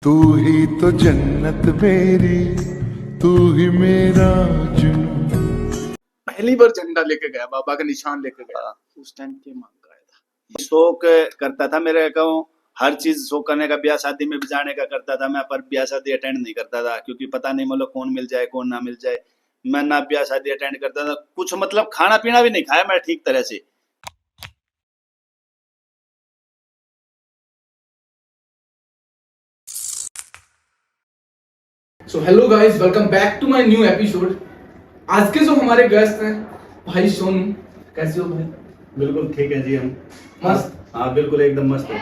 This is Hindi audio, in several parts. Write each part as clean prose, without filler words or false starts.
तू ही तो जन्नत मेरी, तू ही मेरा जुनून। पहली बार झंडा लेके गया, बाबा का निशान लेके गया, उस टाइम के मांग गया था। शौक करता था मेरे को, हर चीज शौक करने का, ब्याह शादी में भी जाने का करता था मैं, पर ब्याह शादी अटेंड नहीं करता था क्योंकि पता नहीं मतलब कौन मिल जाए कौन ना मिल जाए। मैं ना ब्याह शादी अटेंड करता था, कुछ मतलब खाना पीना भी नहीं खाया मैं ठीक तरह से। So hello guys, welcome back to my new episode. आज के जो हमारे गेस्ट हैं भाई सोनू, कैसे हो भाई? बिल्कुल ठीक है जी, हम मस्त। हाँ बिल्कुल एकदम मस्त है।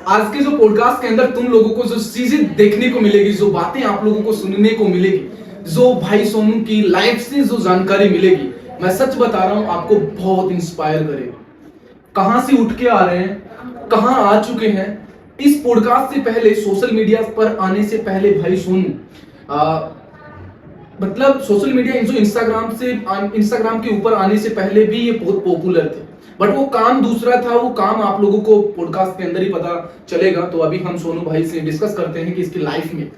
आज के जो पॉडकास्ट के अंदर तुम लोगों को जो चीजें देखने को मिलेगी, जो बातें आप लोगों को सुनने को मिलेगी, जो भाई सोनू की लाइफ से जो जानकारी मिलेगी, मैं सच बता रहा हूँ आपको बहुत इंस्पायर करेगी। कहाँ से उठ के आ रहे हैं, कहाँ आ चुके हैं। इस पॉडकास्ट से पहले, सोशल मीडिया पर आने से पहले भाई सोनू मतलब सोशल मीडिया जो इंस्टाग्राम के ऊपर आने से पहले भी ये बहुत पॉपुलर थे, बट वो काम दूसरा था। वो काम आप लोगों को पॉडकास्ट के अंदर ही पता चलेगा। तो अभी हम सोनू भाई से डिस्कस करते हैं कि इसकी लाइफ में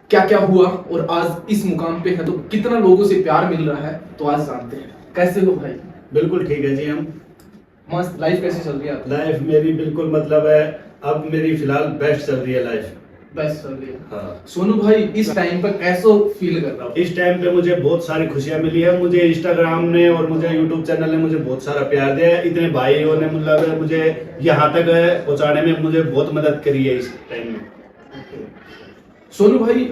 क्या क्या हुआ और आज इस मुकाम पे है तो कितना लोगों से प्यार मिल रहा है। तो आज जानते हैं। कैसे हो भाई? बिल्कुल ठीक है जी, हम मस्त। लाइफ कैसी चल रही है आपकी? लाइफ मेरी बिल्कुल मतलब है, अब मेरी फिलहाल बेस्ट चल रही है लाइफ। बेस्ट चल रही है। हाँ। सोनू भाई इस टाइम पर कैसे फील कर रहा हो? इस टाइम पे मुझे बहुत सारी खुशियां मिली है। मुझे इंस्टाग्राम ने और मुझे यूट्यूब चैनल ने मुझे बहुत सारा प्यार दिया है। इतने भाइयों ने मतलब मुझे यहाँ तक पहुँचाने में मुझे बहुत मदद करी है इस टाइम में। सोनू भाई,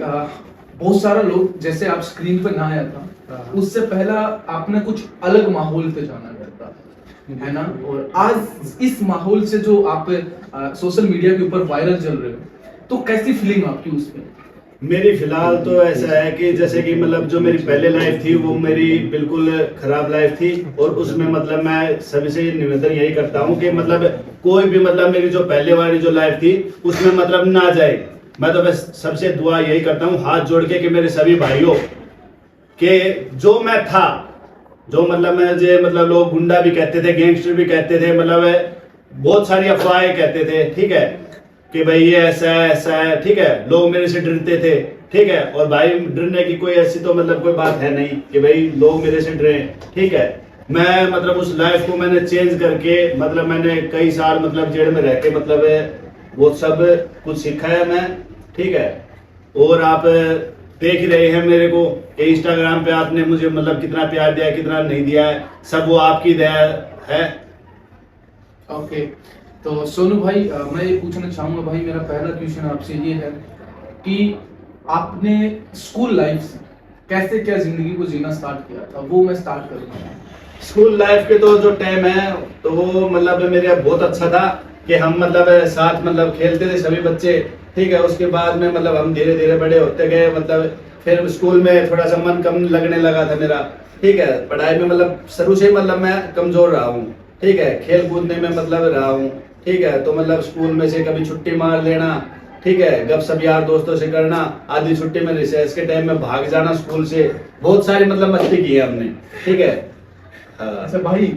बहुत सारा लोग, जैसे आप स्क्रीन पर ना आया था, उससे पहला आपने कुछ अलग माहौल पे जाना करता है ना, और आज इस माहौल से जो आप सोशल मीडिया के ऊपर वायरल चल रहे हो, तो कैसी फीलिंग आपकी उसमें? मेरी फिलहाल तो ऐसा है कि जैसे कि मतलब जो मेरी पहले लाइफ थी वो मेरी बिल्कुल खराब लाइफ थी, और उसमें मतलब मैं सभी से निवेदन यही करता हूँ कि मतलब कोई भी मतलब मेरी जो पहले वाली जो लाइफ थी उसमें मतलब ना जाए। मैं तो बस सबसे दुआ यही करता हूँ हाथ जोड़ के कि मेरे सभी भाइयों के जो मैं था, जो मतलब मुझे मतलब लोग गुंडा भी कहते थे, गैंगस्टर भी कहते थे, मतलब बहुत सारी अफवाहें कहते थे, ठीक है, कि भाई ये ऐसा है, ठीक है, लोग मेरे से डरते थे, ठीक है। और भाई डरने की कोई ऐसी तो मतलब कोई बात है नहीं कि भाई लोग मेरे से डरे, ठीक है। मैं मतलब उस लाइफ को मैंने चेंज करके मतलब मैंने कई साल मतलब जेल में रह के मतलब वो सब कुछ सीखा है मैं, ठीक है। और आप देख ही रहे हैं मेरे को कि इंस्टाग्राम पे आपने मुझे मतलब कितना प्यार दिया है, कितना नहीं दिया है, सब वो आपकी दया है। ओके। तो सोनू भाई, मैं ये पूछना चाहूंगा भाई, मेरा पहला क्वेश्चन आपसे ये है कि आपने स्कूल लाइफ से कैसे क्या जिंदगी को जीना स्टार्ट किया था, वो मैं स्टार्ट करूंगा। स्कूल लाइफ के तो जो टाइम है तो वो मतलब मेरे बहुत अच्छा था कि हम मतलब साथ मतलब खेलते थे सभी बच्चे, ठीक है। उसके बाद में मतलब हम धीरे धीरे बड़े होते गए, मतलब फिर स्कूल में थोड़ा सा मन कम लगने लगा था मेरा, ठीक है। पढ़ाई में मतलब शुरू से मतलब मैं कमजोर रहा हूँ, ठीक है। खेल कूदने में मतलब रहा हूँ, ठीक है। तो मतलब स्कूल में से कभी छुट्टी मार लेना, ठीक है, गप सब यार दोस्तों से करना, आधी छुट्टी में रिसेस के टाइम में भाग जाना स्कूल से, बहुत सारी मतलब मस्ती की है हमने, ठीक है। अच्छा भाई,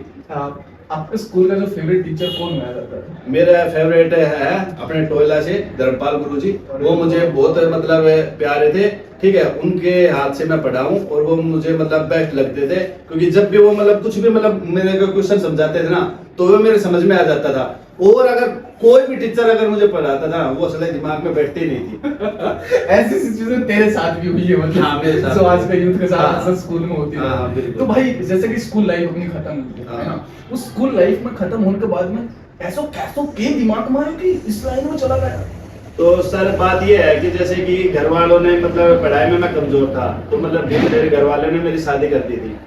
आपके स्कूल का जो फेवरेट टीचर कौन हुआ करता है? मेरा फेवरेट है अपने टोयला से धर्मपाल गुरुजी। वो मुझे बहुत मतलब प्यारे थे, ठीक है। उनके हाथ से मैं पढ़ा हूँ और वो मुझे मतलब बेस्ट लगते थे, क्योंकि जब भी वो मतलब कुछ भी मतलब मेरे को क्वेश्चन समझाते थे ना तो वो मेरे समझ में आ जाता था। और अगर कोई भी टीचर अगर मुझे पढ़ाता था वो असले दिमाग में बैठती नहीं थी। ऐसी सिचुएशन तेरे साथ भी हुई है मतलब? हाँ, मेरे साथ। जो आज का यूथ के साथ हाँ, अक्सर स्कूल में होती है। हाँ, बिल्कुल। तो भाई जैसे कि स्कूल लाइफ अपनी खत्म हुई है ना, उस स्कूल लाइफ में खत्म होने के बाद में ऐसा कैसो के दिमाग में आया कि इस लाइन में चला गया? तो सर बात ये है कि जैसे कि घर वालों ने मतलब पढ़ाई में मैं कमजोर था, तो मतलब धीरे धीरे घर वालों ने मेरी शादी कर दी थी।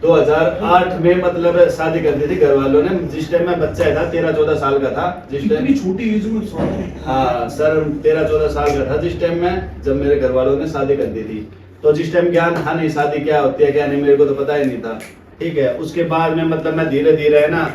2008 में मतलब शादी कर दी थी घर वालों ने, जिस टाइम मैं बच्चा था, 13-14 साल का था जिस टाइम। इतनी छोटी एज में शादी? हाँ सर, 13-14 साल का था जिस टाइम में, जब मेरे घर वालों ने शादी कर दी थी। तो जिस टाइम ज्ञान था नहीं शादी क्या होती है क्या नहीं, मेरे को तो पता ही नहीं था, ठीक है। उसके बाद में मतलब मैं धीरे धीरे है ना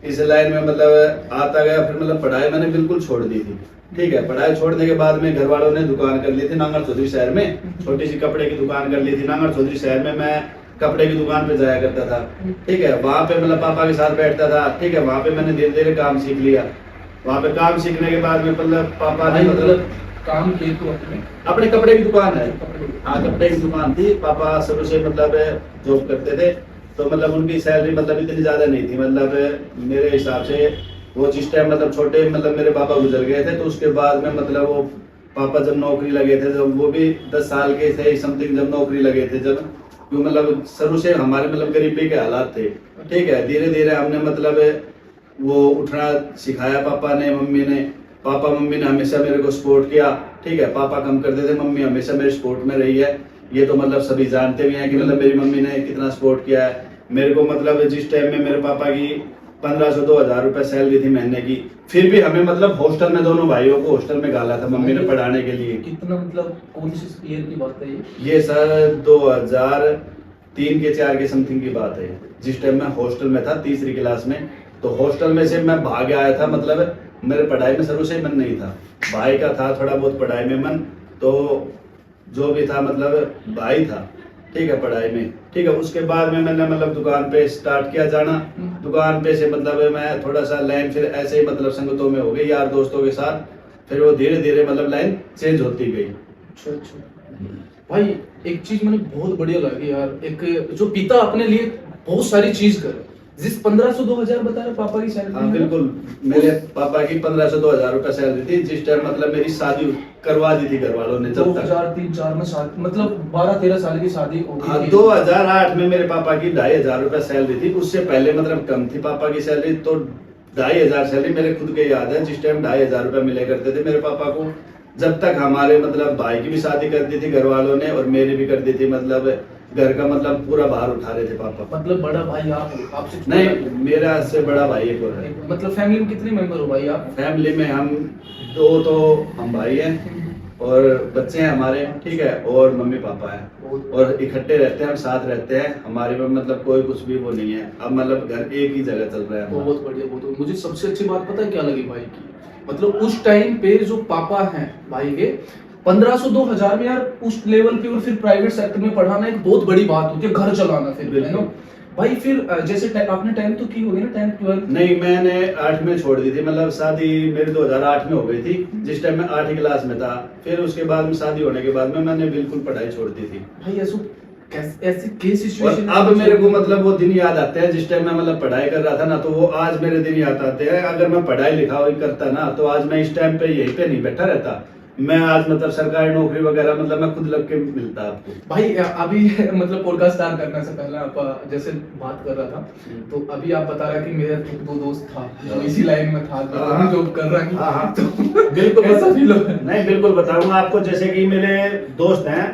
इस लाइन में मतलब आता गया। फिर मतलब पढ़ाई मैंने बिल्कुल छोड़ दी थी, ठीक है। पढ़ाई छोड़ने के बाद में घर वालों ने दुकान कर ली थी नांगल चौधरी शहर में, छोटी सी कपड़े की दुकान कर ली थी नांगल चौधरी शहर में। मैं कपड़े की दुकान पे जाया करता था, ठीक है। वहाँ पे मतलब पापा के साथ बैठता था, ठीक है। वहाँ पे मैंने धीरे धीरे काम सीख लिया। वहाँ पे काम सीखने के बाद में मतलब पापा ने मतलब काम किए तो अपने अपने कपड़े की दुकान है। हाँ, कपड़े की दुकान थी। पापा शुरू से मतलब जॉब करते थे, तो मतलब उनकी सैलरी मतलब इतनी ज्यादा नहीं थी। मतलब मेरे हिसाब से वो जिस टाइम मतलब छोटे मतलब मेरे पापा गुजर गए थे, तो उसके बाद में मतलब वो पापा जब नौकरी लगे थे, जब वो भी 10 साल के थे समथिंग जब नौकरी लगे थे, जब क्यों मतलब शुरू से हमारे मतलब गरीबी के हालात थे। ठीक है, धीरे धीरे हमने मतलब वो उठना सिखाया पापा ने, मम्मी ने। पापा मम्मी ने हमेशा मेरे को सपोर्ट किया। ठीक है, पापा कम करते थे, मम्मी हमेशा मेरे सपोर्ट में रही है। ये तो मतलब सभी जानते भी हैं कि मतलब मेरी मम्मी ने कितना सपोर्ट किया है मेरे को। मतलब जिस टाइम में मेरे पापा की 1500-2000 रुपए सैलरी थी महीने की, फिर भी हमें मतलब हॉस्टल में, दोनों भाइयों को हॉस्टल में डाला था मम्मी ने पढ़ाने के लिए। कितना मतलब कौन सी ईयर की बात है ये सर 2003 के 4 के समथिंग की बात है, जिस टाइम मैं हॉस्टल में था तीसरी क्लास में। तो हॉस्टल में से मैं भाग आया था। मतलब मेरे पढ़ाई में शुरू से मन नहीं था, भाई का था थोड़ा बहुत पढ़ाई में मन, तो जो भी था मतलब भाई था। ठीक है, पढ़ाई में। ठीक है, उसके बाद में मैंने मतलब दुकान पे स्टार्ट किया जाना। दुकान पे से मतलब मैं थोड़ा सा लाइन फिर ऐसे ही मतलब संगतों में हो गई यार दोस्तों के साथ, फिर वो धीरे धीरे मतलब लाइन चेंज होती गई। अच्छा अच्छा भाई, एक चीज मैंने बहुत बढ़िया लगी यार, एक जो पिता अपने लिए बहुत सारी चीज करे। जिस 1500-2000 बता रहे पापा की सैलरी। हाँ बिल्कुल, मेरे पापा की 1500-2000 रुपए सैलरी थी, जिस टाइम मतलब मेरी शादी करवा दी थी घर वालों ने। जब तक 2003-4 में शादी, मतलब 12-13 साल की शादी हो गई। हाँ, 2008 में मेरे पापा की 2500 रुपए सैलरी थी। उससे पहले मतलब कम थी पापा की सैलरी। तो 2500 सैलरी मेरे खुद के याद है, जिस टाइम 2500 रुपए मिले करते थे मेरे पापा को। जब तक हमारे मतलब भाई की भी शादी कर दी थी घर वालों ने, और मेरी भी कर दी थी। मतलब घर का मतलब पूरा भार उठा रहे थे पापा। मतलब बड़ा भाई आप, आपसे नहीं, मेरा से बड़ा भाई एक और है। मतलब फैमिली में कितने मेंबर हो भाई आप? फैमिली में हम दो, तो हम भाई हैं और बच्चे हैं हमारे। ठीक है, और मम्मी पापा हैं, और इकट्ठे रहते हैं, हम साथ रहते हैं। हमारे में मतलब कोई कुछ भी वो नहीं है। अब मतलब घर एक ही जगह चल रहा है। बहुत बढ़िया, बहुत। मुझे सबसे अच्छी बात पता है क्या लगी भाई की, मतलब उस टाइम पे जो पापा हैं भाई के, 1500-2000 में यार उस लेवल पे, और फिर प्राइवेट सेक्टर में पढ़ाना एक बहुत बड़ी बात होती है, घर चलाना फिर, है ना भाई। फिर जैसे आपने 10th तो की होगी ना, 10th 12th? नहीं, मैंने 8 में छोड़ दी थी। मतलब शादी मेरी 2008 में हो गई थी, जिस टाइम मैं 8वीं क्लास में था। फिर उसके बाद में शादी होने के बाद में मैंने बिल्कुल पढ़ाई छोड़ दी थी भाई। ऐसे केस सिचुएशन। अब मेरे को मतलब वो दिन याद आते हैं जिस टाइम मैं मतलब पढ़ाई कर रहा था ना, तो वो आज मेरे दिन याद आते हैं। अगर मैं पढ़ाई लिखाई करता ना, तो आज मैं इस टाइम पे यहीं पे नहीं बैठा रहता। मैं आज मतलब सरकारी नौकरी वगैरह मतलब मैं खुद लग के मिलता आपको। भाई अभी मतलब पॉडकास्ट स्टार्ट करने से पहले आप जैसे बात कर रहा था, तो अभी आप बता रहा कि मेरा 2 दोस्त था जो इसी लाइन में था, तो जॉब कर रहा है। तो बिल्कुल ऐसा फील हो रहा है? नहीं, बिल्कुल बताऊंगा आपको। जैसे कि मेरे दोस्त हैं,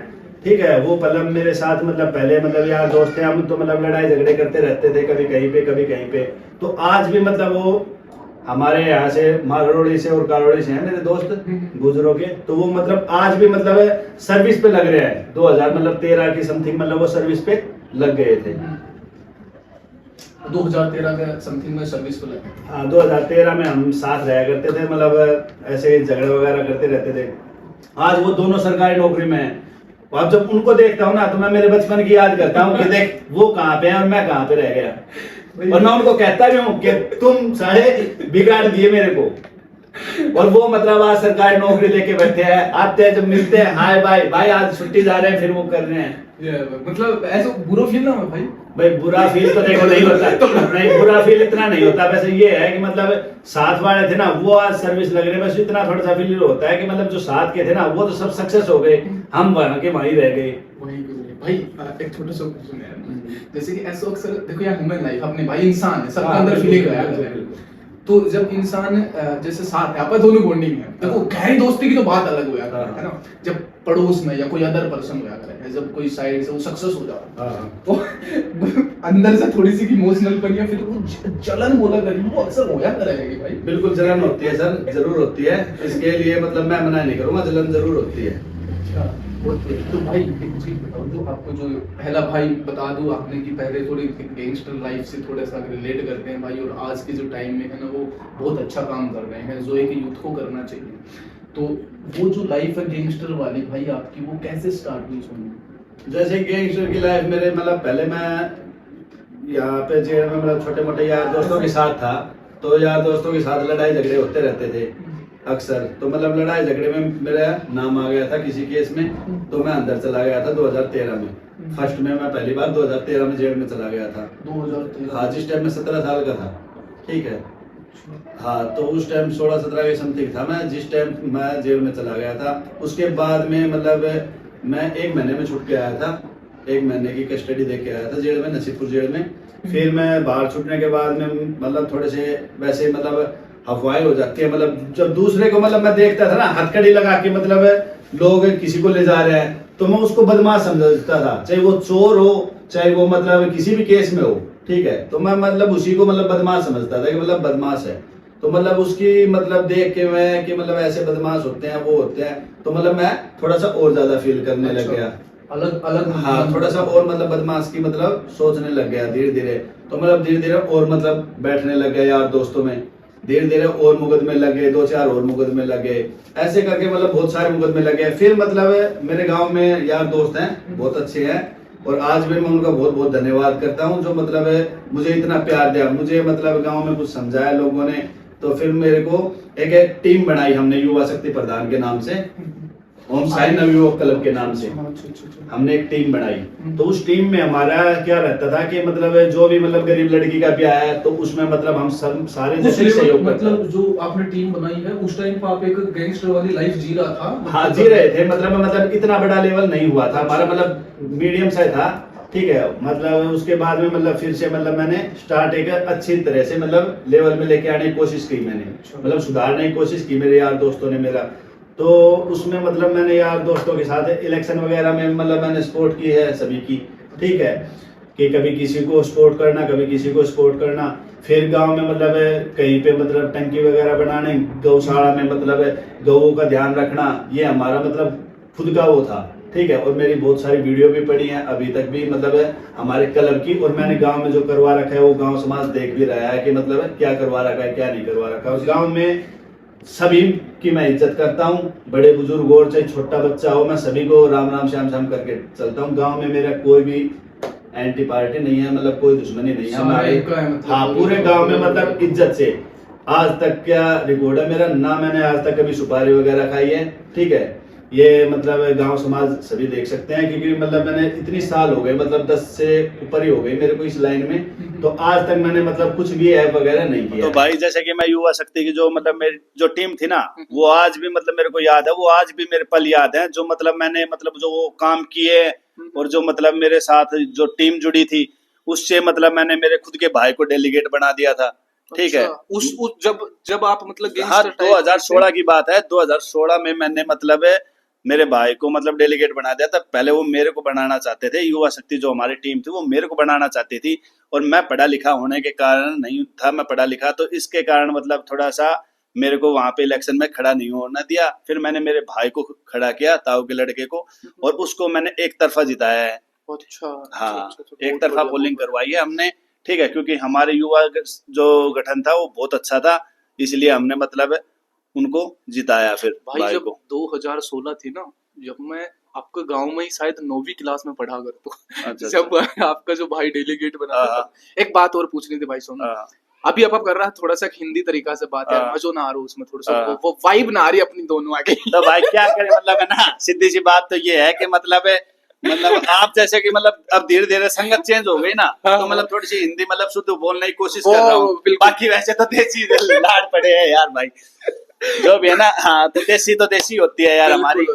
ठीक है, वो मतलब मेरे साथ मतलब पहले मतलब यार दोस्त थे। हम तो मतलब लड़ाई झगड़े करते रहते थे, कभी कहीं पे कभी कहीं पे। तो आज भी मतलब वो हमारे यहाँ से मारवाड़ी से और कारवाड़ी से हैं मेरे दोस्त गुजरों के। तो वो मतलब आज भी मतलब सर्विस पे लग रहे हैं। 2013 की समथिंग मतलब वो सर्विस पे लग गए थे। 2013 के समथिंग में सर्विस पे लगे। हाँ, 2013 में हम साथ रहा करते थे। मतलब ऐसे झगड़े वगैरह करते रहते थे। आज वो दोनों सरकारी नौकरी में हैं। अब जब उनको देखता हूँ ना, तो मैं मेरे बचपन की याद करता हूँ कि देख वो कहाँ पे है और मैं कहाँ पे रह गया। और मैं उनको कहता भी हूँ कि तुम सारे बिगाड़ दिए मेरे को। और वो मतलब आज सरकारी नौकरी लेके बैठे हैं, आते हैं जब मिलते हैं, हाय भाई भाई आज छुट्टी जा रहे हैं, फिर वो कर रहे हैं। मतलब ऐसा बुरा फील ना हो भाई? भाई बुरा फील तो देखो नहीं होता। नहीं, बुरा फील इतना नहीं होता। वैसे ये है कि मतलब साथ वाले थे ना, वो आज सर्विस लग रहे हैं, बस इतना थोड़ा सा फील होता है कि मतलब जो साथ के थे ना, वो तो सब सक्सेस हो गए, हम वहां के वहीं रह गए। भाई एक छोटा सा क्वेश्चन है, जैसे कि ऐसा अक्सर देखो यार, ह्यूमन लाइफ अपने भाई इंसान है, सबके अंदर फीलिंग है। तो जब इंसान जैसे साथ है, आप दोनों बॉन्डिंग है, देखो गहरी दोस्ती की तो बात अलग हो जाती है ना। जब पड़ोस में या कोई अदर पर्सन हो जाता है, जब कोई साइड से वो सक्सेस हो जाता है, तो अंदर से थोड़ी सी इमोशनल पर या फिर वो जलन बोला करेगी, वो अक्सर हो जाता रहेगी भाई। बिल्कुल जलन होती है सर, जरूर होती है। इसके लिए मतलब मैं मना नहीं करूंगा, जलन जरूर होती है। अच्छा, तो भाई एक चीज बताओ, जो आपको जो पहला भाई बता दूं आपने कि पहले थोड़ी गैंगस्टर लाइफ से थोड़ा सा रिलेट करते हैं भाई, और आज के जो टाइम में है ना, वो बहुत अच्छा काम कर रहे हैं, जो एक यूथ को करना चाहिए। तो वो जो लाइफ है गैंगस्टर वाली भाई आपकी, वो कैसे स्टार्ट हुई सुनने? जैसे गैंगस्टर की लाइफ मेरे मतलब पहले मैं यहाँ पे जेल में मतलब छोटे मोटे यार दोस्तों के साथ था। तो यार दोस्तों के साथ लड़ाई झगड़े होते रहते थे। अक्सर तो मतलब लड़ाई झगड़े में मेरा नाम आ गया था किसी केस में, तो मैं अंदर चला गया था 2013 में। फर्स्ट में मैं पहली बार 2013 में जेल में चला गया था। 2013? हाँ, जिस टाइम में 17 साल का था। ठीक है, हाँ, तो उस टाइम 16-17 के समथिंग था मैं जिस टाइम मैं जेल में चला गया था। उसके बाद में मतलब मैं 1 महीने में छूट के आया था, 1 महीने की कस्टडी दे के आया था जेल में, नसीबपुर जेल में। फिर मैं बाहर छूटने के बाद में मतलब थोड़े से वैसे मतलब अफवाहें हो जाती है, मतलब जब दूसरे को मतलब मैं देखता था ना हथकड़ी लगा के मतलब लोग किसी को ले जा रहे हैं, तो मैं उसको बदमाश समझता था, चाहे वो चोर हो चाहे वो मतलब किसी भी केस में हो। ठीक है, तो मैं मतलब उसी को मतलब बदमाश समझता था कि मतलब बदमाश है, तो मतलब उसकी मतलब देख के मैं कि मतलब ऐसे बदमाश होते हैं वो होते हैं, तो मतलब मैं थोड़ा सा और ज्यादा फील करने लग गया। अलग अलग, हाँ, थोड़ा सा और मतलब बदमाश की मतलब सोचने लग गया धीरे धीरे। तो मतलब धीरे धीरे और मतलब बैठने लग गया यार दोस्तों में, धीरे धीरे और मुकदमे लगे, 2-4 और मुकदमे लगे, ऐसे करके मतलब बहुत सारे मुकदमे लगे। फिर मतलब मेरे गांव में यार दोस्त हैं बहुत अच्छे हैं, और आज भी मैं उनका बहुत बहुत धन्यवाद करता हूँ जो मतलब मुझे इतना प्यार दिया, मुझे मतलब गांव में कुछ समझाया लोगों ने। तो फिर मेरे को एक टीम बनाई हमने युवा शक्ति प्रधान के नाम से, ओम साई नवयुवक क्लब के नाम से हमने एक टीम बनाई। तो उस टीम में हमारा क्या रहता था कि मतलब जो भी मतलब गरीब लड़की का ब्याह है तो उसमें मतलब हम सब सारे जैसे सहयोग करते। मतलब जो आपने टीम बनाई है उस टाइम पर आप एक गैंगस्टर वाली लाइफ जी रहा था? हाँ, जी रहे थे, मतलब इतना बड़ा लेवल नहीं हुआ था हमारा, मतलब मीडियम सा था। ठीक है, मतलब उसके बाद में मतलब फिर से मतलब मैंने स्टार्ट एक अच्छी तरह से मतलब लेवल में लेके आने की कोशिश की मैंने, मतलब सुधारने की कोशिश की मेरे यार दोस्तों ने मेरा। तो उसमें मतलब मैंने यार दोस्तों के साथ इलेक्शन वगैरह में मतलब मैंने सपोर्ट की है सभी की। ठीक है, कि कभी किसी को सपोर्ट करना, कभी किसी को सपोर्ट करना। फिर गांव में मतलब कहीं पे मतलब टंकी वगैरह बनाने, गौशाला में मतलब गौओं का ध्यान रखना, ये हमारा मतलब खुद का वो था। ठीक है, और मेरी बहुत सारी वीडियो भी पड़ी हैं अभी तक भी मतलब हमारे क्लब की, और मैंने गांव में जो करवा रखा है वो गांव समाज देख भी रहा है कि मतलब क्या करवा रखा है क्या नहीं करवा रखा है। उस गांव में सभी की मैं इज्जत करता हूँ, बड़े बुजुर्ग और चाहे छोटा बच्चा हो, मैं सभी को राम राम श्याम श्याम करके चलता हूँ। गांव में मेरा कोई भी एंटी पार्टी नहीं है, मतलब कोई दुश्मनी नहीं है हमारे। हाँ, पूरे गांव में मतलब इज्जत से आज तक क्या रिकॉर्ड है मेरा, ना मैंने आज तक कभी सुपारी वगैरह खाई है। ठीक है, ये मतलब गांव समाज सभी देख सकते हैं, क्योंकि मतलब मैंने इतनी साल हो गए, मतलब 10 से ऊपर ही हो गई मेरे को इस लाइन में, तो आज तक मैंने मतलब कुछ भी ऐप वगैरह नहीं किया। तो भाई जैसे कि मैं युवा शक्ति की जो मतलब मेरी जो टीम थी ना, वो आज भी मतलब मेरे को याद है, वो आज भी मेरे पल याद है, जो मतलब मैंने मतलब जो वो काम किए, और जो मतलब मेरे साथ जो टीम जुड़ी थी उससे मतलब मैंने मेरे खुद के भाई को डेलीगेट बना दिया था। ठीक है, उस जब आप मतलब हाँ, 2016 की बात है, 2016 में मैंने मतलब मेरे भाई को मतलब डेलीगेट बना दिया था। पहले वो मेरे को बनाना चाहते थे, युवा शक्ति जो हमारी टीम थी वो मेरे को बनाना चाहती थी, और मैं पढ़ा लिखा होने के कारण नहीं था, मैं पढ़ा लिखा, तो इसके कारण मतलब थोड़ा सा मेरे को वहां पे इलेक्शन में खड़ा नहीं होना दिया। फिर मैंने मेरे भाई को खड़ा किया, ताऊ के लड़के को, और उसको मैंने एक तरफा जिताया है। अच्छा, हाँ, एक तरफा पोलिंग करवाई है हमने। ठीक है, क्योंकि हमारे युवा जो गठन था वो बहुत अच्छा था, इसलिए हमने मतलब उनको जिताया फिर भाई जब 2016 थी ना, जब मैं आपके गांव में ही शायद 9वीं क्लास में पढ़ा करता। अच्छा, जब आपका जो भाई डेलीगेट बना था, एक बात और पूछनी थी भाई सोनू। अभी आप कर रहा है थोड़ा सा हिंदी तरीका से बात है, मजो ना आ रहा उसमें, थोड़ा सा वो वाइब ना आ रही अपनी दोनों आगे। तो भाई क्या करें, मतलब है ना, सीधी सी बात तो ये है कि मतलब आप जैसे कि मतलब अब धीरे धीरे संगत चेंज हो गई ना, तो मतलब थोड़ी सी हिंदी मतलब शुद्ध बोलने की कोशिश कर रहा हूँ। बाकी वैसे तो देसी लाड पड़े हैं यार भाई, जो भी है ना। हाँ, तो देसी होती है यार हमारी।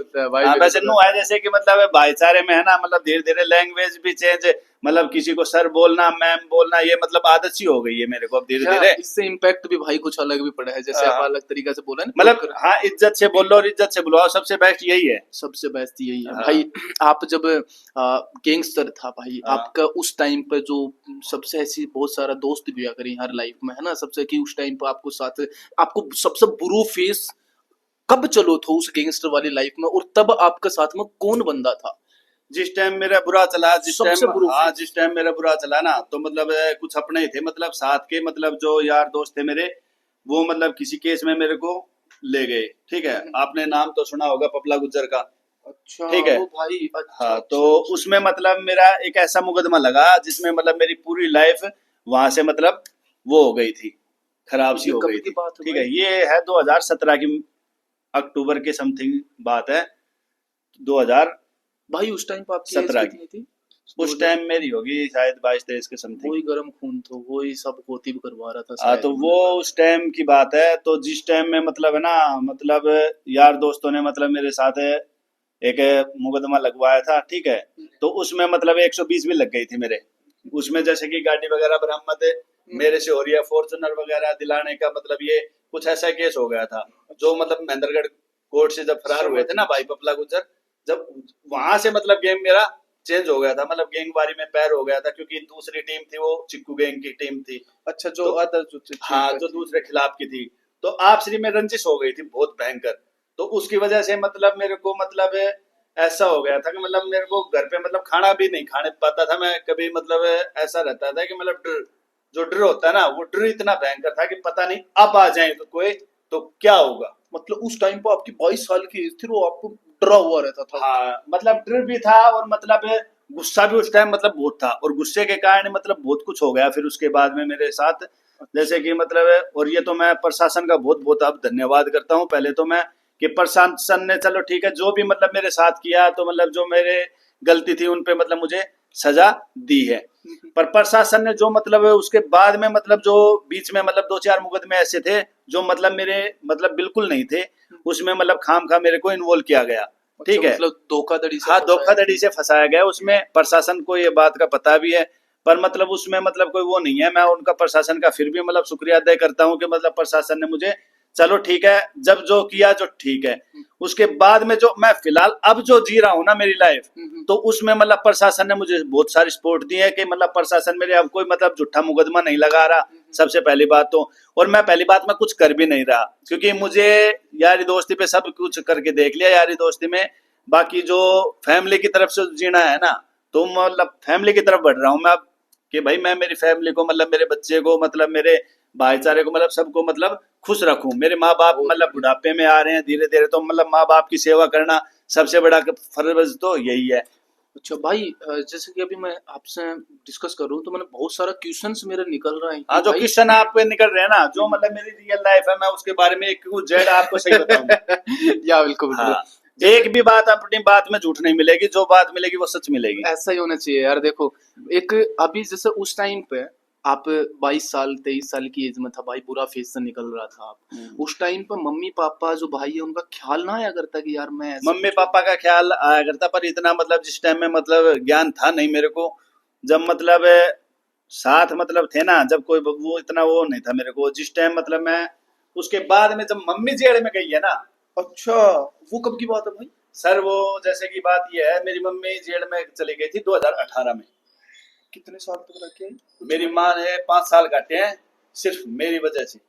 वैसे नु है जैसे कि मतलब भाईचारे में है ना, मतलब धीरे धीरे लैंग्वेज भी चेंज, मतलब किसी को सर बोलना, मैम बोलना, ये मतलब आदत सी हो गई है मेरे को अब धीरे धीरे। इससे इम्पैक्ट भी भाई कुछ अलग भी पड़ा है, जैसे आप अलग तरीका से बोला, मतलब हाँ, इज्जत से बोलो और इज्जत से बुलाओ, सबसे बेस्ट यही है, सबसे बेस्ट यही है। भाई आप जब गैंगस्टर था भाई, आपका उस टाइम पे जो सबसे ऐसी बहुत सारा दोस्त भी करी हर लाइफ में है ना, सबसे कि उस टाइम पे आपको साथ आपको सबसे बुरो फेस कब चलो था उस गैंगस्टर वाली लाइफ में, और तब आपके साथ में कौन बंदा था जिस टाइम मेरा बुरा चला, जिस टाइम मेरा बुरा चला ना, तो मतलब कुछ अपने ही थे, मतलब साथ के मतलब जो यार दोस्त थे मेरे, वो मतलब किसी केस में मेरे को ले गए। ठीक है, आपने नाम तो सुना होगा पपला गुज्जर का। अच्छा, ठीक है भाई। अच्छा, हाँ, तो उसमें मतलब मेरा एक ऐसा मुकदमा लगा जिसमें मतलब मेरी पूरी लाइफ वहां से मतलब वो हो गई थी, खराब सी हो गई थी। ठीक है, ये है 2017 की अक्टूबर के समथिंग बात है, 2017 भाई उस टाइम पर आपकी एज की। कितनी थी? उस टाइम मेरी होगी शायद 22-23 के समथिंग। वही गर्म खून तो वही सब होती भी करवा रहा था हाँ, शायद तो मुझे वो लगा। उस टाइम की बात है। तो जिस टाइम में मतलब है ना, मतलब यार दोस्तों ने मतलब मेरे साथ एक मुकदमा लगवाया था, ठीक है। तो उसमें मतलब 120 भी लग गई थी मेरे उसमें, जैसे कि गाड़ी वगैरह बरामद मेरे से हो रही है, फॉर्चुनर वगैरह दिलाने का, मतलब ये कुछ ऐसा केस हो गया था। जो मतलब महेंद्रगढ़ कोर्ट से जब फरार हुए थे ना भाई पपला गुज्जर, जब वहां से मतलब गेम मेरा चेंज हो गया था, मतलब गैंगवारी में पैर हो गया था, क्योंकि दूसरी टीम थी वो चिक्कू गैंग की टीम थी। अच्छा, जो तो अदर जो हाँ, जो दूसरे खिलाफ की थी, तो आपसी में रंजिश हो गई थी बहुत भयंकर। तो उसकी वजह से मतलब मेरे को मतलब ऐसा हो गया था कि मतलब मेरे को घर पे मतलब खाना भी नहीं खाने पाता था मैं कभी, मतलब ऐसा रहता था कि मतलब डर, जो डर होता है ना, वो डर इतना भयंकर था कि पता नहीं अब आ जाए तो कोई तो क्या होगा। मतलब उस टाइम पर आपकी 22 साल की एज थी, वो आपको डरा हुआ रहता था। हाँ, मतलब डर भी था और मतलब गुस्सा भी उस टाइम मतलब बहुत था, और गुस्से के कारण मतलब बहुत कुछ हो गया फिर उसके बाद में मेरे साथ। जैसे कि मतलब, और ये तो मैं प्रशासन का बहुत बहुत अब धन्यवाद करता हूँ पहले तो मैं, कि प्रशासन ने चलो ठीक है जो भी मतलब मेरे साथ किया, तो मतलब जो मेरे गलती थी उन पे मतलब मुझे सजा दी है। पर प्रशासन ने जो मतलब उसके बाद में मतलब जो बीच में मतलब 2-4 मुकदमे ऐसे थे जो मतलब मेरे मतलब बिल्कुल नहीं थे, उसमें मतलब खामखा मेरे को इन्वॉल्व किया गया, ठीक अच्छा, है। मतलब धोखाधड़ी से हाँ, फंसाया। धोखाधड़ी से फंसाया गया उसमें, प्रशासन को ये बात का पता भी है। पर मतलब उसमें मतलब कोई वो नहीं है, मैं उनका प्रशासन का फिर भी मतलब शुक्रिया अदा करता हूँ कि मतलब प्रशासन ने मुझे चलो ठीक है, जब जो किया जो ठीक है। उसके बाद में जो मैं फिलहाल अब जो जी रहा हूँ ना मेरी लाइफ, तो उसमें मतलब प्रशासन ने मुझे बहुत सारी सपोर्ट दी है कि मतलब प्रशासन मेरे अब कोई मतलब झूठा मुकदमा नहीं लगा रहा, सबसे पहली बात तो। और मैं पहली बात मैं कुछ कर भी नहीं रहा, क्योंकि मुझे यारी दोस्ती पे सब कुछ करके देख लिया यारी दोस्ती में। बाकी जो फैमिली की तरफ से जीना है ना, तो मतलब फैमिली की तरफ बढ़ रहा हूँ मैं अब, कि भाई मैं मेरी फैमिली को मतलब मेरे बच्चे को मतलब मेरे भाईचारे को मतलब सबको मतलब खुश रखूं। मेरे माँ बाप मतलब बुढ़ापे में आ रहे हैं धीरे धीरे, तो मतलब माँ बाप की सेवा करना सबसे बड़ा फर्ज तो यही है। अच्छा भाई, जैसे कि अभी मैं आपसे डिस्कस कर रहा हूँ तो मैंने बहुत सारा क्वेश्चंस मेरे निकल रहा है हाँ, कि जो भाई क्वेश्चन आप पे निकल रहे हैं ना, जो मतलब मेरी रियल लाइफ है, मैं उसके बारे में एक जेड आपको सही बताऊंगा। या बिल्कुल बिल्कुल। हाँ, जैसे एक भी बात अपनी बात में झूठ नहीं मिलेगी, जो बात मिलेगी वो सच मिलेगी। ऐसा ही होना चाहिए यार। देखो, एक अभी जैसे उस टाइम पे आप 22 साल 23 साल की एज में था भाई, पूरा फेज से निकल रहा था आप। उस टाइम पे मम्मी पापा जो भाई है उनका ख्याल ना आया करता कि यार मैं ऐसे मम्मी कुछ पापा का ख्याल आया करता, पर इतना मतलब जिस टाइम में मतलब ज्ञान था नहीं मेरे को, जब मतलब साथ मतलब थे ना, जब कोई वो इतना वो नहीं था मेरे को जिस टाइम मतलब मैं, उसके बाद में जब मम्मी जेल में गई है ना। अच्छा, वो कब की बात है भाई? सर वो जैसे कि बात ये है, मेरी मम्मी जेल में चली गई थी 2018 में। कितने साल तक रखे? मेरी माँ ने 5 साल काटे हैं सिर्फ मेरी वजह से।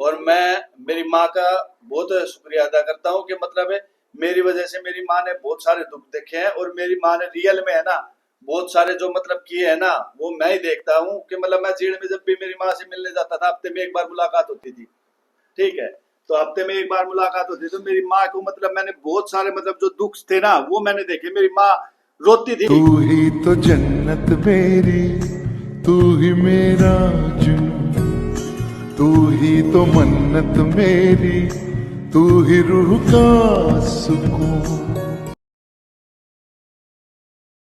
और मैं मेरी माँ का बहुत शुक्रिया अदा करता हूँ कि मतलब मेरी वजह से मेरी माँ ने बहुत सारे दुख देखे हैं, और मेरी माँ ने रियल में है ना बहुत सारे जो मतलब किए हैं ना, वो मैं ही देखता हूँ कि मतलब मैं जेल में जब भी मेरी माँ से मिलने जाता था, हफ्ते में एक बार मुलाकात होती थी, ठीक है। तो हफ्ते में एक बार मुलाकात होती थी, तो मेरी माँ को मतलब मैंने बहुत सारे मतलब जो दुख थे ना वो मैंने देखे। मेरी माँ रोती थी। तू ही तो जन्नत मेरी, तू ही मेरा जुनून, तू ही तो मन्नत मेरी, तू ही रूह का सुकून।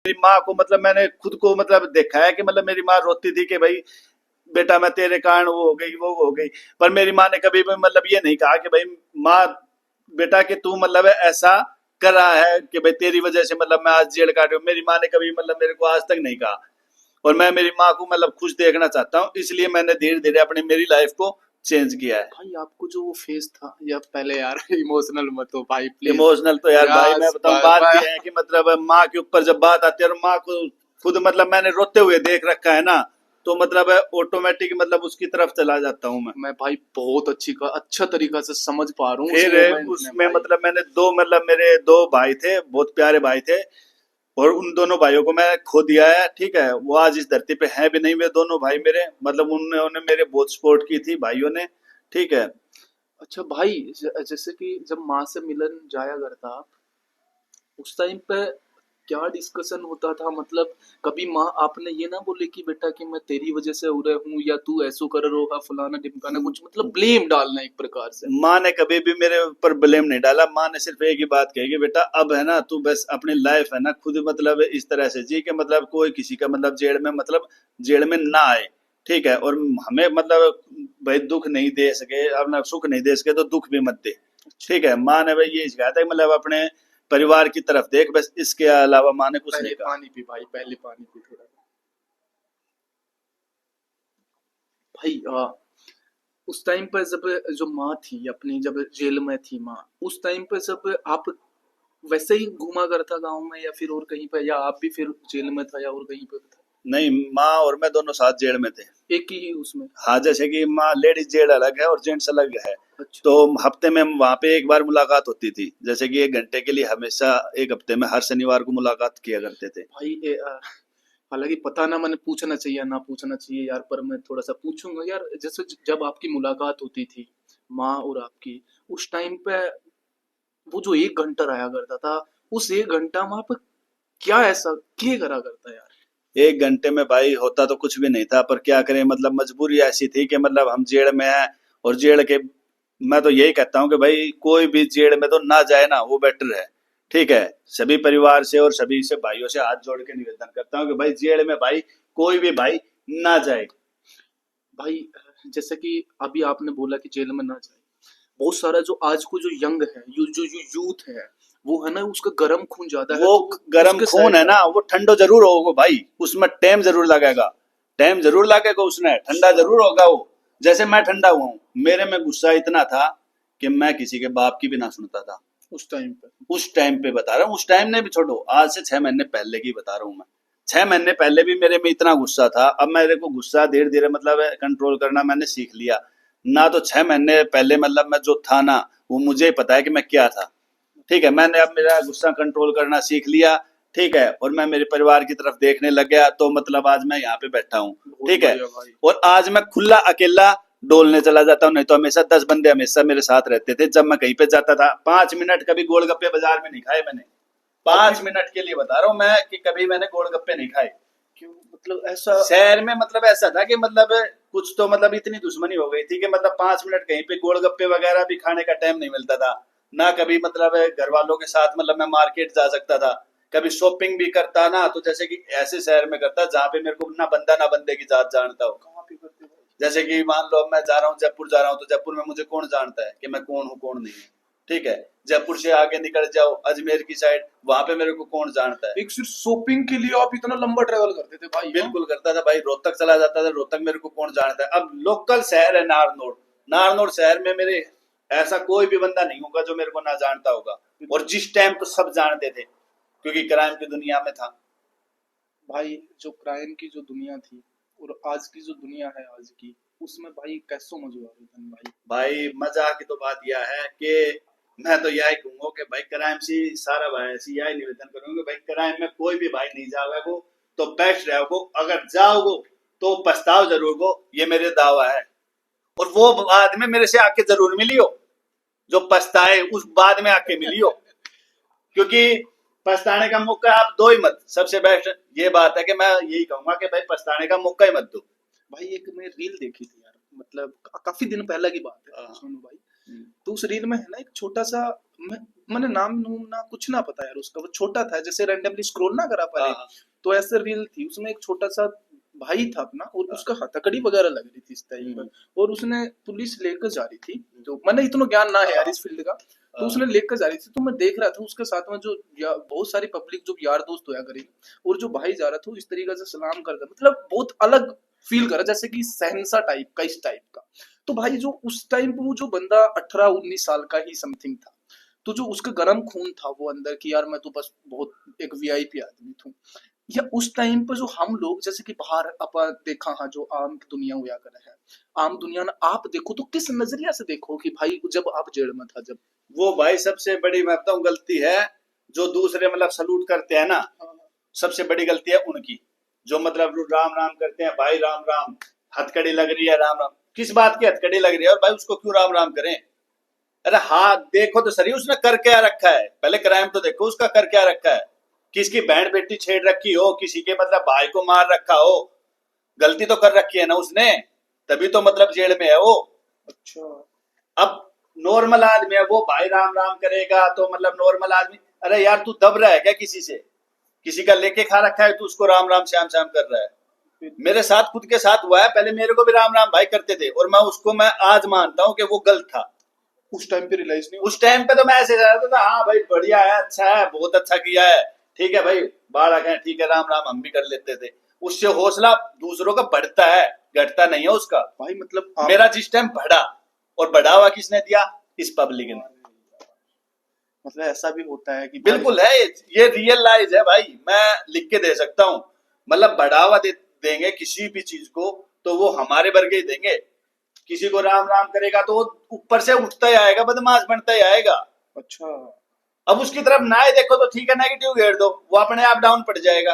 मेरी माँ को मतलब मैंने खुद को मतलब देखा है कि मतलब मेरी माँ रोती थी कि भाई बेटा मैं तेरे कारण वो हो गई वो हो गई। पर मेरी माँ ने कभी भी मतलब ये नहीं कहा कि भाई माँ बेटा कि तू मतलब ऐसा कर रहा है कि भाई तेरी वजह से मतलब मैं आज जेल काट रही हूँ। मेरी माँ ने कभी मतलब मेरे को आज तक नहीं कहा, और मैं मेरी माँ को मतलब खुश देखना चाहता हूँ, इसलिए मैंने धीरे धीरे अपनी मेरी लाइफ को चेंज किया है। भाई आपको जो वो फेज था, या पहले यार इमोशनल मत हो भाई प्लीज। इमोशनल तो यार भाई मैं यस, बताऊं, बात ये है कि मतलब माँ के ऊपर जब बात आती है, और माँ को खुद मतलब मैंने रोते हुए देख रखा है ना, तो मतलब ऑटोमेटिक मतलब उसकी तरफ चला जाता हूँ मैं। मैं भाई बहुत अच्छा तरीका से समझ पा रहा हूँ उस फिर मोमेंट में उसमें भाई। मतलब मैंने दो मतलब मेरे दो भाई थे, बहुत प्यारे भाई थे, और उन दोनों भाइयों को मैं खो दिया है, ठीक है। वो आज इस धरती पे है भी नहीं, वे दोनों भाई मेरे, मतलब उन्होंने मेरे बहुत सपोर्ट की थी भाइयों ने, ठीक है। अच्छा भाई, जैसे कि जब माँ से मिलन जाया करता आप, उस टाइम पे क्या डिस्कशन होता था, मतलब कभी माँ आपने ये ना बोले कि बेटा कि मैं तेरी वजह से हो रहा हूँ या तू ऐसो कर रहा फलाना ढिमकाना, कुछ मतलब ब्लेम डालना एक प्रकार से? माँ ने कभी भी मेरे ऊपर ब्लेम नहीं डाला। माँ ने सिर्फ एक ही बात कही कि बेटा अब है ना तू बस अपनी लाइफ है ना खुद मतलब इस तरह से जी कि मतलब कोई किसी का मतलब जेल में ना आए, ठीक है, और हमें मतलब भाई दुख नहीं दे सके, अपना सुख नहीं दे सके तो दुख भी मत दे, ठीक है। माँ ने भाई ये कहा था कि मतलब अपने परिवार की तरफ देख, बस इसके अलावा माँ ने कुछ पहले नहीं कहा। पानी पी भाई, पहले पानी पी थोड़ा भाई। उस टाइम पर जब जो माँ थी अपनी, जब जेल में थी माँ, उस टाइम पर जब आप वैसे ही घूमा करता गांव में या फिर और कहीं पर, या आप भी फिर जेल में था या और कहीं पर था? नहीं, माँ और मैं दोनों साथ जेल में थे। एक ही उसमें? हाँ, जैसे कि माँ लेडीज जेल अलग है और जेंट्स अलग है, अच्छा। तो हफ्ते में वहां पे एक बार मुलाकात होती थी, जैसे कि 1 घंटे के लिए हमेशा एक हफ्ते में हर शनिवार को मुलाकात किया करते थे। भाई हालांकि पता ना, मैंने पूछना चाहिए ना पूछना चाहिए यार, पर मैं थोड़ा सा पूछूंगा यार। जैसे जब आपकी मुलाकात होती थी माँ और आपकी, उस टाइम पे वो जो 1 घंटा रहा करता था, उस 1 घंटा वहां पर क्या ऐसा क्या करा करता यार? 1 घंटे में भाई होता तो कुछ भी नहीं था, पर क्या करें, मतलब मजबूरी ऐसी थी कि मतलब हम जेल में हैं, और जेल के मैं तो यही कहता हूँ कि भाई कोई भी जेल में तो ना जाए ना, वो बेटर है, ठीक है। सभी परिवार से और सभी से भाइयों से हाथ जोड़ के निवेदन करता हूँ कि भाई जेल में भाई कोई भी भाई ना जाए। भाई जैसे कि अभी आपने बोला कि जेल में ना जाए, बहुत सारा जो आज को जो यंग है, जो यूथ है, वो है ना उसका गर्म खून ज्यादा है, वो तो गर्म उसके खून साइड है ना, वो ठंडो जरूर होगा भाई, उसमें टाइम जरूर लगेगा, टाइम जरूर लगेगा, उसमें ठंडा जरूर होगा वो। जैसे मैं ठंडा हुआ हूँ, मेरे में गुस्सा इतना था कि मैं किसी के बाप की भी ना सुनता था उस टाइम पे। उस टाइम पे बता रहा हूँ, उस टाइम ने भी छोड़ो, आज से 6 महीने पहले की बता रहा हूँ मैं। 6 महीने पहले भी मेरे में इतना गुस्सा था, अब मेरे को गुस्सा धीरे धीरे मतलब कंट्रोल करना मैंने सीख लिया ना। तो 6 महीने पहले मतलब मैं जो था ना, वो मुझे ही पता है कि मैं क्या था, ठीक है। मैंने अब मेरा गुस्सा कंट्रोल करना सीख लिया, ठीक है, और मैं मेरे परिवार की तरफ देखने लग गया, तो मतलब आज मैं यहाँ पे बैठा हूँ, बहुत ठीक है। बढ़िया भाई। और आज मैं खुला अकेला डोलने चला जाता हूँ, नहीं तो हमेशा 10 बंदे हमेशा मेरे साथ रहते थे जब मैं कहीं पे जाता था। 5 मिनट कभी गोलगप्पे बाजार में नहीं खाए मैंने, 5 मिनट के लिए बता रहा हूँ मैं कि कभी मैंने गोलगप्पे नहीं खाए। क्यों, मतलब ऐसा? शहर में मतलब ऐसा था कि मतलब कुछ तो मतलब इतनी दुश्मनी हो गई थी कि मतलब 5 मिनट कहीं पे गोलगप्पे वगैरह भी खाने का टाइम नहीं मिलता था ना। कभी मतलब घर वालों के साथ मतलब मैं मार्केट जा सकता था, कभी शॉपिंग भी करता ना, तो जैसे कि ऐसे शहर में करता जहाँ पे मेरे को ना बंदा ना बंदे की जात जानता हो। कहाँ पे करते भाई? जैसे कि मान लो मैं जा रहा हूँ जयपुर जा रहा हूँ, तो जयपुर में मुझे कौन जानता है कि मैं कौन हूँ कौन नहीं है, ठीक है। जयपुर से आगे निकल जाओ अजमेर की साइड, वहां पे मेरे को कौन जानता है। एक सिर्फ शॉपिंग के लिए आप इतना लंबा ट्रेवल करते थे भाई? बिल्कुल करता था भाई, रोहतक चला जाता था, रोहतक मेरे को कौन जानता है। अब लोकल शहर है नारनौल, नारनौल शहर में मेरे ऐसा कोई भी बंदा नहीं होगा जो मेरे को ना जानता होगा, और जिस टाइम तो सब जानते थे क्योंकि क्राइम की दुनिया में था भाई जो क्राइम की जो दुनिया थी और आज की जो दुनिया है आज की, उसमें भाई कैसो मजा आ रहा था भाई? भाई। मजा की तो बात यह है कि मैं तो यही कहूंगा कि भाई क्राइम से सारा भाई ऐसी यही निवेदन करूंगा भाई, क्राइम में कोई भी भाई नहीं जाओगे तो बेस्ट रहोगे, अगर जाओगे तो पछताओ जरूर गो, ये मेरे दावा है। और वो बाद में मेरे से आके जरूर मिलियो, जो पछताए उस बाद में आके मिलियो, क्योंकि पछताने का मौका आप दो ही मत। सबसे बेस्ट ये बात है कि मैं यही कहूंगा कि भाई पछताने का मौका ही मत दो। भाई एक मैं रील देखी थी यार, मतलब काफी दिन पहले की बात है सोनू भाई। तो उस रील में है ना एक छोटा सा, मैंने नाम नूम ना कुछ ना पता यार उसका, वो छोटा था जैसे रैंडमली स्क्रॉल ना करा पाए, तो ऐसे रील थी, उसमें एक छोटा सा भाई था अपना, और उसका हथकड़ी वगैरह लग रही थी इस टाइम पर, और उसने पुलिस लेकर जा रही थी, तो मैंने इतना ज्ञान ना है यार इस फील्ड का, तो उसने लेकर जा रही थी, तो मैं देख रहा था उसके साथ में जो बहुत सारी पब्लिक जो यार दोस्त होया करेगी, और जो भाई जा रहा था इस तरीके से सलाम करता, मतलब बहुत अलग फील करा, जैसे कि सहनसा टाइप का, इस टाइप का। तो भाई जो उस टाइम पे वो जो बंदा 18-19 साल का ही समथिंग था, तो जो उसका गर्म खून था वो अंदर की, यार मैं तो बस बहुत एक वीआईपी आदमी थू, या उस टाइम पे जो हम लोग जैसे कि बाहर अपन देखा, हाँ जो आम दुनिया हुआ कर है, आम दुनिया ना आप देखो तो किस नजरिया से देखो कि भाई जब आप जेल में था, जब वो भाई सबसे बड़ी मैं बताऊं गलती है जो दूसरे मतलब सलूट करते हैं ना, सबसे बड़ी गलती है उनकी, जो मतलब राम राम करते हैं भाई, राम राम, हथकड़ी लग रही है राम राम, किस बात की हथकड़ी लग रही है, और भाई उसको क्यों राम राम करें। अरे हाँ देखो तो सही उसने कर क्या रखा है, पहले क्राइम तो देखो उसका कर क्या रखा है। किसकी बहन बेटी छेड़ रखी हो, किसी के मतलब भाई को मार रखा हो, गलती तो कर रखी है ना उसने, तभी तो मतलब जेल में है वो। अच्छा। अब नॉर्मल आदमी है वो, भाई राम राम करेगा तो मतलब नॉर्मल आदमी, अरे यार तू दब रहा है क्या किसी से, किसी का लेके खा रखा है तू उसको राम राम श्याम श्याम कर रहा है। मेरे साथ खुद के साथ हुआ है, पहले मेरे को भी राम राम भाई करते थे और मैं आज मानता हूँ कि वो गलत था। उस टाइम पे रियलाइज नहीं, उस टाइम पे तो मैं ऐसे रहता था, हाँ भाई बढ़िया है, अच्छा है, बहुत अच्छा किया है, ठीक है भाई बाढ़ आ गए, ठीक है राम राम हम भी कर लेते थे। उससे हौसला दूसरों का बढ़ता है, घटता नहीं है उसका। भाई मतलब मेरा जिस टाइम बढ़ा, और बढ़ावा किसने दिया, इस पब्लिक ने। मतलब ऐसा भी होता है कि बिल्कुल है, ये रियल लाइफ है भाई, मैं लिख के दे सकता हूँ। मतलब बढ़ावा देंगे किसी भी चीज को तो वो हमारे वर्ग ही देंगे, किसी को राम राम करेगा तो वो ऊपर से उठता ही आएगा, बदमाश बनता ही आएगा। अच्छा। अब उसकी तरफ ना ही देखो तो ठीक है, नेगेटिव घेर दो, वो अपने आप डाउन पड़ जाएगा।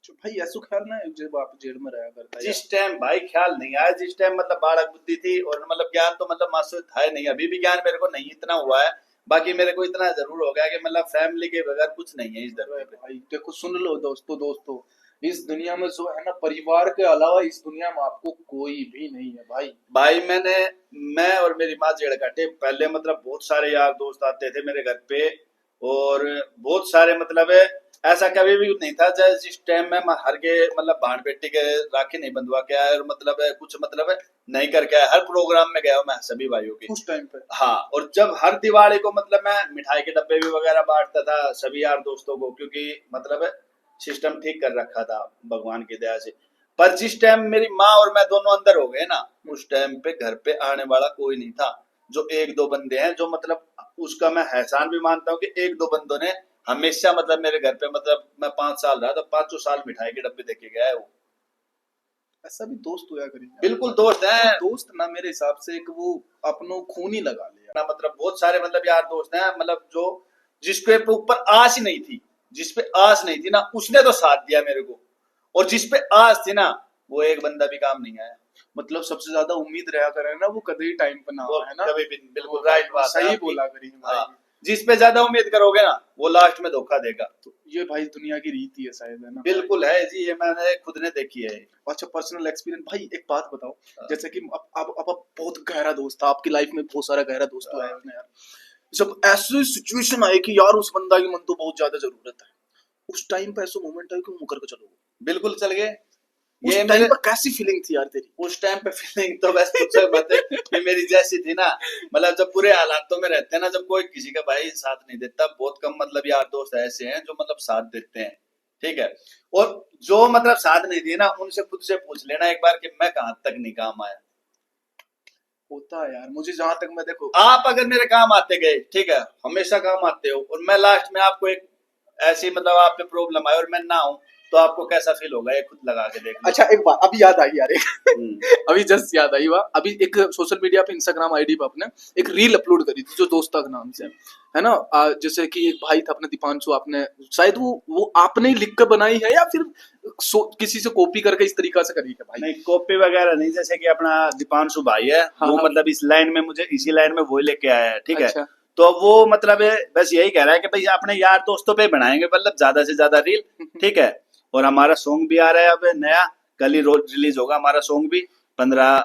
भाई ऐसा ख्याल ना है जब आप जेल में रहा करता है, जिस टाइम भाई ख्याल नहीं आया, जिस टाइम मतलब बालक बुद्धि थी और मतलब ज्ञान तो मतलब मासूम था ही नहीं, अभी भी ज्ञान मेरे को नहीं इतना हुआ है, बाकी मेरे को इतना जरूर हो गया कि मतलब फैमिली के बगैर कुछ नहीं है इस धरती पे। भाई देखो सुन लो दोस्तों इस दुनिया में जो है ना, परिवार के अलावा इस दुनिया में आपको कोई भी नहीं है भाई। भाई मैं और मेरी माँ जेड़ काटे, पहले मतलब बहुत सारे यार दोस्त आते थे मेरे घर पे, और बहुत सारे मतलब ऐसा कभी भी नहीं था जैसे जिस टाइम में हर के मतलब भाण बेटी के राखी नहीं बंधवा के आया और मतलब कुछ मतलब नहीं करके आया, हर प्रोग्राम में गया हूं मैं सभी भाइयों के उस टाइम पे। हाँ, और जब हर दिवाली को मतलब मैं मिठाई के डब्बे भी वगैरह बांटता था सभी यार दोस्तों को, क्योंकि मतलब सिस्टम ठीक कर रखा था भगवान की दया से। पर जिस टाइम मेरी माँ और मैं दोनों अंदर हो गए ना, उस टाइम पे घर पे आने वाला कोई नहीं था। जो एक दो बंदे हैं जो मतलब उसका मैं एहसान भी मानता हूँ कि एक दो बंदों ने हमेशा मतलब मेरे घर पे, मतलब मैं 5 साल रहा तो 5 साल मिठाई के डब्बे देके गया है वो। ऐसा भी दोस्त हुआ करेंगे। बिल्कुल दोस्त हैं। दोस्त ना मेरे हिसाब से एक वो अपनों खून ही लगा लिया ना मतलब बहुत सारे मतलब यार दोस्त हैं, मतलब जो जिसके ऊपर आस ही नहीं थी, जिस पे आस नहीं थी ना उसने तो साथ दिया मेरे को, और जिस पे आस थी ना वो एक बंदा भी काम नहीं आया। मतलब सबसे ज्यादा उम्मीद रहा करे ना वो कभी टाइम पे ना वो है ना, कभी भी बिल्कुल राइट बात है सही आपकी। बोला करी भाई। हाँ, जिस पे ज्यादा उम्मीद करोगे ना वो लास्ट में धोखा देगा। तो ये भाई दुनिया की रीति है शायद, है ना। बिल्कुल है जी, ये मैंने खुद ने देखी है। अच्छा पर्सनल एक्सपीरियंस भाई एक बात बताओ, जैसे कि अब बहुत गहरा दोस्त था आपकी लाइफ में, बहुत सारा गहरा दोस्त आया है यार, जब ऐसी सिचुएशन आई कि यार उस बंदा की मन तो बहुत ज्यादा जरूरत है, उस टाइम पे ऐसा मोमेंट आया कि मुकर के चलो, बिल्कुल चल गए। उस ये टाइम मेरे पर कैसी फीलिंग थी यार तेरी? उस टाइम पे फीलिंग तो बस तुझसे बात है कि मेरी जैसी थी ना, मतलब जब बुरे हालातों में रहते हैं ना, जब कोई किसी का भाई साथ नहीं देता, बहुत कम मतलब यार दोस्त ऐसे हैं जो मतलब साथ देते हैं, ठीक है। और जो मतलब साथ नहीं दिए ना उनसे खुद से पूछ लेना एक बार कि मैं कहां तक नहीं काम आया। होता है यार, मुझे जहां तक मैं देखो, आप अगर मेरे काम आते गए, ठीक है, हमेशा काम आते हो, और मैं लास्ट में आपको एक ऐसी मतलब आप पे प्रॉब्लम आए और मैं ना हूं, तो आपको कैसा फील होगा ये खुद लगा के देख लो। अच्छा एक बात अभी याद आई यार एक अभी जस्ट याद आई हुआ, अभी एक सोशल मीडिया पे इंस्टाग्राम आईडी पे अपने एक रील अपलोड करी थी जो दोस्ता के नाम से है ना, जैसे कि एक भाई था अपने दीपांशु, आपने शायद वो आपने ही लिख कर बनाई है या फिर किसी से कॉपी करके इस तरीका से करी है भाई? नहीं कॉपी वगैरह नहीं, जैसे कि अपना दीपांशु भाई है, हाँ, वो हाँ। मतलब इस लाइन में मुझे इसी लाइन में वो लेके आया है, ठीक अच्छा। है। तो वो मतलब बस यही कह रहा है कि भाई अपने यार दोस्तों पे बनाएंगे मतलब ज्यादा से ज्यादा रील, ठीक है। और हमारा सॉन्ग भी आ रहा है अब नया, कल ही रोज रिलीज होगा हमारा सॉन्ग भी 15।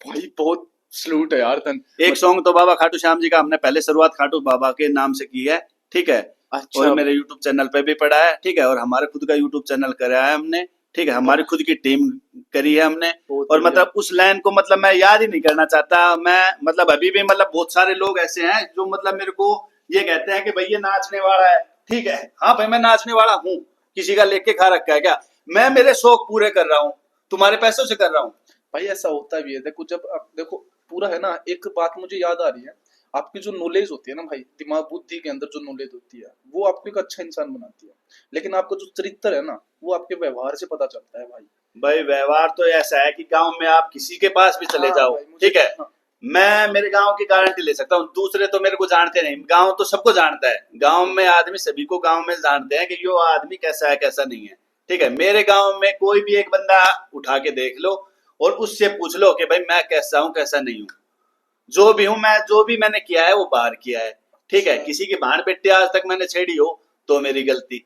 भाई बहुत सलूट है यार तन। एक सॉन्ग तो बाबा खाटू श्याम जी का हमने पहले शुरुआत खाटू बाबा के नाम से की है, ठीक है। अच्छा। और मेरे यूट्यूब चैनल पे भी पड़ा है, ठीक है, और हमारे खुद का यूट्यूब चैनल करा है हमने, ठीक है, हमारी खुद की टीम करी है हमने। और मतलब उस लाइन को मतलब मैं याद ही नहीं करना चाहता मैं, मतलब अभी भी मतलब बहुत सारे लोग ऐसे हैं जो मतलब मेरे को ये कहते हैं कि भाई ये नाचने वाला है, ठीक है। हाँ भाई मैं नाचने वाला हूँ, किसी का लेके खा रखा है क्या? मैं मेरे शौक पूरे कर रहा हूँ, तुम्हारे पैसों से कर रहा हूँ। भाई ऐसा होता भी है, देखो जब आप देखो पूरा है ना, एक बात मुझे याद आ रही है, आपकी जो नॉलेज होती है ना भाई, दिमाग बुद्धि के अंदर जो नॉलेज होती है वो आपको एक अच्छा इंसान बनाती है, लेकिन आपका जो चरित्र है ना वो आपके व्यवहार से पता चलता है भाई। भाई व्यवहार तो ऐसा है कि गांव में आप किसी के पास भी चले जाओ, ठीक है, मैं मेरे गांव की गारंटी ले सकता हूँ, दूसरे तो मेरे को जानते नहीं, गांव तो सबको जानता है, गांव में आदमी सभी को गांव में जानते हैं कि यो आदमी कैसा है कैसा नहीं है, ठीक है। मेरे गांव में कोई भी एक बंदा उठा के देख लो और उससे पूछ लो कि भाई मैं कैसा हूँ कैसा नहीं हूँ, जो भी हूँ मैं, जो भी मैंने किया है वो बाहर किया है, ठीक है। किसी की भाड़ बेटी आज तक मैंने छेड़ी हो तो मेरी गलती।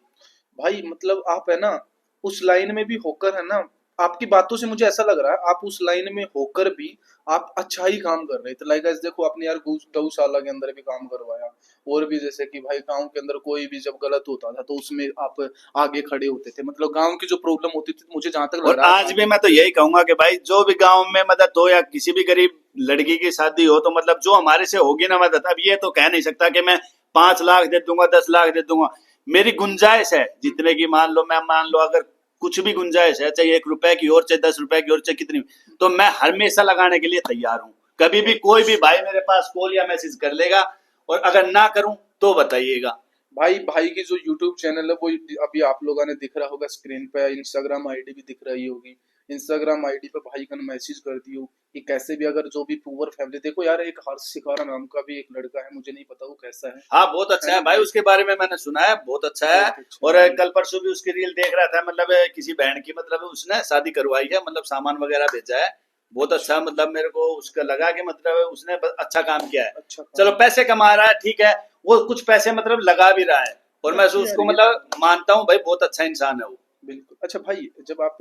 भाई मतलब आप है ना उस लाइन में भी होकर है ना, आपकी बातों से मुझे ऐसा लग रहा है आप उस लाइन में होकर भी आप अच्छा ही काम कर रहे थे। लाइक देखो आपने यार गौशाला के अंदर भी काम करवाया, और भी जैसे कि भाई गांव के अंदर कोई भी जब गलत होता था तो उसमें आप आगे खड़े होते थे, मतलब गांव की जो प्रॉब्लम होती थी मुझे जहां तक लग और रहा है आज भी मैं तो यही कहूंगा कि भाई जो भी गांव में मदद हो या किसी भी गरीब लड़की की शादी हो, तो मतलब जो हमारे से होगी ना मदद, अब ये तो कह नहीं सकता कि मैं 5 लाख दे दूंगा, 10 लाख दे दूंगा। मेरी गुंजाइश है जितने की, मान लो अगर कुछ भी गुंजाइश है, चाहे 1 रुपए की और चाहे 10 रुपए की और चाहे कितनी, तो मैं हमेशा लगाने के लिए तैयार हूँ। कभी भी कोई भी भाई मेरे पास कॉल या मैसेज कर लेगा, और अगर ना करूं तो बताइएगा। भाई की जो YouTube चैनल है वो अभी आप लोगों ने दिख रहा होगा स्क्रीन पे, इंस्टाग्राम आईडी भी दिख रही होगी। इंस्टाग्राम आईडी पे भाई का मैसेज कर दियो कि कैसे भी अगर जो भी पुअर फैमिली, देखो यार एक हर्ष शिकारा नाम का भी एक लड़का है, मुझे नहीं पता वो कैसा है। हाँ बहुत अच्छा है भाई, उसके बारे में मैंने सुना है, बहुत अच्छा है। बहुत अच्छा और है। कल परसों भी उसकी रील देख रहा था, मतलब किसी बहन की, मतलब उसने शादी करवाई है, मतलब सामान वगैरह भेजा है, बहुत अच्छा। मतलब मेरे को उसका लगा कि मतलब उसने अच्छा काम किया है। अच्छा काम। चलो पैसे कमा रहा है, ठीक है, वो कुछ पैसे मतलब लगा भी रहा है, और मैं उसको मतलब मानता हूँ भाई, बहुत अच्छा इंसान है वो। बिल्कुल। अच्छा भाई जब आप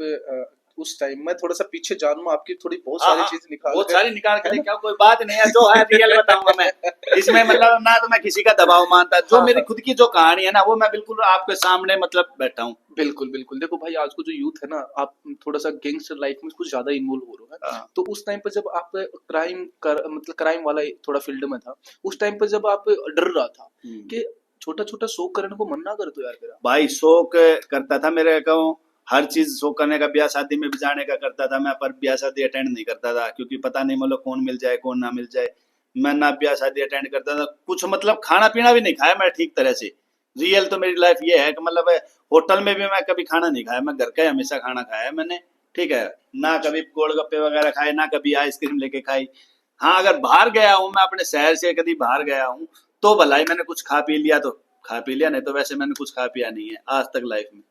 उस टाइम, मैं थोड़ा सा पीछे जानूं, आपकी थोड़ी बहुत हाँ, सारी हाँ, चीज निकाल बहुत के, सारी निकाल के है ना? लेके आओ, कोई बात नहीं है, जो है रियल बताऊंगा मैं। इसमें मतलब ना तो मैं किसी का दबाव मानता, जो हाँ, मेरी हाँ। खुद की जो कहानी है ना, वो मैं बिल्कुल आपके सामने मतलब बैठा हूँ। बिल्कुल बिल्कुल। देखो भाई आज को जो यूथ है ना, आप थोड़ा सा गैंगस्टर लाइफ में कुछ ज्यादा इन्वॉल्व हो रहे हैं, हाँ। तो उस टाइम पर जब आप क्राइम कर मतलब क्राइम वाला थोड़ा फील्ड में था, उस टाइम पर जब आप डर रहा था कि छोटा छोटा शौक करने को मन ना कर दो यार मेरा। भाई शौक करता था, मेरे कहूँ हर चीज शौक करने का, ब्याह शादी में भी जाने का करता था मैं, पर ब्याह शादी अटेंड नहीं करता था, क्योंकि पता नहीं मतलब कौन मिल जाए कौन ना मिल जाए। मैं ना ब्याह शादी अटेंड करता था, कुछ मतलब खाना पीना भी नहीं खाया मैं ठीक तरह से। रियल तो मेरी लाइफ ये है कि मतलब होटल में भी मैं कभी खाना नहीं खाया, मैं घर का ही हमेशा खाना खाया है मैंने, ठीक है ना, कभी गोलगप्पे वगैरह खाए ना, कभी आइसक्रीम लेके खाई। हाँ अगर बाहर गया हूँ मैं अपने शहर से कभी बाहर गया हूँ, तो भलाई मैंने कुछ खा पी लिया तो खा पी लिया, नहीं तो वैसे मैंने कुछ खा पिया नहीं है आज तक लाइफ में।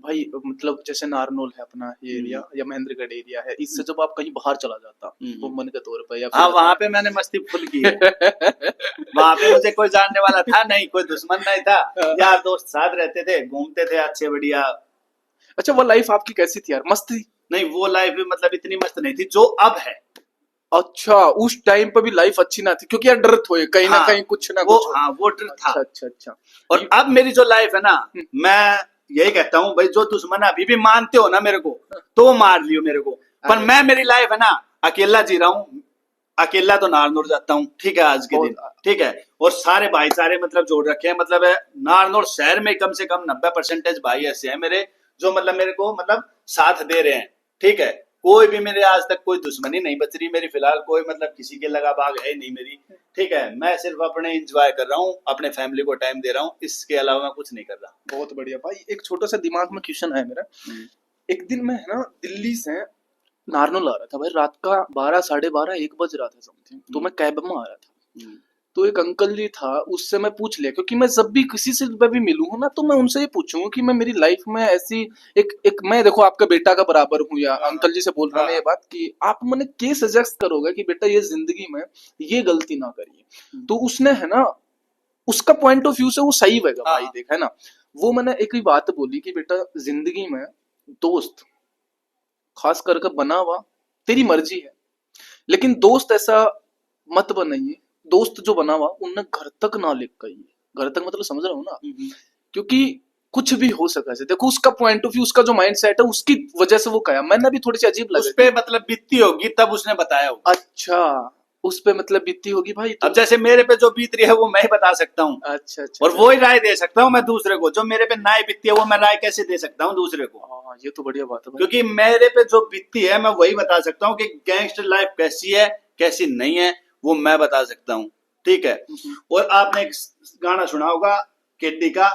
भाई मतलब जैसे नारनौल है अपना ये एरिया, या महेंद्रगढ़ एरिया है, इससे जब आप कहीं बाहर चला जाता घूमने के तौर पर या हाँ फिर वहां पे मैंने मस्ती फुल की है। वहां पे मुझे कोई जानने वाला था नहीं, कोई दुश्मन नहीं था, यार दोस्त साथ रहते थे, घूमते थे अच्छे बढ़िया। अच्छा वो लाइफ आपकी कैसी थी यार, मस्त थी? नहीं वो लाइफ भी मतलब इतनी मस्त नहीं थी जो अब है। अच्छा उस टाइम पर भी लाइफ अच्छी ना थी, क्योंकि यार डर थो कहीं ना हाँ, कहीं कुछ ना वो कुछ हो। हाँ वो डर था। अच्छा अच्छा अच्छा। और अब मेरी जो लाइफ है ना, मैं यही कहता हूँ भाई, जो दुश्मन अभी भी मानते हो ना मेरे को, तो वो मार लियो मेरे को, पर मैं मेरी लाइफ है ना अकेला जी रहा हूँ, अकेला तो नारनौल जाता हूँ, ठीक है आज के दिन, ठीक है, और सारे भाईचारे मतलब जोड़ रखे हैं, मतलब नारनौल शहर में कम से कम 90% भाई ऐसे हैं मेरे, जो मतलब मेरे को मतलब साथ दे रहे हैं, ठीक है। कोई भी मेरे आज तक कोई दुश्मनी नहीं बच रही मेरी फिलहाल, कोई मतलब किसी के लगा बाग है नहीं मेरी, ठीक है। मैं सिर्फ अपने एंजॉय कर रहा हूँ, अपने फैमिली को टाइम दे रहा हूँ, इसके अलावा मैं कुछ नहीं कर रहा। बहुत बढ़िया भाई। एक छोटा सा दिमाग में क्वेश्चन है मेरा। एक दिन मैं है ना दिल्ली से नारनौल आ रहा था भाई, रात का 12 12:30 1 बज रहा था समथिंग, तो मैं कैब में आ रहा था, तो एक अंकल जी था, उससे मैं पूछ लिया, क्योंकि मैं जब भी किसी से भी मिलूँ ना तो मैं उनसे ये पूछूंगा कि मैं मेरी लाइफ में ऐसी एक मैं देखो आपका बेटा का बराबर हूँ, या अंकल जी से बोल रहा हूँ ये बात कि आप मैंने क्या सजेस्ट करोगे कि बेटा ये जिंदगी में ये गलती ना करिए, तो उसने है ना उसका पॉइंट ऑफ व्यू से वो सही होगा भाई, देख है ना, वो मैंने एक ही बात बोली कि बेटा जिंदगी में दोस्त खास करके बना हुआ तेरी मर्जी है, लेकिन दोस्त ऐसा मत बनाइए, दोस्त जो बना हुआ उनने घर तक ना लेकर, घर तक मतलब समझ रहा हूँ ना, क्योंकि कुछ भी हो सका है। देखो उसका पॉइंट ऑफ व्यू, उसका जो माइंड सेट है उसकी वजह से वो कहा, मैंने भी थोड़ी सी अजीब लगा उस पे मतलब बीतती होगी तब उसने बताया होगा। अच्छा उस पे मतलब बीती होगी भाई, तो अब जैसे मेरे पे जो बीत रही है वो मैं ही बता सकता हूँ, अच्छा अच्छा, और वो ही राय दे सकता हूँ मैं दूसरे को, जो मेरे पे ना बीतती है वो मैं राय कैसे दे सकता हूँ दूसरे को। हाँ ये तो बढ़िया बात है भाई। क्योंकि मेरे पे जो बीतती है मैं वही बता सकता हूँ कि गैंगस्टर लाइफ कैसी है कैसी नहीं है, वो मैं बता सकता हूँ, ठीक है। और आपने एक गाना सुना होगा केडी का,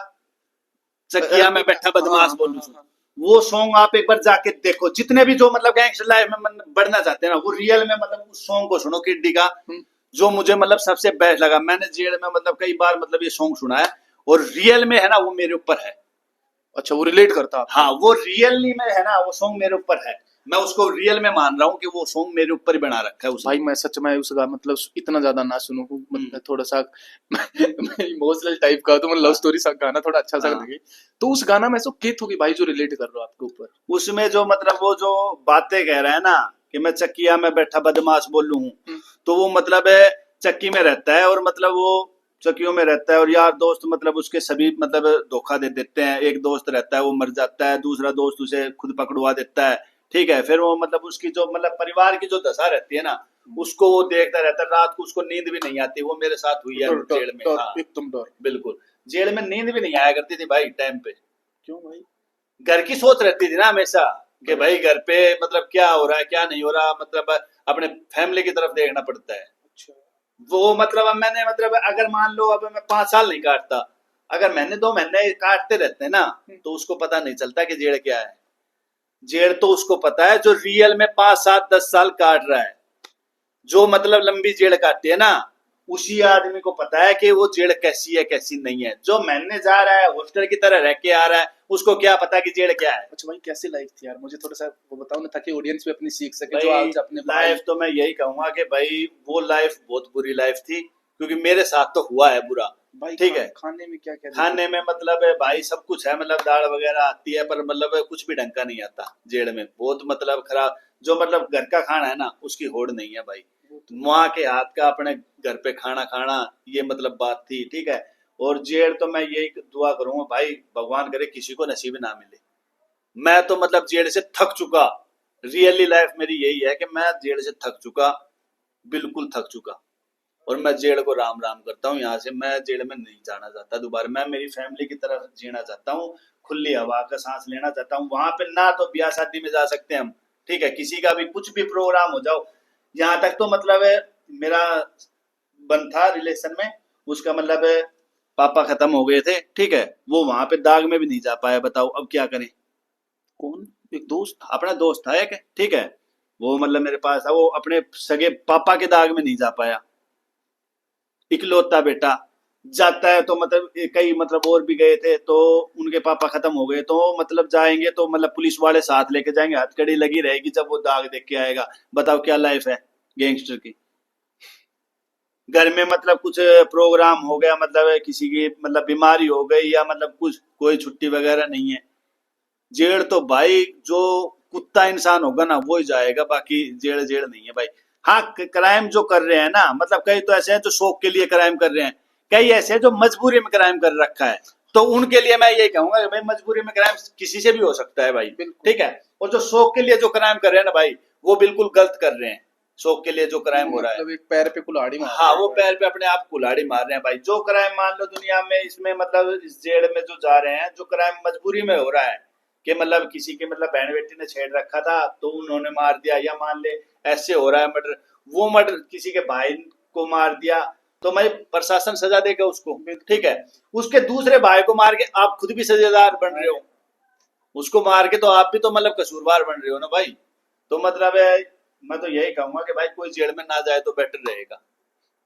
चकिया में बैठा बदमाश बोलूं, वो सॉन्ग आप एक बार जाके देखो, जितने भी जो मतलब गैंगस्टर लाइफ में बढ़ना चाहते हैं ना, वो रियल में मतलब उस सॉन्ग को सुनो किड्डी का, जो मुझे मतलब सबसे बेस्ट लगा। मैंने जेल में मतलब कई बार मतलब ये सॉन्ग सुना है, और रियल में है ना वो मेरे ऊपर है। अच्छा वो रिलेट करता है? हाँ वो रियली में है ना वो सॉन्ग मेरे ऊपर है। मैं उसको रियल में मान रहा हूँ कि वो सॉन्ग मेरे ऊपर ही बना रखा है उसने। भाई मैं सच में उस मतलब इतना ज्यादा ना सुनूं, मतलब थोड़ा सा मैं इमोशनल टाइप का, तो मैं लव स्टोरी सा गाना थोड़ा अच्छा सा हाँ। लगे, तो उस गाना में ऐसा क्या होगी भाई जो रिलेट कर रहा हो आपके ऊपर? उसमें जो मतलब वो जो बातें कह रहा है ना कि मैं चक्किया में बैठा बदमाश बोलूं हूँ, तो वो मतलब है चक्की में रहता है और मतलब वो चक्कियों में रहता है और यार दोस्त मतलब उसके सभी मतलब धोखा दे देते हैं। एक दोस्त रहता है वो मर जाता है, दूसरा दोस्त उसे खुद पकड़वा देता है, ठीक है। फिर वो मतलब उसकी जो मतलब परिवार की जो दशा रहती है ना, उसको वो देखता रहता है। रात को उसको नींद भी नहीं आती। वो मेरे साथ हुई है जेल में। हाँ एकदम डर। बिल्कुल, जेल में नींद भी नहीं आया करती थी भाई टाइम पे। क्यों भाई? घर की सोच रहती थी ना हमेशा कि भाई घर पे मतलब क्या हो रहा है क्या नहीं हो रहा, मतलब अपने फैमिली की तरफ देखना पड़ता है। अच्छा। वो मतलब अब मैंने मतलब अगर मान लो अब मैं 5 साल नहीं काटता, अगर मैंने 2 महीने काटते रहते ना, तो उसको पता नहीं चलता कि जेड़ क्या है। जेड़ तो उसको पता है जो रियल में 5 7 10 साल काट रहा है। जो मतलब लंबी जेड़ काटती है ना, उसी आदमी को पता है कि वो जेड़ कैसी है कैसी नहीं है। जो महीने जा रहा है हॉस्टल की तरह रह के आ रहा है, उसको क्या पता कि जेड़ क्या है। अच्छा भाई कैसी लाइफ थी यार, मुझे थोड़ा सा वो बताओ ना, ताकि ऑडियंस भी अपनी सीख सके, जो भाई आज अपने लाइफ तो मैं यही कहूंगा कि भाई वो लाइफ बहुत बुरी लाइफ थी, क्योंकि मेरे साथ तो हुआ है बुरा। भाई ठीक है, खाने में क्या क्या खाने में मतलब है भाई सब कुछ है, मतलब दाल वगैरह आती है, पर मतलब कुछ भी ढंग का नहीं आता जेड़ में। बहुत मतलब खराब, जो मतलब घर का खाना है ना उसकी होड़ नहीं है भाई। माँ के हाथ का अपने घर पे खाना खाना, ये मतलब बात थी। ठीक है, और जेड़ तो मैं यही दुआ करूंगा भाई, भगवान करे किसी को नसीब ना मिले। मैं तो मतलब जेड़ से थक चुका। रियली लाइफ मेरी यही है कि मैं जेड़ से थक चुका, बिल्कुल थक चुका। और मैं जेड़ को राम राम करता हूँ। यहाँ से मैं जेड़ में नहीं जाना चाहता दोबारा। मैं मेरी फैमिली की तरफ जीना चाहता हूँ, खुली हवा का सांस लेना चाहता हूँ। वहां पे ना तो ब्याह शादी में जा सकते हम, ठीक है, किसी का भी कुछ भी प्रोग्राम हो जाओ। यहाँ तक तो मतलब है मेरा बन था रिलेशन में, उसका मतलब है पापा खत्म हो गए थे, ठीक है, वो वहां पे दाग में भी नहीं जा पाया। बताओ अब क्या करें। कौन? एक दोस्त? अपना दोस्त था एक, ठीक है, वो मतलब मेरे पास था, वो अपने सगे पापा के दाग में नहीं जा पाया। इकलौता बेटा जाता है तो मतलब कई मतलब और भी गए थे, तो उनके पापा खत्म हो गए, तो मतलब जाएंगे तो मतलब पुलिस वाले साथ लेके जाएंगे, हथकड़ी लगी रहेगी जब वो दाग देख के आएगा। बताओ क्या लाइफ है गैंगस्टर की। घर में मतलब कुछ प्रोग्राम हो गया, मतलब किसी की मतलब बीमारी हो गई या मतलब कुछ कोई छुट्टी वगैरह नहीं है। जेड़ तो भाई जो कुत्ता इंसान होगा ना वो ही जाएगा, बाकी जेड़ जेड़ नहीं है भाई। हाँ क्राइम जो कर रहे हैं ना, मतलब कई तो ऐसे हैं जो शौक के लिए क्राइम कर रहे हैं, कई ऐसे हैं जो मजबूरी में क्राइम कर रखा है। तो उनके लिए मैं यही कहूंगा कि भाई मजबूरी में क्राइम किसी से भी हो सकता है भाई, ठीक है। और जो शौक के लिए जो क्राइम कर रहे हैं ना भाई, वो बिल्कुल गलत कर रहे हैं। शौक के लिए जो क्राइम हो रहा है, मतलब एक पैर पे कुल्हाड़ी मार हाँ वो पैर पे अपने आप कुल्हाड़ी मार रहे हैं भाई। जो क्राइम मान लो दुनिया में इसमें मतलब इस जेल में जो जा रहे हैं, जो क्राइम मजबूरी में हो रहा है कि मतलब किसी के मतलब बहन बेटी ने छेड़ रखा था तो उन्होंने मार दिया, या मान ले ऐसे हो रहा है मर्डर, वो मर्डर किसी के भाई को मार दिया, तो भाई प्रशासन सजा देगा उसको, ठीक है। उसके दूसरे भाई को मार के आप खुद भी सजादार बन रहे हो, उसको मार के तो आप भी तो मतलब कसूरवार बन रहे हो ना भाई। तो मतलब है मैं तो यही कहूंगा कि भाई कोई जेल में ना जाए तो बेटर रहेगा।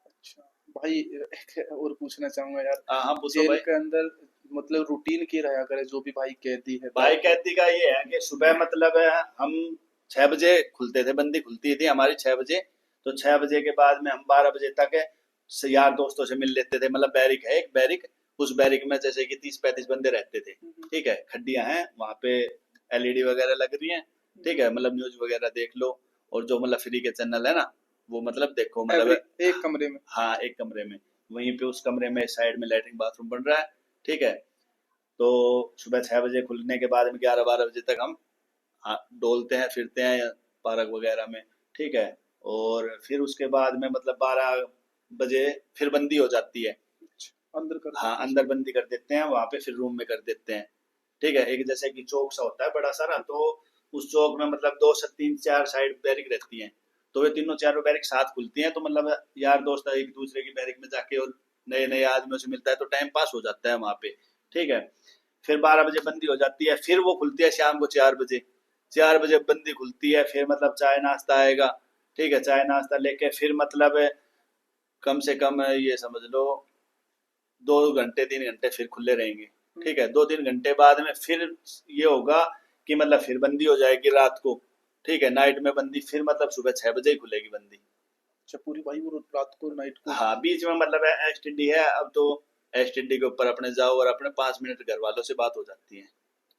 अच्छा भाई, एक और पूछना चाहूंगा यार, हाँ हाँ पूछो जेल भाई। के अंदर मतलब रूटीन की रहा करे जो भी भाई कैदी है भाई कैदी का ये है कि सुबह मतलब है हम 6 बजे खुलते थे, बंदी खुलती थी हमारी 6 बजे। तो 6 बजे के बाद में हम 12 बजे तक यार दोस्तों से मिल लेते थे। मतलब बैरिक है एक बैरिक, उस बैरिक में जैसे कि 30 35 बंदे रहते थे, ठीक है। खड्डियां हैं वहां पे, एलईडी वगैरह लग रही हैं, ठीक है, मतलब न्यूज वगैरह देख लो। और जो मतलब फ्री के चैनल है ना वो मतलब देखो, मतलब एक कमरे में। हाँ एक कमरे में, वहीं पे उस कमरे में साइड में लैट्रिन बाथरूम बन रहा है, ठीक है। तो सुबह 6 बजे खुलने के बाद में 11 12 बजे तक हम डोलते हैं फिरते हैं पार्क वगैरह में, ठीक है। और फिर उसके बाद में मतलब 12 बजे फिर बंदी हो जाती है। अंदर कर हाँ अंदर बंदी कर देते हैं, वहां पे फिर रूम में कर देते हैं, ठीक है। एक जैसे कि चौक सा होता है बड़ा सारा, तो उस चौक में मतलब 2 से 3 4 साइड बैरिक रहती हैं। तो वे तीनों चारों बैरिक साथ खुलती हैं, तो मतलब यार दोस्त एक दूसरे की बैरिक में जाके और नए नए आदमियों से मिलता है, तो टाइम पास हो जाता है वहां पे, ठीक है। फिर 12 बजे बंदी हो जाती है, फिर वो खुलती है शाम को 4 बजे। 4 बजे बंदी खुलती है, फिर मतलब चाय नाश्ता आएगा, ठीक है। चाय नाश्ता लेके फिर मतलब कम से कम ये समझ लो 2 घंटे 3 घंटे फिर खुले रहेंगे, ठीक है। 2 3 घंटे बाद में फिर ये होगा कि मतलब फिर बंदी हो जाएगी रात को, ठीक है, नाइट में बंदी, फिर मतलब सुबह 6 बजे ही खुलेगी बंदी। अच्छा पूरी भाई वो रात को नाइट को। हाँ, बीच में मतलब एसटीडी है, अब तो एसटीडी के ऊपर अपने जाओ और अपने 5 मिनट घर वालों से बात हो जाती है।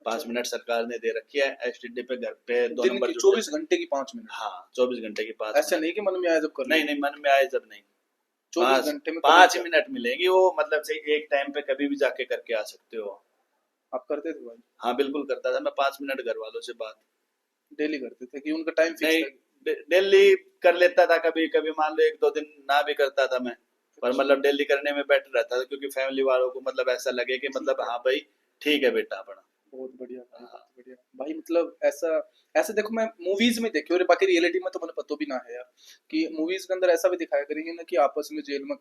5 मिनट सरकार ने दे रखी है एसटीडी पे, घर पे 2 दिन नंबर की जुड़ 24 जाते घंटे की 5 मिनट। हैं। हाँ, 24 घंटे की 5 ऐसा नहीं कि मन में आया जब कर नहीं नहीं, मन में आए जब नहीं, 24 घंटे में 5 मिनट मिलेंगी वो, मतलब से एक टाइम पे कभी भी जाके करके आ सकते हो। आप करते थे भाई? हाँ बिल्कुल करता था मैं, 5 मिनट घर वालों से बात। डेली करते थे कि उनका टाइम नहीं, फिक्स था? डेली कर लेता था, कभी कभी मान लो 1-2 दिन ना भी करता था मैं, पर मतलब डेली करने में बेटर रहता था, क्योंकि फैमिली वालों को मतलब ऐसा लगे कि मतलब हाँ भाई ठीक है बेटा अपना। बहुत बढ़िया भाई, बहुत बढ़िया भाई। मतलब ऐसा ऐसे देखो, मैं मूवीज में देखी और बाकी रियलिटी में तो मुझे पता भी ना है यार, कि मूवीज के अंदर ऐसा भी दिखाया करेंगे ना कि आपस में जेल में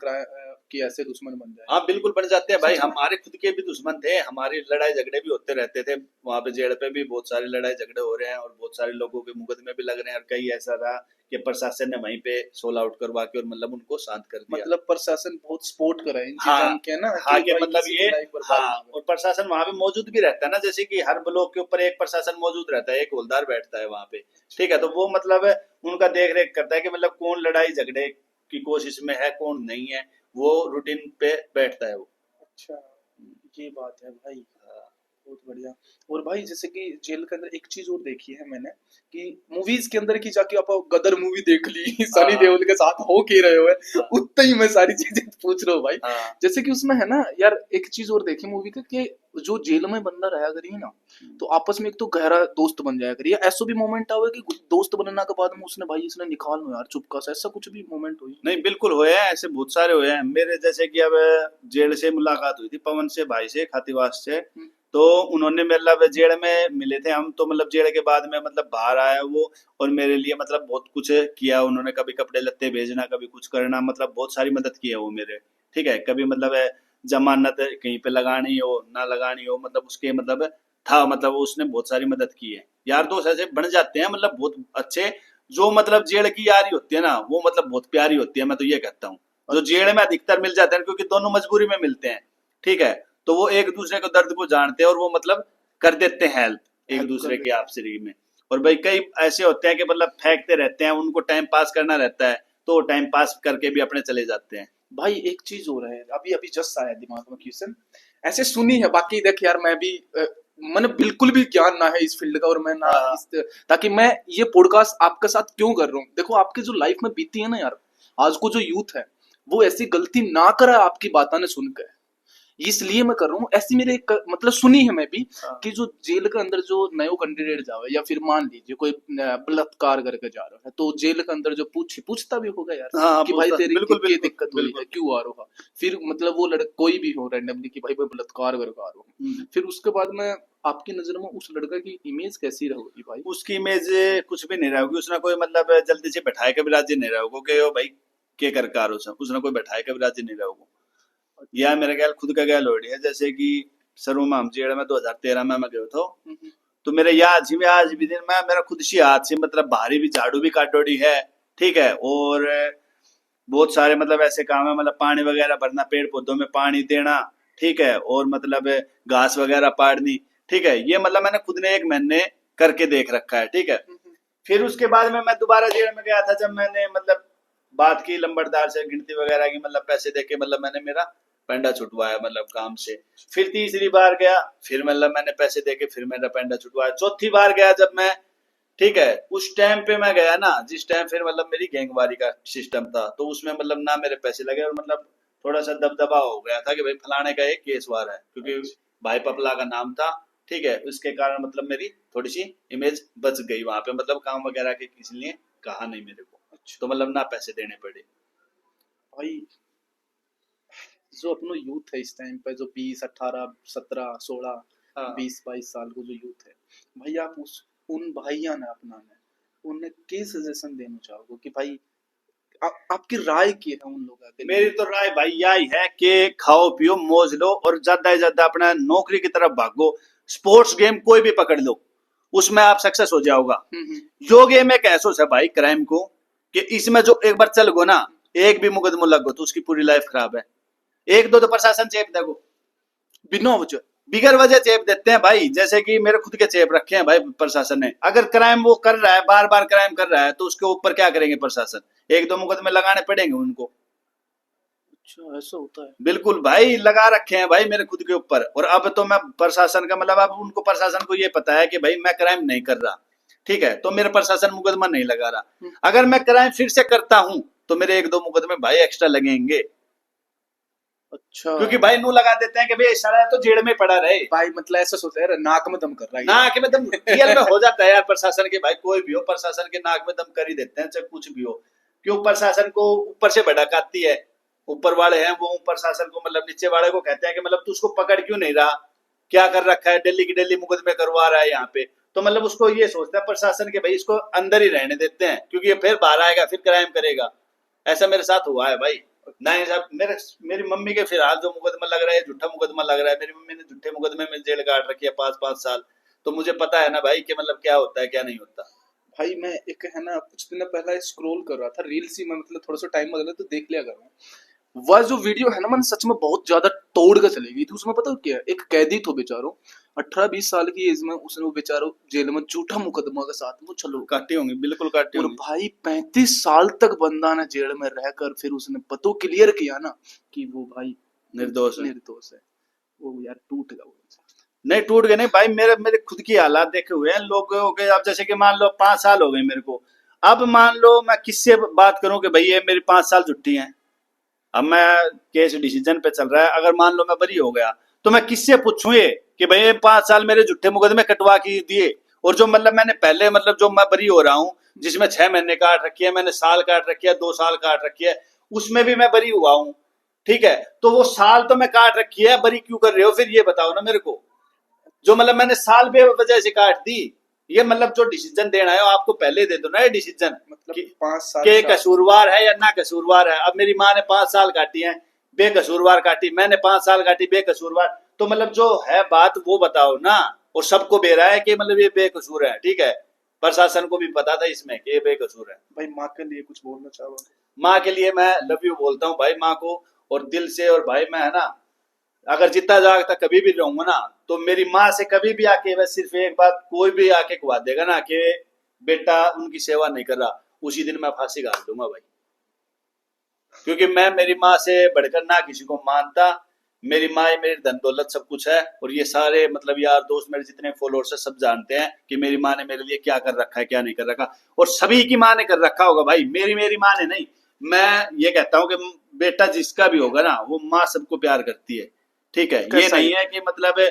कि ऐसे दुश्मन बन जाए। हाँ बिल्कुल बन जाते हैं भाई, सच में? हमारे खुद के भी दुश्मन थे, हमारी लड़ाई झगड़े भी होते रहते थे वहां पे, जेल पे भी बहुत सारी लड़ाई झगड़े हो रहे हैं और बहुत सारे लोगों के मुकदमे भी लग रहे हैं, और कई ऐसा रहा कि प्रशासन ने वहीं पे सोल आउट करवा के और मतलब उनको शांत कर दिया। मतलब प्रशासन बहुत सपोर्ट कर रहा है इन हाँ, चीजों के ना, हाँ कि भाई मतलब किसी की ये, लाइफ बर्बाद हाँ, ना हो। और प्रशासन वहां पे मौजूद भी रहता है ना, जैसे कि हर ब्लॉक के ऊपर एक प्रशासन मौजूद रहता है, एक हवलदार बैठता है वहां पे, ठीक है, तो वो मतलब उनका देख रेख करता है कि मतलब कौन लड़ाई झगड़े की कोशिश में है, कौन नहीं है, वो रूटीन पे बैठता है वो। अच्छा, ये बात है भाई। बहुत बढ़िया। और भाई जैसे कि जेल के अंदर एक चीज और देखी है मैंने, कि मूवीज के अंदर की जाके आप गदर मूवी देख ली सनी हाँ। देओल के साथ हो के रहे हो है, उतना ही मैं सारी चीजें पूछ रहा हूँ भाई। हाँ। जैसे कि उसमें है ना यार, एक चीज और देखी मूवी का, कि जो जेल में बंदा रहा करिए ना, तो आपस में एक तो गहरा दोस्त बन जाया करिए। ऐसा भी मोमेंट आवे कि दोस्त बनने के बाद में उसने भाई इसने निकाल लो यार चुपका से, ऐसा कुछ भी मोमेंट हुई? नहीं बिल्कुल हुए हैं ऐसे, बहुत सारे हुए हैं मेरे, जैसे कि अब जेल से मुलाकात हुई थी पवन से, भाई से, खातीवास से, तो उन्होंने मतलब जेल में मिले थे हम, तो मतलब जेल के बाद में मतलब बाहर आया वो, और मेरे लिए मतलब बहुत कुछ किया उन्होंने, कभी कपड़े लत्ते भेजना, कभी कुछ करना, मतलब बहुत सारी मदद की है वो मेरे, ठीक है, कभी मतलब जमानत कहीं पे लगानी हो ना लगानी हो, मतलब उसके मतलब था, मतलब उसने बहुत सारी मदद की है। यार दोस्त ऐसे बन जाते हैं मतलब बहुत अच्छे, जो मतलब जेल की यारी होती है ना वो मतलब बहुत प्यारी होती है, मैं तो ये कहता हूँ। जो जेल में अधिकतर मिल जाते हैं, क्योंकि दोनों मजबूरी में मिलते हैं, ठीक है, तो वो एक दूसरे को दर्द को जानते हैं और वो मतलब कर देते हैं हेल्प एक Help दूसरे कर की आपसी में। और भाई कई ऐसे होते हैं कि मतलब फेंकते रहते हैं, उनको टाइम पास करना रहता है, तो वो टाइम पास करके भी अपने चले जाते हैं। भाई एक चीज हो रहा है, अभी अभी जस्ट आया दिमाग में क्वेश्चन, ऐसे सुनी है, बाकी देख यार मैं भी मैंने बिल्कुल भी ज्ञान ना है इस फील्ड का, और मैं ना हाँ। इस, ताकि मैं ये पॉडकास्ट आपके साथ क्यों कर रहा हूँ, देखो आपकी जो लाइफ में बीती है ना यार, आज को जो यूथ है वो ऐसी गलती ना करे आपकी बातें ने सुनकर, इसलिए मैं कर रहा हूँ ऐसी। मेरे एक मतलब सुनी है मैं भी, कि जो जेल के अंदर जो नयो कैंडिडेट जावे, या फिर मान लीजिए कोई बलात्कार करके जा रहा है, तो जेल के अंदर जो पूछता भी होगा यार, हाँ, कि भाई तेरी बिल्कुल क्या बिल्कुल दिक्कत हुई है, बिल्कुल। क्यों आ रहा है, फिर मतलब वो कोई भी हो रैंडमली कि भाई मैं बलात्कार करके आ रहा हूँ, फिर उसके बाद में आपकी नजर में उस लड़का की इमेज कैसी रहेगी भाई? उसकी इमेज कुछ भी नहीं रहेगी, उसने कोई मतलब जल्दी से बैठाए के भी राजी नहीं रहेगा कि ओ भाई के कर कार उसने कोई बैठाए के भी राजी नहीं रहेगा। या मेरा ख्याल खुद का ख्याल हो है, जैसे कि सरू में हम जेड़ में 2013 में मैं गया था, तो मेरे याद जी में आज भी दिन में मेरा खुद से हाथ से मतलब बाहरी भी झाड़ू भी काटोड़ी है, ठीक है, और बहुत सारे मतलब ऐसे काम है, मतलब पानी वगैरह भरना, पेड़ पौधों में पानी देना, ठीक है, और मतलब घास वगैरह पाड़नी, ठीक है, ये मतलब मैंने खुद ने 1 महीने करके देख रखा है, ठीक है। फिर उसके बाद में मैं दोबारा जेल में गया था, जब मैंने मतलब बात की लंबरदार से गिनती वगैरह की, मतलब पैसे देके मतलब मैंने मेरा पेंडा छुटवाया मतलब काम से। फिर तीसरी बार गया, फिर मतलब मैंने पैसे देके फिर मेरा पेंडा छुटवाया। चौथी बार गया जब मैं, ठीक है, उस टाइम पे मैं गया ना, जिस टाइम फिर मतलब मेरी गैंगवारी का सिस्टम था, तो उसमें मतलब ना मेरे पैसे लगे, और मतलब थोड़ा सा दबदबा हो गया था कि भाई फलाने का एक केस वार है, क्योंकि भाई पपला का नाम था, ठीक है, उसके कारण मतलब मेरी थोड़ी सी इमेज बच गई वहां पे, मतलब काम वगैरह के किसी ने कहा नहीं मेरे को, तो मतलब ना पैसे देने पड़े। भाई जो अपनो यूथ है इस टाइम पे, जो 20 18 17 16 हाँ। 20 22 साल को जो यूथ है भाई, आप उन भाइयों ने अपना ने उन्हें क्या सजेशन देना चाहोगे कि भाई आपकी राय क्या है उन लोगों के लिए? मेरी तो राय भाई यही है कि खाओ पियो मौज लो, और ज्यादा से ज्यादा अपना नौकरी की तरफ भागो। स्पोर्ट्स गेम कोई भी पकड़ लो, उसमें आप सक्सेस हो जाओगा। जो गेम एक ऐसा है भाई क्राइम को, कि इसमें जो एक बार चल गो ना, एक भी मुकदमा लग गो तो उसकी पूरी लाइफ खराब है। एक दो तो प्रशासन चेप देखो बिना वजह बिगर वजह चेप देते हैं भाई। जैसे कि मेरे खुद के चेप रखे हैं भाई प्रशासन ने। अगर क्राइम वो कर रहा है, बार बार क्राइम कर रहा है, तो उसके ऊपर क्या करेंगे प्रशासन? एक दो मुकदमे लगाने पड़ेंगे उनको। अच्छा ऐसा होता है। बिल्कुल भाई, लगा रखे हैं भाई मेरे खुद के ऊपर। और अब तो मैं प्रशासन का मतलब, अब उनको प्रशासन को ये पता है कि भाई मैं क्राइम नहीं कर रहा, ठीक है, तो मेरा प्रशासन मुकदमा नहीं लगा रहा। अगर मैं क्राइम फिर से करता हूं तो मेरे एक दो मुकदमे भाई एक्स्ट्रा लगेंगे। अच्छा क्योंकि भाई नू लगा देते हैं कि भाई सारा तो जेल में पड़ा रहे। भाई मतलब ऐसा सोचते हैं नाक में दम कर रहा है ये। नाक में दम रियल में हो जाता है यार प्रशासन के। भाई कोई भी हो, प्रशासन के नाक में दम कर ही देते हैं, चाहे कुछ भी हो। क्यों? प्रशासन को ऊपर से भड़काती है, ऊपर वाले हैं वो प्रशासन को मतलब नीचे वाले को कहते हैं कि मतलब तू उसको पकड़ क्यों नहीं रहा, क्या कर रखा है, दिल्ली की दिल्ली मुकदमे करवा रहा है यहाँ पे। तो मतलब उसको ये सोचता है प्रशासन के भाई इसको अंदर ही रहने देते हैं, क्योंकि ये फिर बाहर आएगा फिर क्राइम करेगा। ऐसा मेरे साथ हुआ है भाई। नहीं साहब, मेरी मम्मी के फिलहाल जो मुकदमा लग रहा है, झूठा मुकदमा लग रहा है। मेरी मम्मी ने झूठे मुकदमे में जेल काट रखी है 5-5 साल। तो मुझे पता है ना भाई कि मतलब क्या होता है क्या नहीं होता। भाई मैं एक है ना कुछ दिन पहले स्क्रॉल कर रहा था रील्स ही में, मतलब थोड़ा सा टाइम वगैरह तो देख लिया कर रहा हूँ। वह जो वीडियो है ना मैंने सच में बहुत ज्यादा तोड़ कर चली गई थी। उसमें पता क्या है, एक कैदी तो बेचारो 18-20 साल की एज में उसने वो बेचारो जेल में झूठा मुकदमा के साथ वो चलो काटी होंगी, बिल्कुल काटी और होंगी। भाई 35 साल तक बंदा ने जेल में रहकर फिर उसने पतो क्लियर किया ना कि वो भाई निर्दोष है। निर्दोष है। वो यार टूट गया वो। नहीं टूट गए नहीं भाई, मेरे खुद की हालात देखे हुए हैं लोगों के। अब जैसे कि मान लो 5 साल हो गए मेरे को। अब मान लो मैं किससे बात करूं कि भाई ये मेरी 5 साल छुट्टी है। अब मैं केस डिसीजन पे चल रहा है, अगर मान लो मैं बरी हो गया तो मैं किससे पूछूं ये कि भाई 5 साल मेरे झूठे मुकदमे कटवा के दिए। और जो मतलब मैंने पहले मतलब जो मैं बरी हो रहा हूँ, जिसमें 6 महीने काट रखी है, मैंने साल काट रखी है, 2 साल काट रखी है, उसमें भी मैं बरी हुआ हूँ, ठीक है। तो वो साल तो मैं काट रखी है, बरी क्यों कर रहे हो फिर ये बताओ ना मेरे को। जो मतलब मैंने साल बेवजह से काट दी, ये मतलब जो डिसीजन देना है आपको पहले दे दो ना ये डिसीजन, मतलब 5 साल के कसूरवार है या ना कसूरवार है। अब मेरी माँ ने 5 साल काटी है बेकसूरवार काटी, मैंने 5 साल काटी बेकसूरवार, तो मतलब जो है बात वो बताओ ना। और सबको बेरा है कि मतलब ये बेकसूर है, ठीक है। प्रशासन को भी पता था इसमें कि ये बेकसूर है। भाई माँ के लिए कुछ बोलना चाहो? माँ के लिए मैं लव यू बोलता हूँ भाई, माँ को और दिल से। और भाई मैं है ना, अगर जितना जागता कभी भी रहूंगा ना, तो मेरी माँ से कभी भी आके बस सिर्फ एक बात कोई भी आके खुआ देगा ना कि बेटा उनकी सेवा नहीं कर रहा, उसी दिन मैं फांसी घाल दूंगा भाई। क्योंकि मैं मेरी माँ से बढ़कर ना किसी को मानता। मेरी माँ ही मेरी धन दौलत सब कुछ है। और ये सारे मतलब यार दोस्त मेरे जितने फॉलोअर्स है सब जानते हैं कि मेरी माँ ने मेरे लिए क्या कर रखा है क्या नहीं कर रखा। और सभी की माँ ने कर रखा होगा भाई, मेरी माँ ने नहीं। मैं ये कहता हूँ कि बेटा जिसका भी होगा ना, वो माँ सबको प्यार करती है, ठीक है। ये नहीं है कि मतलब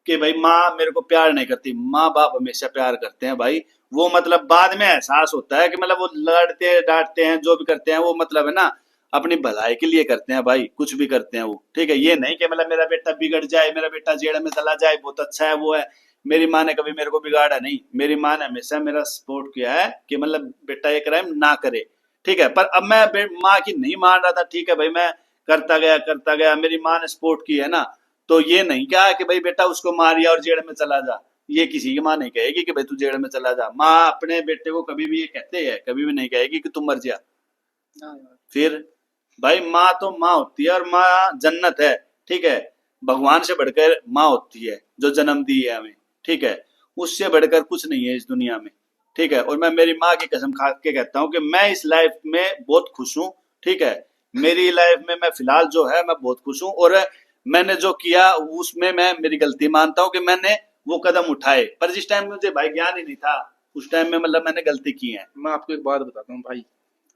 कि भाई माँ मेरे को प्यार नहीं करती, माँ बाप हमेशा प्यार करते हैं भाई। वो मतलब बाद में एहसास होता है कि मतलब वो लड़ते हैं डांटते हैं जो भी करते हैं वो मतलब है ना अपनी भलाई के लिए करते हैं भाई, कुछ भी करते हैं वो, ठीक है। ये नहीं कि मतलब मेरा बेटा बिगड़ जाए, मेरा बेटा जेल में चला जाए, बहुत अच्छा है वो है। मेरी माँ ने कभी मेरे को बिगाड़ा नहीं। मेरी माँ ने हमेशा मेरा सपोर्ट किया है कि मतलब बेटा ये क्राइम ना करे, ठीक है। पर अब मैं माँ की नहीं मान रहा था, ठीक है भाई, मैं करता गया, मेरी माँ ने सपोर्ट की है ना। तो ये नहीं कहा कि भाई बेटा उसको मारिया और जेल में चला जा। ये किसी की माँ नहीं कहेगी कि भाई तू जेल में चला जा। माँ अपने बेटे को कभी भी ये कहते हैं, कभी भी नहीं कहेगी कि तुम मर जा। फिर भाई माँ तो माँ होती है, और माँ जन्नत है, ठीक है। भगवान से बढ़कर माँ होती है जो जन्म दी है हमें, ठीक है। उससे बढ़कर कुछ नहीं है इस दुनिया में, ठीक है। और मैं मेरी माँ की कसम खा के कहता हूँ कि मैं इस लाइफ में बहुत खुश हूँ, ठीक है। मेरी लाइफ में मैं फिलहाल जो है मैं बहुत खुश हूँ। और मैंने जो किया उसमें मैं मेरी गलती मानता हूँ कि मैंने वो कदम उठाए, पर जिस टाइम मुझे भाई ज्ञान ही नहीं था उस टाइम में मतलब मैंने गलती की है। मैं आपको एक बात बताता हूँ भाई,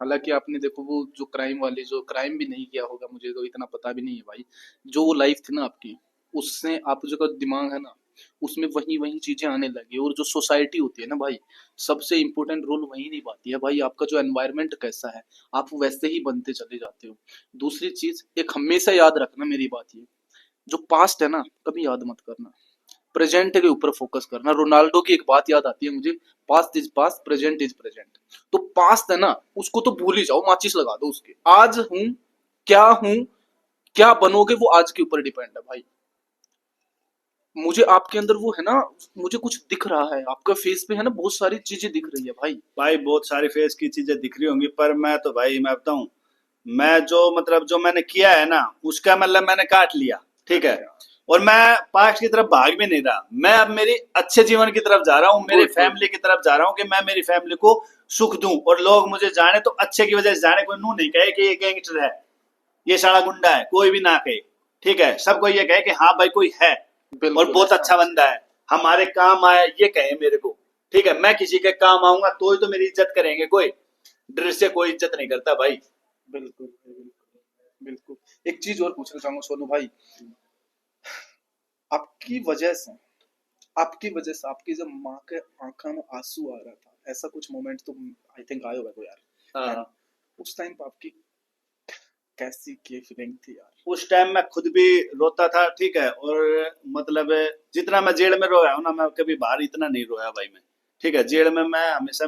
हालांकि आपने देखो वो जो क्राइम वाली जो क्राइम भी नहीं किया होगा, मुझे तो इतना पता भी नहीं है भाई। जो वो लाइफ थी ना आपकी, उससे आप जो का दिमाग है ना उसमें वही वही चीजें आने लगी। और जो सोसाइटी होती है ना भाई, सबसे इंपॉर्टेंट रोल वही निभाती है भाई। आपका जो एनवायरनमेंट कैसा है आप वैसे ही बनते चले जाते हो। दूसरी चीज एक हमेशा याद रखना मेरी बात, ये जो पास्ट है ना कभी याद मत करना, प्रेजेंट के ऊपर फोकस करना। रोनाल्डो की एक बात याद आती है मुझे, past is past, present is present. तो पास्ट है ना उसको तो भूल ही जाओ, माचिस लगा दो उसके। आज हूं क्या बनोगे वो आज के ऊपर डिपेंड है भाई। मुझे आपके अंदर वो है ना, मुझे कुछ दिख रहा है आपका फेस पे है ना, बहुत सारी चीजें दिख रही है भाई। बहुत सारी फेस की चीजें दिख रही होंगी, पर मैं तो भाई मैं बताऊं, मैं जो मतलब जो मैंने किया है ना उसका मतलब मैंने काट लिया, ठीक है। और मैं पास्ट की तरफ भाग भी नहीं रहा। मैं अब मेरी अच्छे जीवन की तरफ जा रहा हूँ, मेरी फैमिली की तरफ जा रहा हूँ कि मैं मेरी फैमिली को सुख दूं और लोग मुझे जाने तो अच्छे की वजह से जाने, कोई नू नहीं कहे कि ये गैंगस्टर है, ये साला गुंडा है, कोई भी ना कहे, ठीक है। सबको ये कहे कि हाँ भाई कोई है और बहुत अच्छा बंदा है, हमारे काम आए, ये कहे मेरे को, ठीक है। मैं किसी के काम आऊंगा तो ही तो मेरी इज्जत करेंगे, कोई डर से कोई इज्जत नहीं करता भाई। बिल्कुल बिल्कुल। एक चीज और पूछना चाहूंगा सोनू भाई, आपकी वजह से आपकी जब माँ के आंखों में आंसू आ रहा था, ऐसा कुछ मोमेंट तो आई थिंक आया होगा यार। हाँ। उस टाइम पर आपकी कैसी की फीलिंग थी यार? उस टाइम मैं खुद भी रोता था, ठीक है। और मतलब जितना मैं जेल में रोया हूँ ना, मैं कभी बाहर इतना नहीं रोया भाई मैं, ठीक है। जेल में मैं हमेशा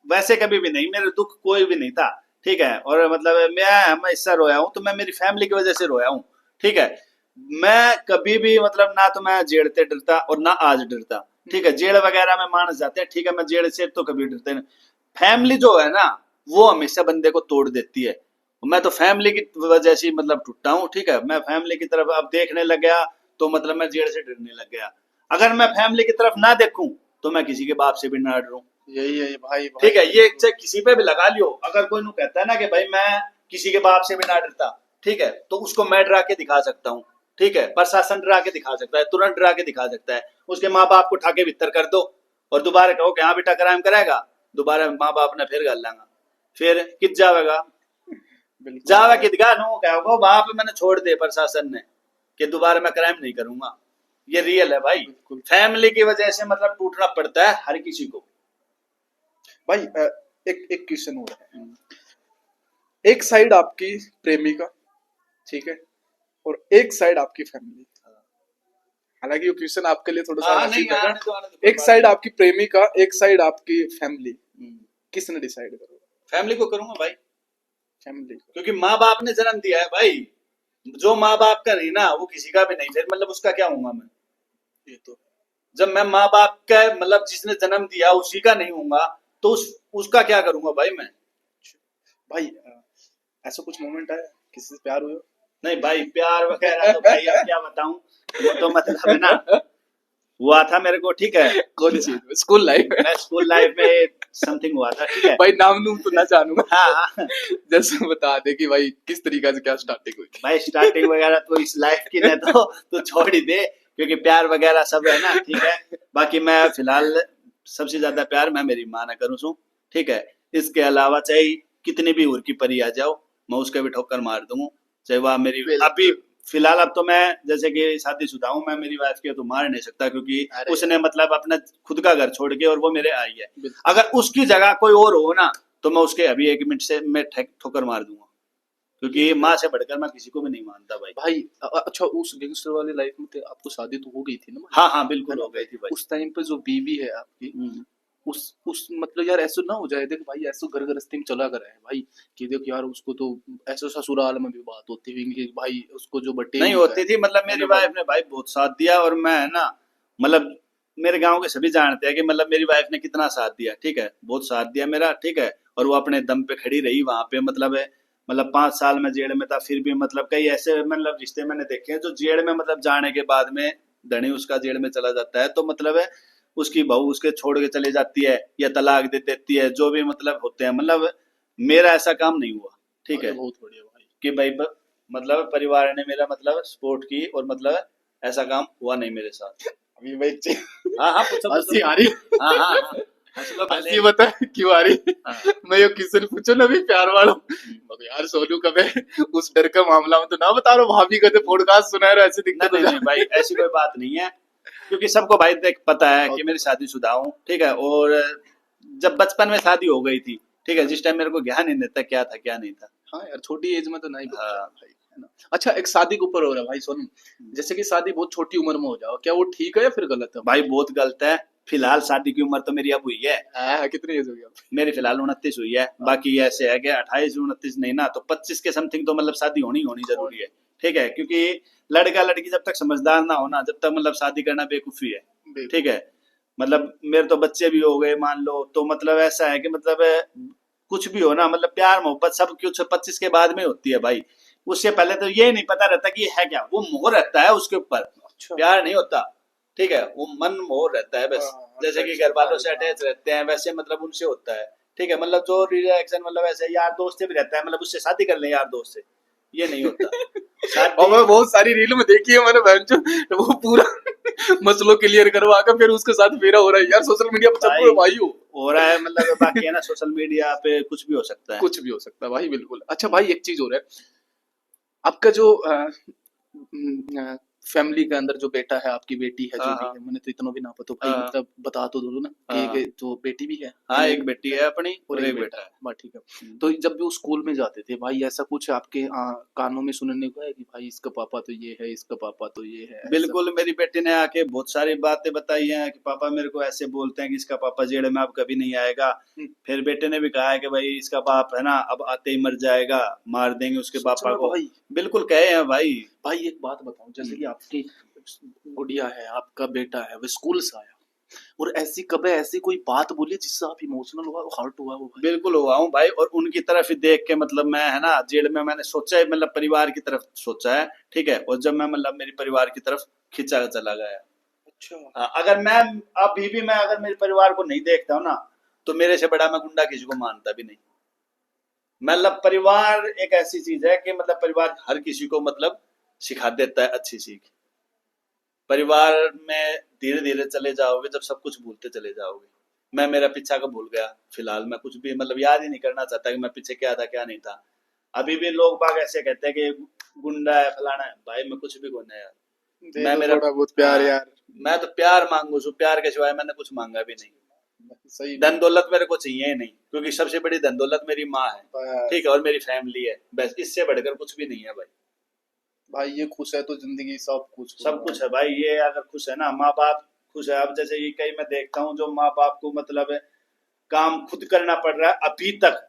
वैसे कभी भी नहीं, मेरे दुख कोई भी नहीं था, ठीक है। और मतलब मैं हमेशा रोया हूँ तो मैं मेरी फैमिली की वजह से रोया हूँ, ठीक है। मैं कभी भी मतलब ना तो मैं जेल से डरता और ना आज डरता, ठीक है। जेल वगैरह में मानस जाते हैं, ठीक है, मैं जेल से तो कभी डरते नहीं। फैमिली जो है ना वो हमेशा बंदे को तोड़ देती है। मैं तो फैमिली की वजह से मतलब टूटा हूँ, ठीक है। मैं फैमिली की तरफ अब देखने लग गया तो मतलब मैं जेल से डरने लग गया। अगर मैं फैमिली की तरफ ना देखूं तो मैं किसी के बाप से भी ना डरूं, यही है भाई, ठीक है। ये चाहे किसी पे भी लगा लियो, अगर कोई नु कहता है ना कि भाई मैं किसी के बाप से भी ना डरता, ठीक है, तो उसको मैं डरा के दिखा सकता हूँ, ठीक है। प्रशासन डरा के दिखा सकता है, तुरंत डरा के दिखा सकता है। उसके माँ बाप को ठाके भीतर कर दो और दोबारा कहो कि हाँ बेटा क्राइम करेगा, दोबारा माँ बाप ने फिर गल लेंगा, फिर कित जावेगा, जावा कितगा नो कहोगे वहां पे मैंने छोड़ दे प्रशासन ने कि दोबारा मैं क्राइम नहीं करूंगा। ये रियल है भाई, फैमिली की वजह से मतलब टूटना पड़ता है हर किसी को भाई। एक क्वेश्चन हो रहा है, एक साइड आपकी प्रेमिका, ठीक है, और एक साइड आपकी फैमिली। हालांकि ये क्वेश्चन आपके लिए थोड़ा सा हंसी का है। एक साइड आपकी प्रेमिका, एक साइड आपकी फैमिली, किसने डिसाइड करोगे? फैमिली को करूंगा भाई, फैमिली को, क्योंकि माँ बाप ने जन्म दिया है भाई। जो माँ बाप का नहीं ना वो किसी का भी नहीं, फिर मतलब उसका क्या हूंगा मैं? ये तो जब मैं माँ बाप का मतलब जिसने जन्म दिया उसी का नहीं हूंगा तो उसका क्या करूंगा भाई मैं? भाई ऐसा कुछ मोमेंट है किसी से प्यार हुआ? नहीं भाई, प्यार वगैरह तो भाई अब क्या बताऊं, वो तो मतलब है ना हुआ था मेरे को, ठीक है। कौन सी स्कूल लाइफ? मैं स्कूल लाइफ में समथिंग हुआ था, ठीक है भाई नाम नूम तो ना जानूंगा। हाँ जैसे बता दे कि भाई किस तरीके से क्या स्टार्टिंग हुई थी। भाई स्टार्टिंग वगैरह तो इस लाइफ की ना तो छोड़ ही दे, क्योंकि प्यार वगैरह सब है ना, ठीक है। बाकी मैं फिलहाल सबसे ज्यादा प्यार मैं मेरी माँ ने करूँ छू, ठीक है। इसके अलावा चाहे कितनी भी उर की परी आ जाओ मैं उसके भी ठोकर मार दूंगा, चाहे वह मेरी अभी फिलहाल अब तो मैं जैसे कि शादीशुदा हूँ, मैं मेरी वाइफ के तो मार नहीं सकता क्योंकि उसने मतलब अपना खुद का घर छोड़ के और वो मेरे आई है। अगर उसकी जगह कोई और हो ना तो मैं उसके अभी 1 मिनट से मैं ठोकर मार दूंगा, क्योंकि माँ से बढ़कर मैं किसी को भी नहीं मानता भाई। अच्छा उस गैंगस्टर वाली लाइफ में तो आपको शादी तो हो गई थी ना? हाँ हाँ बिल्कुल हो गई थी भाई। उस टाइम पे जो बीवी है आपकी, उस मतलब यार ऐसा ना हो जाए देख भाई, ऐसा घर गृहस्थी में चला कर है भाई कि देख यार उसको तो ऐसा ससुराल में भी बात होती हुई कि भाई उसको जो बटे नहीं होती थी, मतलब मेरी वाइफ ने भाई बहुत साथ दिया और मैं ना मतलब मेरे गांव के सभी जानते हैं कि मतलब मेरी वाइफ ने कितना साथ दिया, ठीक है, बहुत साथ दिया मेरा, ठीक है। और वो अपने दम पे खड़ी रही वहां पे, मतलब 5 साल में जेल में था, फिर भी मतलब कई ऐसे मतलब रिश्ते मैंने देखे हैं जो जेल में मतलब जाने के बाद में धनी उसका जेल में चला जाता है तो मतलब है उसकी बहू उसके छोड़ के चली जाती है या तलाक दे देती है, जो भी मतलब होते हैं। मतलब मेरा ऐसा काम नहीं हुआ, ठीक है, बहुत बढ़िया भाई कि भाई मतलब परिवार ने मेरा मतलब सपोर्ट की और मतलब ऐसा काम हुआ नहीं मेरे साथ। अभी भाई हाँ हाँ पूछो हंसी आ रही। हाँ हाँ हाँ हंसी बता क्यों आ रही? मैं ये किसी ने पूछो ना भी प्यार वालों, यार सोनू कब है उस डर का मामला में तो ना बता रहा, भाभी कहते पॉडकास्ट सुना रहे ऐसे दिक्कत नहीं भाई ऐसी कोई बात नहीं है, क्योंकि सबको भाई देख पता है कि मेरी शादीशुदा हूँ, ठीक है। और जब बचपन में शादी हो गई थी, ठीक है, जिस टाइम मेरे को ज्ञान ही नहीं था क्या था क्या नहीं था। हाँ यार छोटी एज में तो नहीं भाई, है ना। अच्छा एक शादी के ऊपर हो रहा है भाई सोनू, जैसे कि शादी बहुत छोटी उम्र में हो जाओ, क्या वो ठीक है या फिर गलत है? भाई बहुत गलत है। फिलहाल शादी की उम्र तो मेरी अब हुई है। कितनी एज हो गई मेरी फिलहाल 29 हुई है। बाकी ऐसे है कि 28 29 नहीं ना तो 25 के समथिंग तो मतलब शादी होनी जरूरी है, ठीक है। क्योंकि लड़का लड़की जब तक समझदार ना हो ना जब तक मतलब शादी करना बेवकूफी है, ठीक है। मतलब मेरे तो बच्चे भी हो गए मान लो, तो मतलब ऐसा है कि मतलब कुछ भी हो ना मतलब प्यार मोहब्बत सब कुछ 25 के बाद में होती है भाई। उससे पहले तो ये नहीं पता रहता कि ये है क्या, वो मोह रहता है उसके ऊपर, अच्छा। प्यार नहीं होता, ठीक है, वो मन मोह रहता है बस। हाँ, जैसे कि अच्छा, घर वालों से हाँ। अटैच रहते हैं वैसे मतलब उनसे होता है, ठीक है, मतलब जो रिएक्शन मतलब ऐसे यार दोस्त से भी रहता है, मतलब उससे शादी कर लें यार दोस्त से, ये नहीं होता। और मैं शादी बहुत सारी रील में देखी है मैंने बहनचोद, वो पूरा मसलो क्लियर करवा कर फिर उसके साथ फेरा हो रहा है यार, सोशल मीडिया पर चल रहे भाई हो भाई हो। हो रहा है, मतलब बाकी है ना सोशल मीडिया पे कुछ भी हो सकता है। कुछ भी हो सकता है भाई, बिल्कुल। अच्छा भाई, एक चीज हो रहा है, आपका जो फैमिली के अंदर जो बेटा है, आपकी बेटी है, जो हाँ भी हाँ है, मैंने तो इतना भी ना पता, तो भाई हाँ मतलब बता तो दो ना कि हाँ एक तो बेटी भी है, हाँ, यानी एक बेटी है अपनी और और एक एक बेटा बेटा है, है। बस ठीक है। तो जब भी वो स्कूल में जाते थे भाई, ऐसा कुछ आपके कानों में सुनने को है कि भाई इसका पापा तो ये है, इसका पापा तो ये है, ऐसा बिल्कुल, कुछ? मेरी बेटी ने आके बहुत सारी बातें बताई हैं कि पापा मेरे को ऐसे बोलते हैं कि इसका पापा जेल में अब कभी नहीं आएगा। हम्म, फिर बेटे ने भी कहा है कि भाई इसका बाप है ना अब आते ही मर जाएगा, मार देंगे उसके सच पापा में को। भाई? बिल्कुल कहे हैं भाई। भाई एक बात बताओ, जैसे कि आपकी गुड़िया है, आपका बेटा है, वो स्कूल से आया और ऐसी कभी ऐसी कोई बात बोली जिससे आप इमोशनल हुआ, हर्ट हुआ वो भाई? बिल्कुल हुआ हूँ भाई, और उनकी तरफ ही देख के मतलब मैं है ना जेल में मैंने सोचा है, मतलब परिवार की तरफ सोचा है, ठीक है, और जब मैं मतलब मेरी परिवार की तरफ खिंचा चला गया। अच्छा। अगर मैं अभी भी मैं अगर मेरे परिवार को नहीं देखता हूँ ना, तो मेरे से बड़ा मैं गुंडा किसी को मानता भी नहीं। मतलब परिवार एक ऐसी चीज है कि मतलब परिवार हर किसी को मतलब सिखा देता है अच्छी सीख। परिवार में धीरे धीरे चले जाओगे, जब सब कुछ भूलते चले जाओगे। मैं मेरा पीछा का भूल गया, फिलहाल मैं कुछ भी मतलब याद ही नहीं करना चाहता कि मैं पीछे क्या था क्या नहीं था। अभी भी लोग बाग ऐसे कहते हैं कि गुंडा है फलाना है, भाई मैं कुछ भी गुंडा है यार। दे मैं दो मेरा थोड़ा बहुत प्यार हाँ, यार। मैं तो प्यार मांगू छू, प्यार के सिवाय मैंने कुछ मांगा भी नहीं। सही धन दौलत मेरे को चाहिए ही नहीं, क्योंकि सबसे बड़ी धन दौलत मेरी माँ है, बस ठीक है, और मेरी फैमिली है, बस इससे बढ़कर कुछ भी नहीं है भाई। भाई, ये खुश है तो जिंदगी सब कुछ सब होगा। कुछ है भाई, ये अगर खुश है ना, माँ बाप खुश है। अब जैसे ये कई मैं देखता हूँ जो माँ बाप को मतलब काम खुद करना पड़ रहा है अभी तक।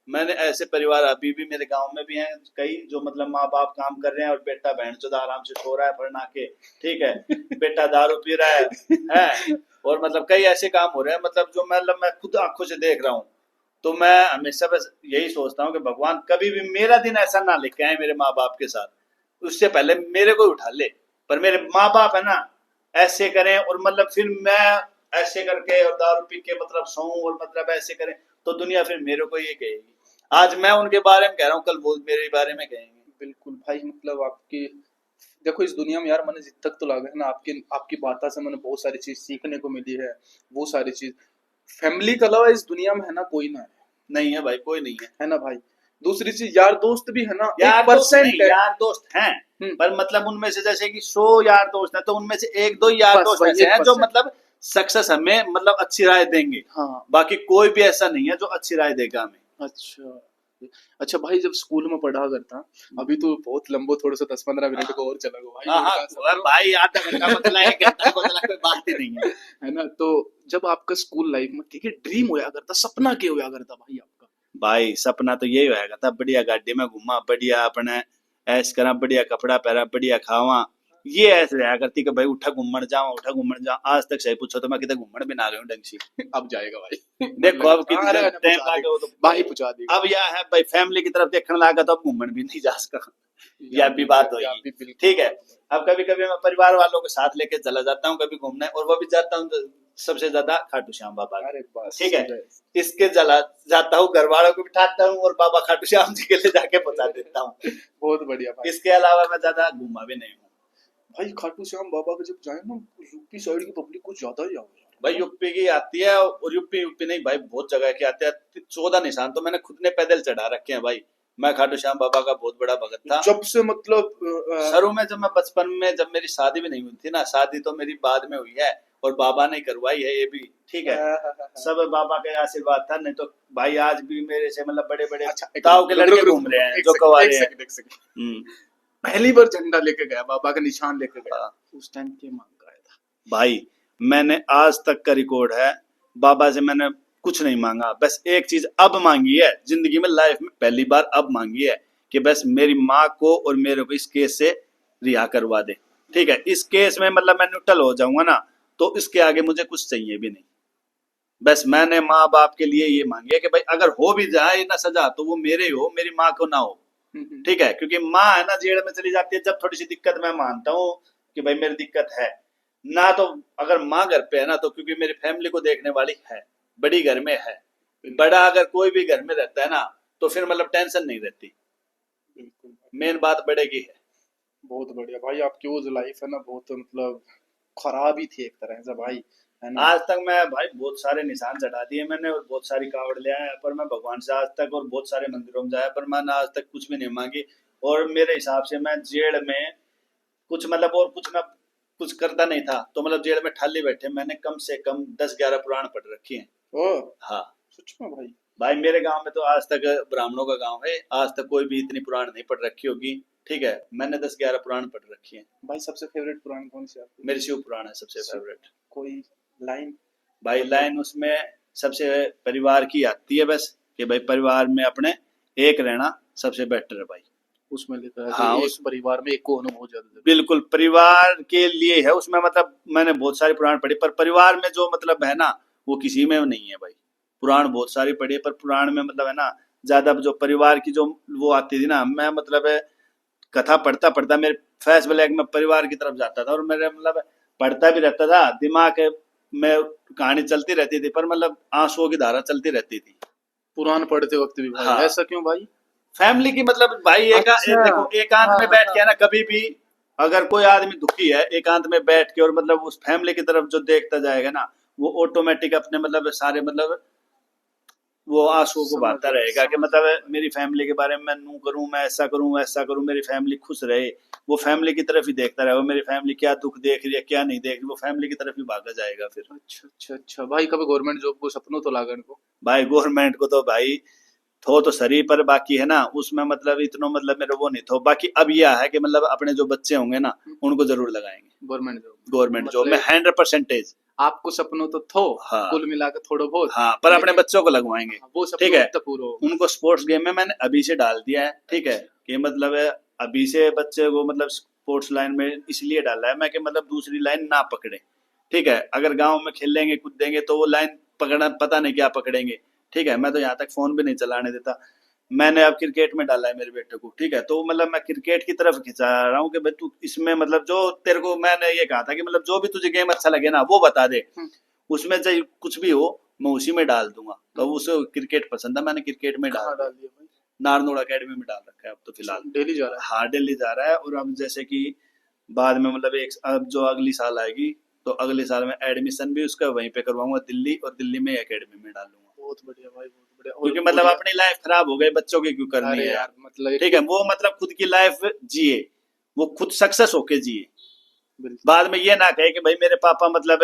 मैंने ऐसे परिवार अभी भी मेरे गांव में भी हैं कई, जो मतलब माँ बाप काम कर रहे हैं और बेटा बहन चोदा आराम से सो रहा है पढ़ना के, ठीक है, बेटा दारू पी रहा है और मतलब कई ऐसे काम हो रहे हैं मतलब जो मतलब मैं खुद आंखों से देख रहा हूँ। तो मैं हमेशा बस यही सोचता हूँ कि भगवान कभी भी मेरा दिन ऐसा ना लेके आए मेरे माँ बाप के साथ, उससे पहले मेरे को उठा ले, पर मेरे माँ बाप है ना ऐसे करें और मतलब फिर मैं ऐसे करके और दारू पी के मतलब सोऊं और मतलब ऐसे करें, तो दुनिया फिर मेरे को ये कहेगी। आज मैं उनके बारे में कह रहा हूँ, कल वो मेरे बारे में कहेंगे। बिल्कुल भाई, मतलब आपकी, देखो इस दुनिया में यार, मैंने जिद तक तो लगा है ना, आपकी आपकी बातों से मैंने बहुत सारी चीज सीखने को मिली है। वो सारी चीज फैमिली के अलावा इस दुनिया में है ना कोई ना नहीं है भाई, कोई नहीं है। है ना भाई? दूसरी चीज, यार दोस्त भी है ना, यार एक दोस्त नहीं, परसेंट है। यार दोस्त हैं, पर मतलब उनमें से जैसे कि 100 यार दोस्त हैं तो उनमें से एक दो यार बस दोस्त वही ऐसे हैं जो 1%। मतलब सक्सेस हमें मतलब अच्छी राय देंगे। हाँ। बाकी कोई भी ऐसा नहीं है जो अच्छी राय देगा हमें। अच्छा। अच्छा भाई, जब स्कूल में पढ़ा करता, अभी तो बहुत लंबो, थोड़ा सा 10-15 मिनट को और चला गो भाई, हाँ और हाँ, का सब भाई आधा घंटा बदला है, 1 घंटा बदला, कोई बात ही नहीं है। है ना? तो जब आपका स्कूल लाइफ में ठीक है ड्रीम होया करता, सपना क्या होया करता भाई आपका? भाई सपना तो यही होएगा था, बढ़िया गाड़ी में घूमा, बढ़िया अपने ऐश करा, बढ़िया कपड़ा पहरा, बढ़िया खावा, ये ऐसे रहा करती कि भाई उठा घूमन जाओ उठा घूमन जाओ। आज तक सही पूछो तो मैं कितने घूमन भी ना गया हूँ ढंग से। अब जाएगा भाई। देखो अब कितने अरे टाइम पहुंचा लागे वो तो। देगा भाई, पहुंचा देगा। अब यह है भाई फैमिली की तरफ देखने लगा तो अब घूमन भी नहीं जा सका, यह भी बात यहाँ होगी, भी बिल्कुल ठीक है। बात है। अब कभी कभी मैं परिवार वालों के साथ लेके चला जाता हूँ कभी घूमने, और वो भी जाता हूँ तो सबसे ज्यादा खाटू श्याम बाबा के। अरे बस ठीक है, बस। इसके जला जाता हूँ, घर वालों को बिठाता हूँ और बाबा खाटू श्याम जी के लिए जाके पहुंचा देता हूँ। बहुत बढ़िया भाई। इसके अलावा मैं ज्यादा घूमा भी नहीं हूँ। भाई खाटू श्याम बाबा के जब जाए ना, यूपी साइड की पब्लिक कुछ ज्यादा ही आओ यार। भाई यूपी की आती है, और यूपी यूपी नहीं भाई, बहुत जगह की आती है। 14 निशान तो मैंने खुद ने पैदल चढ़ा रखे हैं भाई। मैं खाटू श्याम बाबा का बहुत बड़ा भगत था। जब से मतलब शुरू में जब मैं बचपन में, जब मेरी शादी भी नहीं हुई थी ना, शादी तो मेरी बाद में हुई है और बाबा ने करवाई है ये भी, ठीक है, सब बाबा के आशीर्वाद था, नहीं तो भाई आज भी मेरे से मतलब बड़े बड़े अच्छा, ताऊ के लड़के घूम रहे हैं जो कवारे हैं। एक सेकंड। पहली बार झंडा लेके गया, बाबा का निशान लेके गया, उस टाइम के मांग आया था भाई मैंने आज तक का रिकॉर्ड है, बाबा से मैंने कुछ नहीं मांगा, बस एक चीज अब मांगी है जिंदगी में, लाइफ में पहली बार अब मांगी है कि बस मेरी माँ को और मेरे को इस केस से रिहा करवा दे, ठीक है। इस केस में मतलब मैं न्यूट्रल हो जाऊंगा ना, तो इसके आगे मुझे कुछ चाहिए भी नहीं। बस मैंने माँ बाप के लिए ये मांगी है कि भाई अगर हो भी जाए ना सजा तो वो मेरे हो, मेरी माँ को ना हो, ठीक है। क्योंकि माँ है ना जेल में चली जाती है, जब थोड़ी सी दिक्कत मैं मानता हूँ कि भाई मेरी दिक्कत है ना, तो अगर माँ घर पे है ना तो क्योंकि मेरी फैमिली को देखने वाली है, बड़ी घर में है। बड़ा अगर कोई भी घर में रहता है ना तो फिर मतलब टेंशन नहीं रहती। बिल्कुल मेन बात बड़े की है। बहुत बढ़िया भाई, आपकी वो जो लाइफ है ना बहुत मतलब खराब ही थी एक तरह से भाई, है ना। आज तक मैं भाई बहुत सारे निशान चढ़ा दिए मैंने और बहुत सारी कावड़ ले आया, पर मैं भगवान से आज तक और बहुत सारे मंदिरों में जाया, पर मैंने आज तक कुछ भी नहीं मांगी। और मेरे हिसाब से मैं जेल में कुछ मतलब और कुछ ना कुछ करता नहीं था, तो मतलब जेल में खाली बैठे मैंने कम से कम 10-11 पुराण पढ़ रखी हैं। ओ हाँ सच में भाई। भाई, मेरे गांव में तो आज तक, ब्राह्मणों का गांव है, आज तक कोई भी इतनी पुराण नहीं पढ़ रखी होगी। ठीक है, मैंने 10-11 पुराण पढ़ रखी है। भाई सबसे फेवरेट पुराण कौन सी आपकी? मेरी शिव पुराण है सबसे फेवरेट। कोई लाइन? भाई लाइन उसमें सबसे परिवार की आती है बस, कि भाई परिवार में अपने एक रहना सबसे बेटर है भाई। उसमें लिखा है हाँ, कि उस एक परिवार में एक को होना बहुत ज्यादा जरूरी बिल्कुल परिवार के लिए है उसमें। मतलब मैंने बहुत सारी पुराण पढ़ी, पर परिवार में जो मतलब है ना वो किसी में नहीं है भाई। पुराण बहुत सारी पढ़ी है, पर पुराण में मतलब है ना ज्यादा जो परिवार की जो वो आती थी ना, मैं मतलब कथा पढ़ता पढ़ता मेरे फैस ब्लैक में परिवार की तरफ जाता था, और मेरे मतलब पढ़ता भी रहता था, दिमाग में कहानी चलती रहती थी, पर मतलब आंसुओं की धारा चलती रहती थी। पुराण पढ़ते वक्त भी भाई? हाँ। ऐसा क्यों भाई? फैमिली की मतलब भाई अच्छा। देखो एकांत हाँ में बैठ के है हाँ। ना, कभी भी अगर कोई आदमी दुखी है एकांत में बैठ के और मतलब उस फैमिली की तरफ जो देखता जाएगा ना, वो ऑटोमेटिक अपने मतलब सारे मतलब वो आंसुओं को समझ बहाता गया, रहेगा कि समझ मतलब गया। मेरी फैमिली के बारे में मैं नू करूं, मैं ऐसा करूं वैसा करूं, मेरी फैमिली खुश रहे। वो फैमिली की तरफ ही देखता रहेगा, मेरी फैमिली क्या दुख देख रही है क्या नहीं देख रही, वो फैमिली की तरफ ही भागा जाएगा फिर। अच्छा अच्छा अच्छा भाई, कभी गवर्नमेंट जॉब को सपनों तो लागा इनको? भाई गवर्नमेंट को तो भाई थो तो सरी, पर बाकी है ना उसमें मतलब इतना मतलब मेरे वो नहीं थो। बाकी अब यह है कि मतलब अपने जो बच्चे होंगे ना उनको जरूर लगाएंगे गवर्नमेंट जॉब? गवर्नमेंट जॉब में मतलब 100%। आपको सपनों तो थो, हाँ कुल मिलाकर थोड़ा बहुत, हाँ, पर अपने लेकिन बच्चों को लगवाएंगे। वो ठीक सपनों है, तक पूरा होगा। उनको स्पोर्ट्स गेम में मैंने अभी से डाल दिया है। ठीक है, कि मतलब अभी से बच्चे को मतलब स्पोर्ट्स लाइन में इसलिए डाला है मैं कि मतलब दूसरी लाइन ना पकड़े। ठीक है, अगर गांव में खेलेंगे कूदेंगे तो वो लाइन पकड़ना पता नहीं क्या पकड़ेंगे। ठीक है, मैं तो यहाँ तक फोन भी नहीं चलाने देता। मैंने अब क्रिकेट में डाला है मेरे बेटे को। ठीक है, तो मतलब मैं क्रिकेट की तरफ खिंचा रहा हूँ कि भाई तू इसमें मतलब जो तेरे को मैंने ये कहा था कि मतलब जो भी तुझे गेम अच्छा लगे ना वो बता दे, उसमें चाहे कुछ भी हो मैं उसी में डाल दूंगा। तो उसे क्रिकेट पसंद है, मैंने क्रिकेट में डाल कहाँ दिया। डाल दिया भाई? नारनौल अकेडमी में डाल रखा है अब तो फिलहाल। डेली जा रहा है? हाँ दिल्ली जा रहा है, और अब जैसे कि बाद में मतलब एक अब जो अगली साल आएगी तो अगले साल में एडमिशन भी उसका वहीं पे करवाऊंगा दिल्ली, और दिल्ली में एकेडमी में डालूंगा। बहुत बढ़िया भाई, बहुत बढ़िया। क्योंकि मतलब बढ़िया। अपनी लाइफ खराब हो गई, बच्चों की क्यों करनी अरे है यार यार। मतलब एक ठीक है, वो मतलब खुद की लाइफ जिए, वो खुद सक्सेस होके जिए। बिल्कुल बाद में ये ना कहे कि भाई मेरे पापा मतलब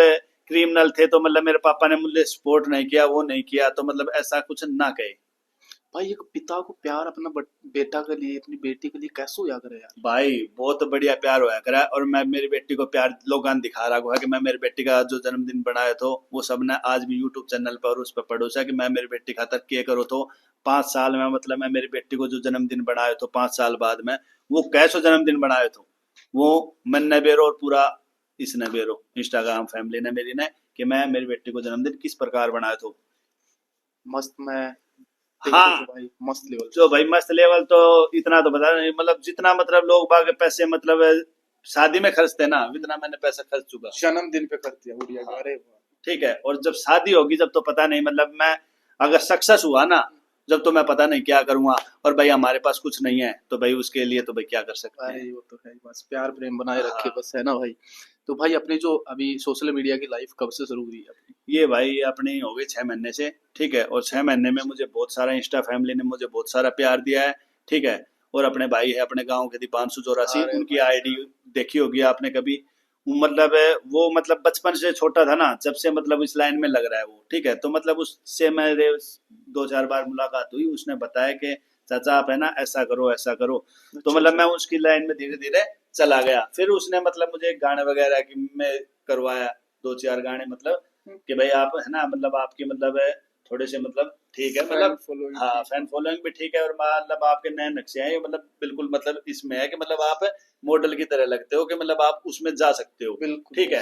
क्रिमिनल थे तो मतलब मेरे पापा ने मुझे सपोर्ट नहीं किया, वो नहीं किया, तो मतलब ऐसा कुछ ना कहे। भाई, एक पिता को प्यार अपना बेटा के लिए, अपनी बेटी के लिए कैसे होया करे यार? भाई बहुत बढ़िया प्यार होया करा, और मैं मेरी बेटी को प्यार लोगान दिखा रहा हूँ कि मैं मेरी बेटी का जो जन्मदिन बनाया तो वो सब ने आज भी यूट्यूब चैनल पर उस पर पड़ोसा कि मैं मेरी बेटी खातर के करो। तो 5 साल में मतलब मैं मेरी बेटी को जो जन्मदिन बनाया तो 5 साल बाद में वो कैसो जन्मदिन बनाया तो वो मन ने बेरो और पूरा इसने बेरो इंस्टाग्राम फैमिली ने मेरी ने कि मैं मेरी बेटी को जन्मदिन किस प्रकार बनाया तो। मस्त में हाँ, भाई, मस्त लेवल। जो भाई मस्त लेवल तो इतना तो बता नहीं, मतलब जितना मतलब लोग बाग पैसे मतलब शादी में खर्चते ना इतना मैंने पैसा खर्च चुका। जन्मदिन पे करती है उड़िया। हाँ, अरे वाह। ठीक है, और जब शादी होगी जब तो पता नहीं, मतलब मैं अगर सक्सेस हुआ ना जब तो मैं पता नहीं क्या करूंगा। और भाई हमारे पास कुछ नहीं है तो भाई उसके लिए तो भाई क्या कर सकते अरे हैं। वो तो है, बस प्यार प्रेम बनाए रखे हाँ, बस, है ना भाई। तो भाई अपनी जो अभी सोशल मीडिया की लाइफ कब से शुरू हुई है अपनी? ये भाई अपनी हो गई 6 महीने से। ठीक है, और 6 महीने में मुझे बहुत सारा इंस्टा फैमिली ने मुझे बहुत सारा प्यार दिया है। ठीक है, और अपने भाई है अपने गांव के दीपांशु जोरासी, अरे उनकी भाई आईडी देखी होगी आपने कभी। मतलब वो मतलब बचपन से छोटा था ना जब से मतलब इस लाइन में लग रहा है वो। ठीक है, तो मतलब उससे मेरे 2-4 बार मुलाकात हुई, उसने बताया कि चाचा आप है ना ऐसा करो ऐसा करो। तो अच्छा मतलब अच्छा। मैं उसकी लाइन में धीरे धीरे चला गया। फिर उसने मतलब मुझे गाने वगैरह की में करवाया 2-4 गाने, मतलब कि भाई आप है ना मतलब आपके मतलब थोड़े से मतलब ठीक है, फैन मतलब फॉलोइंग हाँ ठीक फैन है। फॉलोइंग भी ठीक है, और मतलब आपके नए नक्शे हैं ये मतलब बिल्कुल मतलब इसमें है कि मतलब आप मॉडल की तरह लगते हो कि मतलब आप उसमें जा सकते हो। बिल्कुल ठीक है,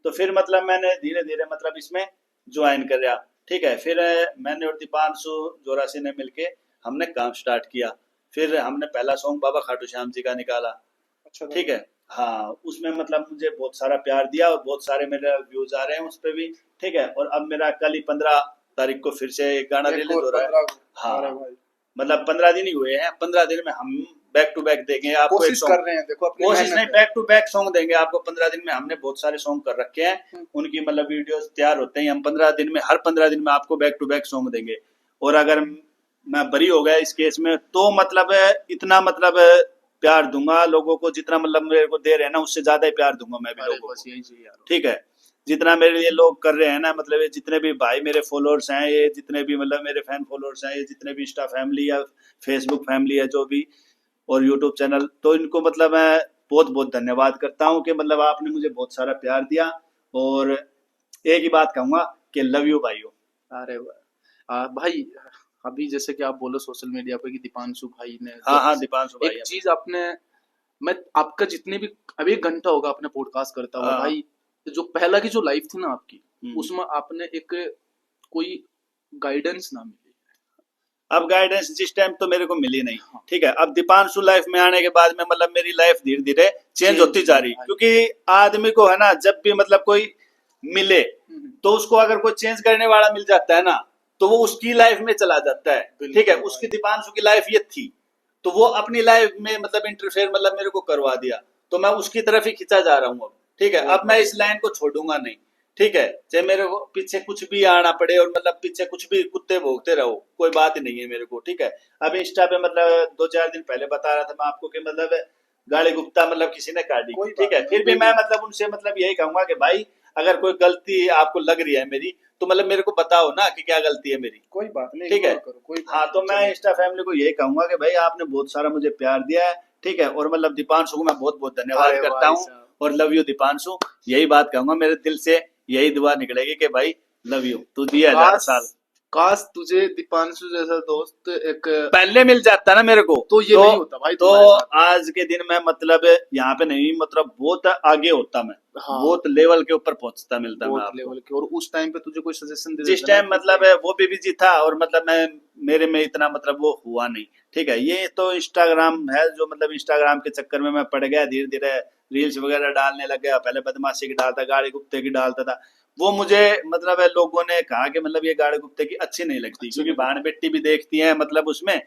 तो फिर मतलब मैंने धीरे धीरे मतलब इसमें ज्वाइन कर रहा। ठीक है, फिर मैंने और दीपांशु जोरासी ने मिलके हमने काम स्टार्ट किया। फिर हमने पहला सॉन्ग बाबा खाटू श्याम जी का निकाला। अच्छा था। ठीक है, हाँ, उसमें मतलब मुझे बहुत सारा प्यार दिया और बहुत सारे मेरे व्यूज आ रहे हैं उस पे भी, ठीक है। और अब मेरा कल ही 15 तारीख को फिर से एक गाना एक रिलीज और हो रहा है। 15 हाँ, अरे भाई मतलब 15 दिन ही हुए हैं, 15 दिन में हम बैक टू बैक देंगे आपको एक कोशिश सॉन्ग। कर रहे हैं, देखो अपनी कोशिश नहीं, मेहनत है। बैक टू बैक सॉन्ग देंगे आपको 15 दिन में। हमने बहुत सारे सॉन्ग कर रखे हैं, उनकी मतलब वीडियोस तैयार होते हैं। हम 15 दिन में, हर 15 दिन में आपको बैक टू बैक सॉन्ग देंगे। और अगर मैं बरी हो गया इस केस में तो मतलब इतना मतलब प्यार दूंगा लोगों को, जितना मतलब मेरे को दे रहे हैं ना उससे ज्यादा ही प्यार दूंगा मैं भी अरे लोगों बस को, यही चाहिए यार। ठीक है। जितना मेरे लिए लोग कर रहे हैं ना, मतलब ये जितने भी भाई मेरे फॉलोअर्स हैं, ये जितने भी मतलब मेरे फैन फॉलोअर्स हैं, ये जितने भी इंस्टा फैमिली या फेसबुक फैमिली है जो भी, और यूट्यूब चैनल, तो इनको मतलब मैं बहुत बहुत धन्यवाद करता हूँ कि मतलब आपने मुझे बहुत सारा प्यार दिया। और एक ही बात कहूंगा कि लव यू भाइयों। अरे भाई, अभी जैसे कि आप बोलो सोशल मीडिया पे कि दीपांशु भाई ने हाँ हाँ, दीपांशु भाई एक चीज आपने, मैं आपका जितने भी, अभी 1 घंटा होगा आपने पॉडकास्ट करता हुआ हाँ। भाई, जो पहला की जो लाइफ थी ना आपकी, हम्म। उसमें आपने एक कोई गाइडेंस ना मिली। अब गाइडेंस जिस टाइम तो मेरे को मिली नहीं, हाँ। ठीक है। अब दीपांशु लाइफ में आने के बाद में मतलब मेरी लाइफ धीरे धीरे चेंज Change होती जा रही, हुई, क्योंकि आदमी को है ना जब भी मतलब कोई मिले तो उसको अगर कोई चेंज करने वाला मिल जाता है ना तो वो उसकी लाइफ में चला जाता है, ठीक है। उसकी दीपांशु की लाइफ ये थी तो वो अपनी लाइफ में मतलब इंटरफेयर मतलब मेरे को करवा दिया, तो मैं उसकी तरफ ही खिंचा जा रहा हूँ अब, ठीक है। अब मैं इस लाइन को छोड़ूंगा नहीं, ठीक है। चाहे मेरे को पीछे कुछ भी आना पड़े और मतलब पीछे कुछ भी कुत्ते भोगते रहो, कोई बात नहीं है मेरे को, ठीक है। अब इंस्टा पे मतलब 2-4 दिन पहले बता रहा था मैं आपको कि मतलब गाड़ी गुप्ता मतलब किसी ने काटी, ठीक है। फिर भी मैं मतलब उनसे मतलब यही कहूंगा कि भाई अगर कोई गलती आपको लग रही है मेरी तो मतलब मेरे को बताओ ना कि क्या गलती है मेरी, कोई बात नहीं, ठीक है। इग्नोर करो, कोई बात हाँ, तो नहीं, मैं चलो। इंस्टा फैमिली को यही कहूंगा कि भाई आपने बहुत सारा मुझे प्यार दिया है, ठीक है। और मतलब दीपांशु को मैं बहुत बहुत धन्यवाद अरे करता भाई हूँ साहब। और लव यू दीपांशु। यही बात कहूंगा, मेरे दिल से यही दुआ निकलेगी कि भाई लव यू, तू जिए 1000 साल। काश तुझे दीपांशु जैसा दोस्त एक पहले मिल जाता ना मेरे को तो ये नहीं होता भाई तो तुम्हारे साथ। आज के दिन में मतलब यहाँ पे नहीं, मतलब बहुत आगे होता मैं, हाँ। बहुत लेवल के ऊपर पहुंचता मिलता मैं बहुत आपको। लेवल के, और उस टाइम पे तुझे कोई सजेशन दे जिस देता ना टाइम कि मतलब भाई- वो भी बिजी था और मतलब मैं, मेरे में इतना मतलब वो हुआ नहीं, ठीक है। ये तो इंस्टाग्राम है जो मतलब इंस्टाग्राम के चक्कर में मैं पड़ गया, धीरे धीरे रील्स वगैरह डालने लग गया। पहले बदमाशी की डालता, गाड़ी गुप्ते की डालता था। वो मुझे मतलब लोगों ने कहा कि मतलब ये गाड़ी गुप्ते की अच्छी नहीं लगती, क्योंकि बहन बेटी भी देखती है मतलब उसमें,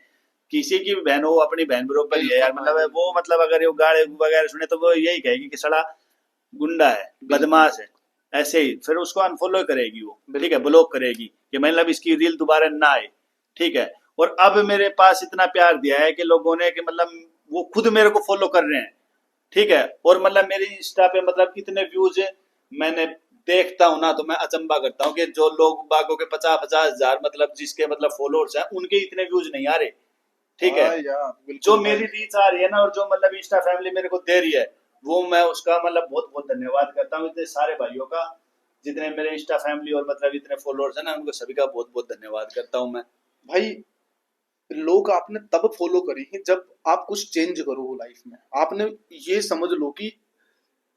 किसी की भी बहन हो अपनी बहन बरोबर ही है यार, बिल्कुल मतलब वो मतलब अगर वो गाड़ी वगैरह सुने तो वो यही कहेगी कि सड़ा गुंडा है, बदमाश है, ऐसे ही फिर उसको अनफॉलो करेगी वो, ठीक है, ब्लॉक करेगी कि मतलब इसकी रील दोबारा ना आए, ठीक है। और अब मेरे पास इतना प्यार दिया है कि लोगों ने कि मतलब वो खुद मेरे को फॉलो कर रहे हैं, ठीक है। और मतलब मेरे इंस्टा पे मतलब इतने व्यूज मैंने देखता हूँ ना तो मैं अचंबा करता हूँ कि जो लोग बागों के 50-50 हजार मतलब जिसके मतलब फॉलोअर्स हैं उनके इतने व्यूज नहीं आ रहे, ठीक है। हाँ यार, बिल्कुल जो भाई। मेरी रीच आ रही है ना और जो मतलब इंस्टा फैमिली मेरे को दे रही है वो मैं उसका मतलब बहुत बहुत धन्यवाद करता हूँ इतने सारे भाइयों का, जितने मेरे इंस्टा फैमिली और मतलब इतने फॉलोअर्स है ना, उनको सभी का बहुत बहुत धन्यवाद करता हूँ मैं। भाई लोग आपने तब फॉलो करी है जब आप कुछ चेंज करो लाइफ में। आपने ये समझ लो कि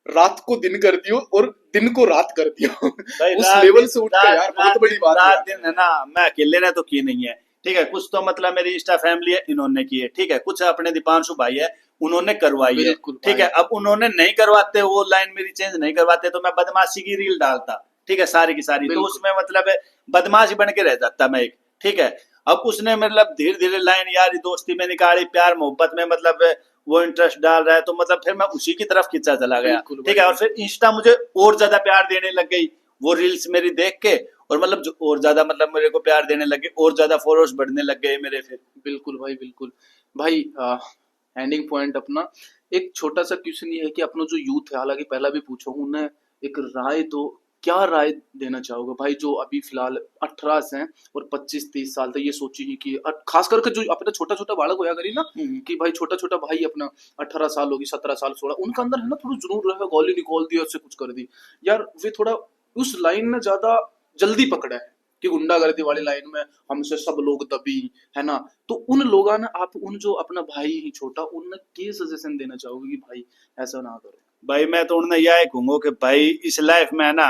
रात को दिन कर दियो और दिन को रात कर दियो। भाई उस रात लेवल दिन से उठ के यार बहुत बड़ी बात है रात यार। दिन है ना, मैं अकेले ने तो की नहीं है, ठीक है। कुछ तो मतलब मेरी इंस्टा फैमिली है इन्होंने की है, ठीक है। कुछ अपने दीपांशु भाई है उन्होंने करवाई है, बिल्कुल ठीक है। भाई। अब उन्होंने नहीं करवाते, वो लाइन मेरी चेंज नहीं करवाते तो मैं बदमाशी की रील डालता, ठीक है, सारी की सारी, तो बिल्कुल। उसमें मतलब बदमाश बन के रह जाता मैं एक, ठीक है। अब उसने मतलब धीरे धीरे लाइन यारी दोस्ती में निकाली, प्यार मोहब्बत में मतलब वो इंटरेस्ट डाल रहा है तो मतलब फिर मैं उसी की तरफ खिंचा चला गया, बिल्कुल ठीक भाई, है। और फिर इंस्टा मुझे और ज्यादा प्यार देने लग गई वो रील्स मेरी देख के, और मतलब जो और ज्यादा मतलब मेरे को प्यार देने लगे, और ज्यादा फॉलोअर्स बढ़ने लग गए मेरे फिर। बिल्कुल भाई, बिल्कुल भाई। एंडिंग पॉइंट अपना एक छोटा सा क्वेश्चन ये है कि अपना जो यूथ है, हालांकि पहला भी पूछा हूं, उन्हें एक राय दो, क्या राय देना चाहोगे भाई जो अभी फिलहाल 18 से हैं और 25-30 साल तक ये सोची है कि खास करके जो अपना छोटा छोटा बालक होया करी ना, कि भाई छोटा छोटा भाई अपना 18 साल होगी, 17 साल 16, उनका अंदर है ना थोड़ा जुनून रहा है, गोली निकाल दी उससे कुछ कर दी यार, वे थोड़ा उस लाइन में ज्यादा जल्दी पकड़ा है कि गुंडागर्दी वाली लाइन में हमसे सब लोग दबी, है ना। तो उन लोगों ने, आप उन जो अपना भाई ही छोटा, उनने क्या सजेशन देना चाहोगे कि भाई ऐसा ना करो। भाई मैं तो उन्हें यह कहूंगा कि भाई इस लाइफ में है ना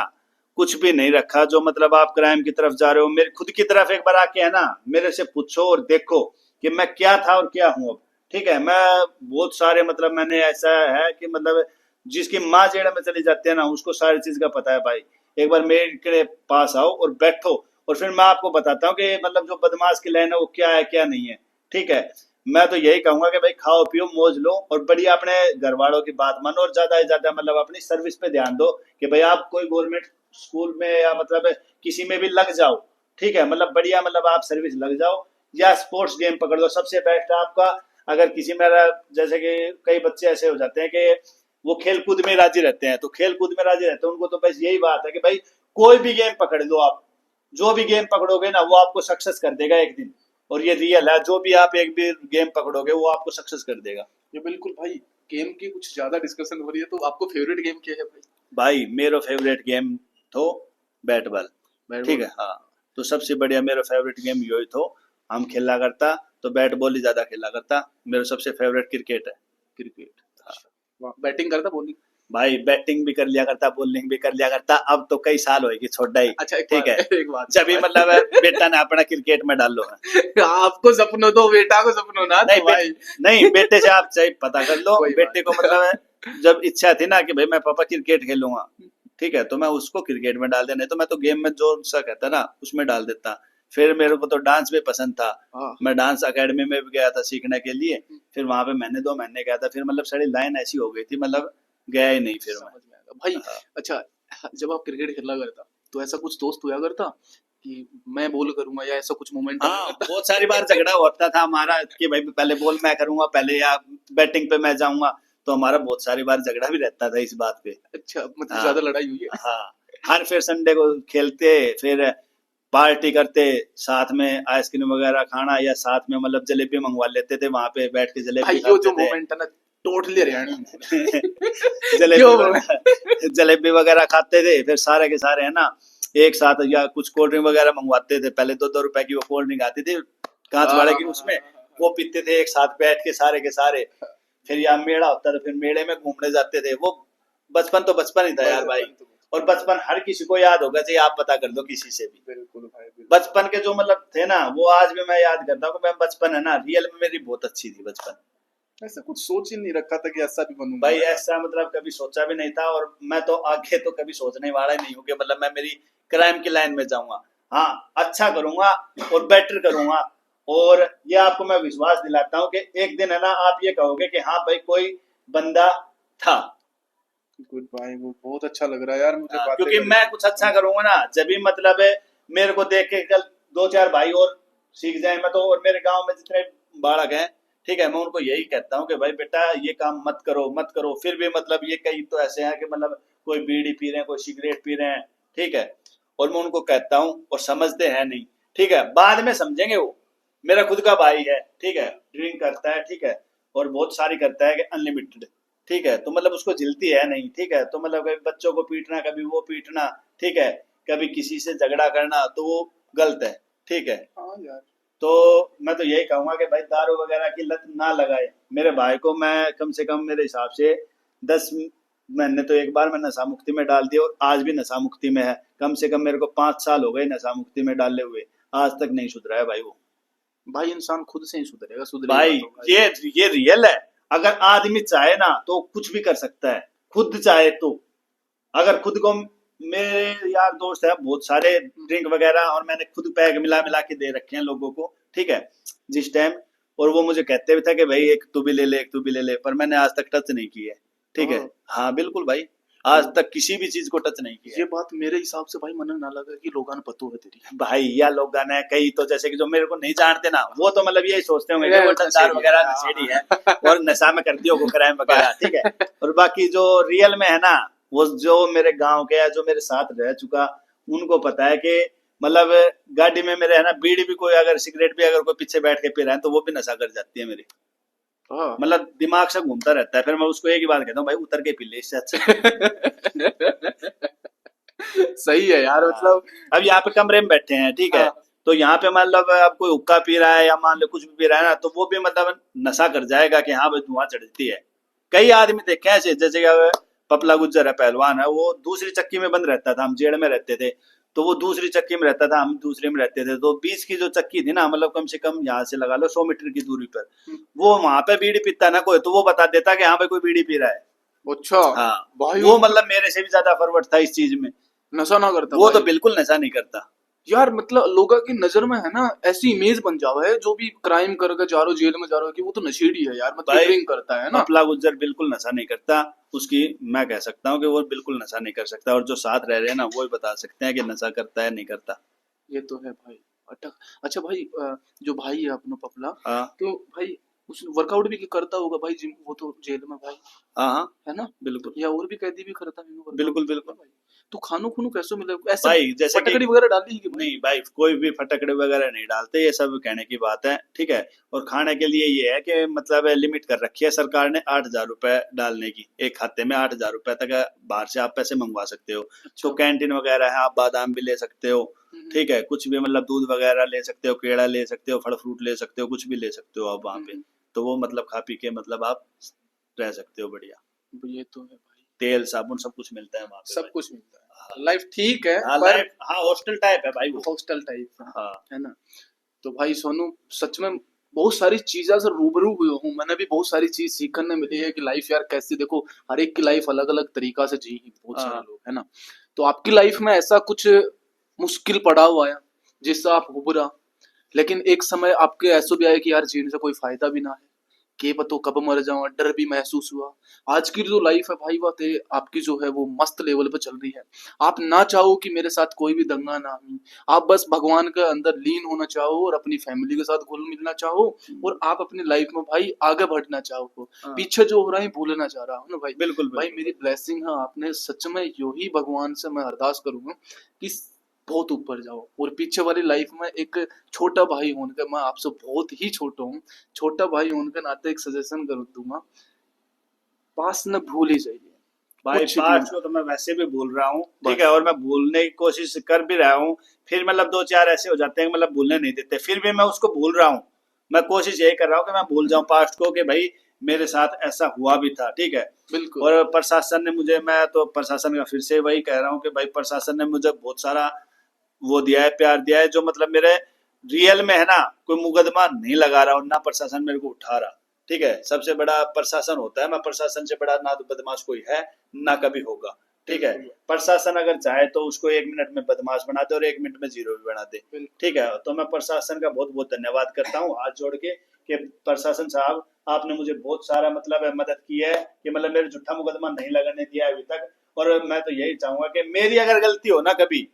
कुछ भी नहीं रखा जो मतलब आप क्राइम की तरफ जा रहे हो, मेरे खुद की तरफ एक बार आके है ना मेरे से पूछो और देखो कि मैं क्या था और क्या हूँ अब, ठीक है। मैं बहुत सारे मतलब मैंने ऐसा है कि मतलब जिसकी माँ जेल में चली जाती है ना, उसको सारी चीज का पता है भाई। एक बार मेरे पास आओ और बैठो, और फिर मैं आपको बताता हूँ कि मतलब जो बदमाश की लाइन है वो क्या है क्या नहीं है। ठीक है, मैं तो यही कहूंगा कि भाई खाओ पियो मौज लो, और बढ़िया अपने घर वालों की बात मानो, और ज्यादा से ज्यादा मतलब अपनी सर्विस पे ध्यान दो कि भाई आप कोई गवर्नमेंट स्कूल में या मतलब किसी में भी लग जाओ। ठीक है, मतलब बढ़िया मतलब आप सर्विस लग जाओ, या स्पोर्ट्स गेम पकड़ लो, सबसे बेस्ट आपका। अगर किसी में जैसे कि कई बच्चे ऐसे हो जाते हैं कि वो खेल कूद में राजी रहते हैं, तो खेल कूद में राजी रहते हैं, उनको तो बस यही बात है कि भाई कोई भी गेम पकड़ लो आप, जो भी गेम पकड़ोगे ना वो आपको सक्सेस कर देगा एक दिन। और ये रियल है, जो भी आप एक भी गेम पकड़ोगे वो आपको सक्सेस कर देगा। ये बिल्कुल भाई। गेम की कुछ ज्यादा डिस्कशन हो रही है, तो आपको फेवरेट गेम क्या है भाई? भाई मेरा फेवरेट गेम तो बैट बॉल। ठीक है, हाँ, तो सबसे बढ़िया मेरा फेवरेट गेम यही तो हम खेला करता, तो बैट बॉल ही ज्यादा खेला करता। मेरा सबसे फेवरेट क्रिकेट है। क्रिकेट। हाँ। बैटिंग करता बॉलिंग? भाई बैटिंग भी कर लिया करता, बॉलिंग भी कर लिया करता, अब तो कई साल होएगी छोड़ा ही। अच्छा ठीक है, एक बात जब भी मतलब बेटा ने अपना क्रिकेट में डालो है। आपको सपनों दो, बेटा को सपनों ना नहीं तो भाई। नहीं, बेटे से आप चाहे पता कर लो, कोई बेटे को मतलब है जब इच्छा थी ना कि भाई मैं पापा क्रिकेट खेलूंगा, ठीक है, तो मैं उसको क्रिकेट में डाल देना, तो मैं तो गेम में जो सा कहता ना उसमें डाल देता। फिर मेरे को तो डांस भी पसंद था, हाँ। मैं डांस एकेडमी में भी गया था सीखने के लिए। फिर वहां पे मैंने 2 महीने गया था, फिर मतलब सारी लाइन ऐसी हो गई थी, मतलब गया ही नहीं फिर मैं। समझ में आया भाई। हाँ। अच्छा, जब आप क्रिकेट खेला करता तो ऐसा कुछ दोस्त हुआ करता कि मैं बॉल करूंगा, या ऐसा कुछ मोमेंट? हाँ, बहुत सारी बार झगड़ा होता था हमारा कि भाई पहले बॉल मैं करूंगा पहले, या बैटिंग पे मैं जाऊंगा, तो हमारा बहुत सारी बार झगड़ा भी रहता था इस बात पे। अच्छा, मतलब हाँ। ज्यादा लड़ाई हुई है? हाँ, हर फिर संडे को खेलते, फिर पार्टी करते, साथ में आइसक्रीम वगैरह खाना, या साथ में मतलब जलेबी मंगवा लेते थे, वहां पे बैठ के जलेबी भाई यो खाते जो थे। मोमेंट है ना, टोटली हरियाणा जलेबी क्यों? वगैरह जलेबी वगैरह खाते थे, फिर सारे के सारे है ना एक साथ, या कुछ कोल्ड ड्रिंक वगैरह मंगवाते थे। पहले 2-2 रुपए की वो कोल्ड ड्रिंक आती थी कांच वाले की, उसमें वो पीते थे एक साथ बैठ के सारे के सारे। फिर यहाँ मेला होता था, फिर मेले में घूमने जाते थे। वो बचपन तो बचपन ही था यार भाई, और बचपन हर किसी को याद होगा, चाहिए आप पता कर दो किसी से भी। बिल्कुल भाई, बिल्कुल। बचपन के जो मतलब थे ना, वो आज भी मैं याद करता हूँ कि मैं बचपन है ना रियल में मेरी बहुत अच्छी थी बचपन। ऐसा कुछ सोच ही नहीं रखा था कि ऐसा भी बनूंगा भाई ऐसा मतलब कभी सोचा भी नहीं था, और मैं तो आगे तो कभी सोचने वाला ही नहीं हूँ कि मतलब मैं मेरी क्राइम की लाइन में जाऊंगा। हाँ, अच्छा करूंगा और बेटर करूंगा, और ये आपको मैं विश्वास दिलाता हूँ कि एक दिन है ना आप ये कहोगे कि हाँ भाई कोई बंदा था। गुड भाई, वो बहुत अच्छा लग रहा है यार मुझे बातें क्योंकि करके। मैं कुछ अच्छा करूंगा ना, जब भी मतलब मेरे को देख के कल 2-4 भाई और सीख जाए। मैं तो और मेरे गांव में जितने बालक हैं, ठीक है, मैं उनको यही कहता हूँ कि भाई बेटा ये काम मत करो मत करो। फिर भी मतलब ये कई तो ऐसे हैं कि मतलब कोई बीड़ी पी रहे हैं, कोई सिगरेट पी रहे हैं, ठीक है, और मैं उनको कहता हूँ और समझते हैं नहीं। ठीक है, बाद में समझेंगे। वो मेरा खुद का भाई है, ठीक है, ड्रिंक करता है, ठीक है, और बहुत सारी करता है कि अनलिमिटेड, ठीक है, तो मतलब उसको झिलती है नहीं। ठीक है, तो मतलब कभी बच्चों को पीटना, कभी वो पीटना, ठीक है, कभी किसी से झगड़ा करना, तो वो गलत है। ठीक है, हाँ यार, तो मैं तो यही कहूंगा कि भाई दारू वगैरह की लत ना लगाए। मेरे भाई को मैं कम से कम मेरे हिसाब से 10 महीने तो एक बार मैं नशा मुक्ति में डाल दिया, और आज भी नशा मुक्ति में है। कम से कम मेरे को 5 साल हो गए नशा मुक्ति में डाले हुए, आज तक नहीं सुधरा है भाई वो। भाई इंसान खुद से ही सुधरेगा, सुधरेगा भाई तो भाई। ये रियल है। अगर आदमी चाहे ना तो कुछ भी कर सकता है, खुद चाहे तो। अगर खुद को, मेरे यार दोस्त है बहुत सारे ड्रिंक वगैरह, और मैंने खुद पैक मिला मिला के दे रखे हैं लोगों को, ठीक है, जिस टाइम, और वो मुझे कहते भी था कि भाई एक तू भी ले ले, एक तू भी ले ले, पर मैंने आज तक टच नहीं की है। ठीक है, हाँ। हाँ बिल्कुल भाई, आज तक किसी भी चीज को टच नहीं किया ये बात मेरे हिसाब से भाई मन ना लगा कि लोगों ने पतो है तेरी। भाई। या लोग गाना है कई तो, जैसे कि जो मेरे को नहीं जानते ना, वो तो मतलब यही सोचते होंगे कि ये वो नशेड़ी दारू वगैरह है। नशेड़ी है और नशा में करती होगा क्राइम वगैरह, ठीक है। और बाकी जो रियल में है ना, वो जो मेरे गांव के, जो मेरे साथ रह चुका, उनको पता है कि मतलब गाड़ी में मेरे है ना, बीड़ी भी कोई अगर, सिगरेट भी अगर कोई पीछे बैठ के पी रहा है, तो वो भी नशा कर जाती है मेरी। हाँ। मतलब दिमाग से घूमता रहता है। फिर मैं उसको एक ही बात कहता हूँ, भाई उतर के पी ले, इससे अच्छा। सही है यार, मतलब अब यहाँ पे कमरे में बैठे हैं, ठीक है, हाँ। तो यहाँ पे मतलब अब कोई हुक्का पी रहा है या मान लो कुछ भी पी रहा है ना, तो वो भी मतलब नशा कर जाएगा कि हाँ भाई धुआं चढ़ती है। कई आदमी देखे हैं ऐसे, जैसे कि पपला गुज्जर है, पहलवान है, वो दूसरी चक्की में बंद रहता था, हम जेड़ में रहते थे, तो वो दूसरी चक्की में रहता था, हम दूसरे में रहते थे, तो बीच की जो चक्की थी ना, मतलब कम से कम यहाँ से लगा लो 100 मीटर की दूरी पर, वो वहां पे बीड़ी पीता ना कोई, तो वो बता देता कि हाँ भाई कोई बीड़ी पी रहा है। अच्छा हाँ भाई वो मतलब मेरे से भी ज्यादा फॉरवर्ड था इस चीज में। नशा ना करता वो भाई। तो बिल्कुल नशा नहीं करता। यार मतलब लोगों की नजर में है ना ऐसी इमेज बन जावा है जो भी क्राइम करके जा रहा हो जेल में जा रहा हो कि वो तो नशेड़ी है यार, मतलब भाई ड्रिंक करता है ना। पपला गुज्जर बिल्कुल नशा नहीं करता। उसकी मैं कह सकता हूँ कि वो बिल्कुल नशा नहीं कर सकता, और जो साथ रह रहे हैं ना वो ही बता सकते हैं कि नशा करता है नहीं करता। ये तो है भाई। अटक अच्छा भाई जो भाई है अपना पपला, हाँ तो भाई उस वर्कआउट भी करता होगा भाई जिम, वो तो जेल में भाई हाँ हाँ है ना। बिल्कुल या और भी कैदी भी करता है वर्कआउट बिल्कुल बिल्कुल। भाई। तो खानो खुनो कैसे मिले ऐसे, भाई जैसे कि फटकड़ी वगैरह डाली है कि भाई? नहीं भाई कोई भी फटकड़े वगैरह नहीं डालते, ये सब कहने की बात है, ठीक है। और खाने के लिए ये है कि मतलब लिमिट कर रखी है सरकार ने 8,000 रुपए डालने की, एक खाते में 8,000 रुपए तक बाहर से आप पैसे मंगवा सकते हो। अच्छा। तो कैंटीन वगैरह है, आप बादाम भी ले सकते हो, ठीक है, कुछ भी मतलब दूध वगैरह ले सकते हो, केला ले सकते हो, फल फ्रूट ले सकते हो, कुछ भी ले सकते हो आप वहाँ पे। तो वो मतलब खा पी के मतलब आप रह सकते हो बढ़िया। ये तो है भाई, तेल साबुन सब कुछ मिलता है वहाँ पे सब भाई। कुछ मिलता है, लाइफ ठीक है हाँ पर लाइफ, हाँ हॉस्टल टाइप है भाई वो। हॉस्टल टाइप हाँ है ना। तो भाई सोनू सच में बहुत सारी चीजों से रूबरू हुई हूँ, मैंने भी बहुत सारी चीज सीखने मिली है कि लाइफ यार कैसी, देखो हर एक की लाइफ अलग अलग तरीका से जी ही बहुत सारे हाँ लोग है ना। तो आपकी लाइफ में ऐसा कुछ मुश्किल पड़ा हुआ है जिससे आप उभरा, लेकिन एक समय आपके ऐसा भी आया कि यार जीने से कोई फायदा भी ना है, के पतो कब मर जाऊं, डर भी महसूस हुआ। आज की जो लाइफ है भाई वो आपकी जो है वो मस्त लेवल पे चल रही है। आप ना चाहो कि मेरे साथ कोई भी दंगा ना हो, आप बस भगवान के अंदर लीन होना चाहो और अपनी फैमिली के साथ घुल मिलना चाहो, और आप अपनी लाइफ में भाई आगे बढ़ना चाहो, हाँ पीछे जो हो रहा है भूलना चाह रहा हूँ ना भाई। बिल्कुल भाई बिल्कुल। मेरी ब्लेसिंग है, आपने सच में यू ही भगवान से मैं अरदास करूंगा कि बहुत ऊपर जाओ, और पीछे वाली लाइफ में एक छोटा भाई होने का, मैं आपसे बहुत ही छोटा हूँ, छोटा भाई होने के नाते एक सजेशन कर दूंगा, पास न भूल ही जाइए भाई कुछ भी पास्ट ना। को तो मैं वैसे भी भूल रहा हूँ, ठीक बस है, और मैं भूलने की कोशिश कर भी रहा हूँ। फिर मतलब दो चार ऐसे हो जाते हैं कि मतलब भूलने नहीं देते, फिर भी मैं उसको भूल रहा हूँ। मैं कोशिश यही कर रहा हूँ कि मैं भूल जाऊँ पास्ट को, कि भाई मेरे साथ ऐसा हुआ भी था, ठीक है। बिल्कुल और प्रशासन ने मुझे, मैं तो प्रशासन का फिर से वही कह रहा हूँ कि भाई प्रशासन ने मुझे बहुत सारा वो दिया है, प्यार दिया है, जो मतलब मेरे रियल में है ना, कोई मुकदमा नहीं लगा रहा और ना प्रशासन मेरे को उठा रहा, ठीक है। सबसे बड़ा प्रशासन होता है, मैं प्रशासन से बड़ा ना तो बदमाश कोई है ना कभी होगा, ठीक है। प्रशासन अगर चाहे तो उसको 1 मिनट में बदमाश बना दे और 1 मिनट में जीरो भी बना दे, ठीक है। तो मैं प्रशासन का बहुत बहुत धन्यवाद करता हूँ हाथ जोड़ के, कि प्रशासन साहब आपने मुझे बहुत सारा मतलब मदद की है, कि मतलब मेरे झूठा मुकदमा नहीं लगाने दिया अभी तक। और मैं तो यही चाहूंगा कि मेरी अगर गलती हो ना कभी,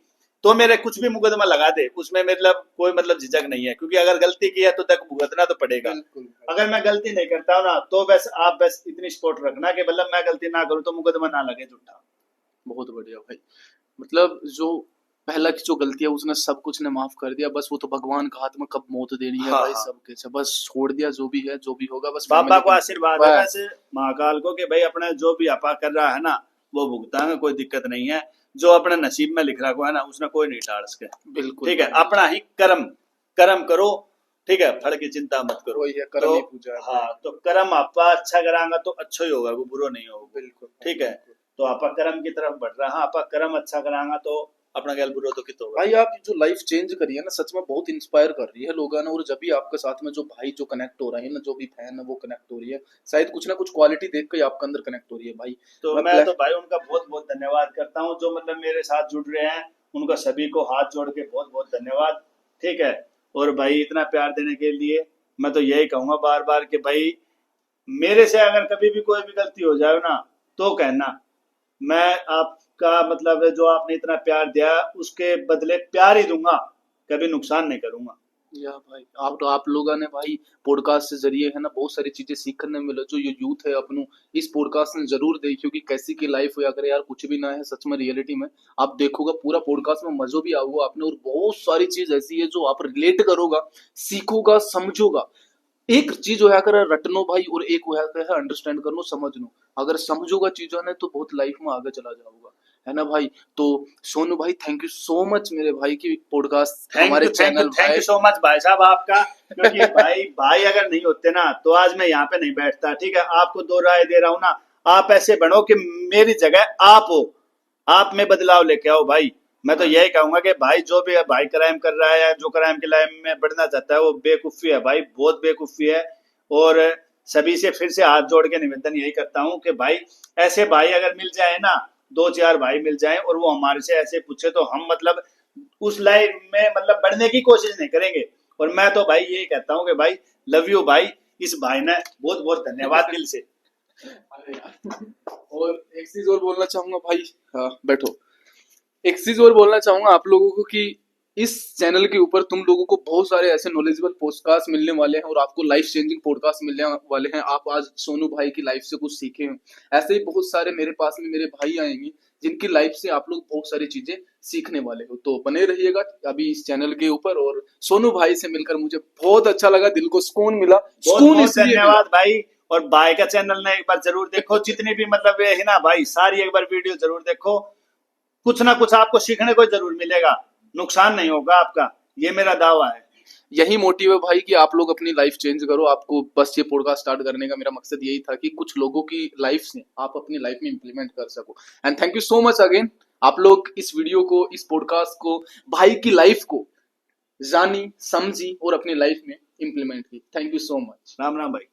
तो मेरे कुछ भी मुकदमा लगा दे, उसमें मतलब कोई मतलब झिझक नहीं है, क्योंकि अगर गलती की है तो तक भुगतना तो पड़ेगा। बिल्कुल अगर मैं गलती नहीं करता हूँ ना, तो बस आप बस इतनी सपोर्ट रखना कि मतलब मैं गलती ना करूँ तो मुकदमा ना लगे झूठा। बहुत बढ़िया भाई। मतलब जो पहला की जो गलती है उसने सब कुछ ने माफ कर दिया, बस वो तो भगवान के हाथ में कब मौत देनी है हाँ भाई हाँ सबके से, बस छोड़ दिया जो भी है जो भी होगा, बस बाबा फैमिली को के आशीर्वाद है बस। वैसे महाकाल को, कि भाई अपने जो भी आपा कर रहा है ना वो भुगतांगे, कोई दिक्कत नहीं है। जो अपने नसीब में लिख रखा है ना उसने कोई नहीं टाल सके, बिल्कुल ठीक है। भाई, अपना ही कर्म कर्म करो, ठीक है, फल की चिंता मत करो। वही है कर्म तो ही पूजा है भाई। हाँ, तो कर्म आपका अच्छा करांगा तो अच्छा ही होगा, वो बुरो नहीं होगा, बिल्कुल ठीक है। तो आपा कर्म की तरफ बढ़ रहा, हाँ आपा कर्म अच्छा करांगा तो अपना गैल बुरो तो कित होगा। भाई आप जो लाइफ चेंज करी है ना सच में बहुत इंस्पायर कर रही है लोगों ने, और जब भी आपके साथ में जो भाई जो कनेक्ट हो रहा है ना, जो भी फैन है वो कनेक्ट हो रही है, शायद कुछ ना कुछ क्वालिटी देख के आपके अंदर कनेक्ट हो रही है भाई। तो मैं मैं तो भाई उनका बहुत बहुत धन्यवाद करता हूँ, जो मतलब मेरे साथ जुड़ रहे हैं, उनका सभी को हाथ जोड़ के बहुत बहुत धन्यवाद, ठीक है। और भाई इतना प्यार देने के लिए मैं तो यही कहूंगा बार बार कि भाई मेरे से अगर कभी भी कोई भी गलती हो जाए ना, तो कहना, मैं आपका मतलब जो आपने इतना प्यार दिया उसके बदले प्यार ही दूंगा, कभी नुकसान नहीं करूंगा। या भाई आप लोगों ने भाई पॉडकास्ट से जरिए है ना बहुत सारी चीजें सीखने मिले, जो ये यूथ है अपनों, इस पॉडकास्ट ने जरूर देखियो कि कैसी की लाइफ हो, अगर यार कुछ भी ना है सच में रियलिटी में आप देखोगे पूरा पॉडकास्ट में मजो भी आओगे आपने, और बहुत सारी चीज ऐसी है जो आप रिलेट करोगा, सीखोगा, समझोगा। एक चीज होया करे रटनो भाई, और एक होया करे अंडरस्टैंड करनो, समझनो। अगर समझोगा चीजों ने तो बहुत लाइफ में आगे चला जाओगा, है ना भाई। तो सोनू भाई थैंक यू सो मच मेरे भाई की पॉडकास्ट थैंक हमारे you thank you channel thank भाई। यू सो मच भाई साहब आपका, क्योंकि भाई भाई अगर नहीं होते ना तो आज मैं यहाँ पे नहीं बैठता, ठीक है। आपको दो राय दे रहा हूँ ना, आप ऐसे बनो कि मेरी जगह आप हो, आप में बदलाव लेके आओ भाई। मैं तो यही कहूंगा कि भाई जो भी भाई क्राइम कर रहा है या जो क्राइम की लाइन में बढ़ना चाहता है वो बेवकूफी है भाई, बहुत बेवकूफी है। और सभी से फिर से हाथ जोड़ के निवेदन यही करता हूँ कि भाई ऐसे भाई अगर मिल जाए ना, 2-4 भाई मिल जाए और वो हमारे से ऐसे पूछे तो हम मतलब उस लाइफ में मतलब बढ़ने की कोशिश नहीं करेंगे। और मैं तो भाई यही कहता हूँ कि भाई लव यू भाई, इस भाई ने बहुत बहुत धन्यवाद दिल से। और एक चीज और बोलना चाहूंगा भाई, हाँ बैठो, एक चीज और बोलना चाहूंगा आप लोगों को कि इस चैनल के ऊपर तुम लोगों को बहुत सारे ऐसे नॉलेजेबल पॉडकास्ट मिलने वाले हैं और आपको लाइफ चेंजिंग पॉडकास्ट मिलने वाले हैं। आप आज सोनू भाई की लाइफ से कुछ सीखे हैं, ऐसे ही बहुत सारे मेरे पास में मेरे भाई आएंगे जिनकी लाइफ से आप लोग बहुत सारी चीजें सीखने वाले हो। तो बने रहिएगा अभी इस चैनल के ऊपर। और सोनू भाई से मिलकर मुझे बहुत अच्छा लगा, दिल को सुकून मिला। बहुत सुकून बहुत इसलिए मिला। धन्यवाद भाई। और भाई का चैनल ने एक बार जरूर देखो, जितनी भी मतलब ये है ना भाई, सारी एक बार वीडियो जरूर देखो, कुछ ना कुछ आपको सीखने को जरूर मिलेगा, नुकसान नहीं होगा आपका, ये मेरा दावा है। यही मोटिव है भाई कि आप लोग अपनी लाइफ चेंज करो। आपको बस ये पॉडकास्ट स्टार्ट करने का मेरा मकसद यही था कि कुछ लोगों की लाइफ से आप अपनी लाइफ में इंप्लीमेंट कर सको। And thank you so much again, आप लोग इस वीडियो को, इस पॉडकास्ट को, भाई की लाइफ को जानी, समझी और अपनी लाइफ में इंप्लीमेंट की। Thank you so much. Ram Ram भाई।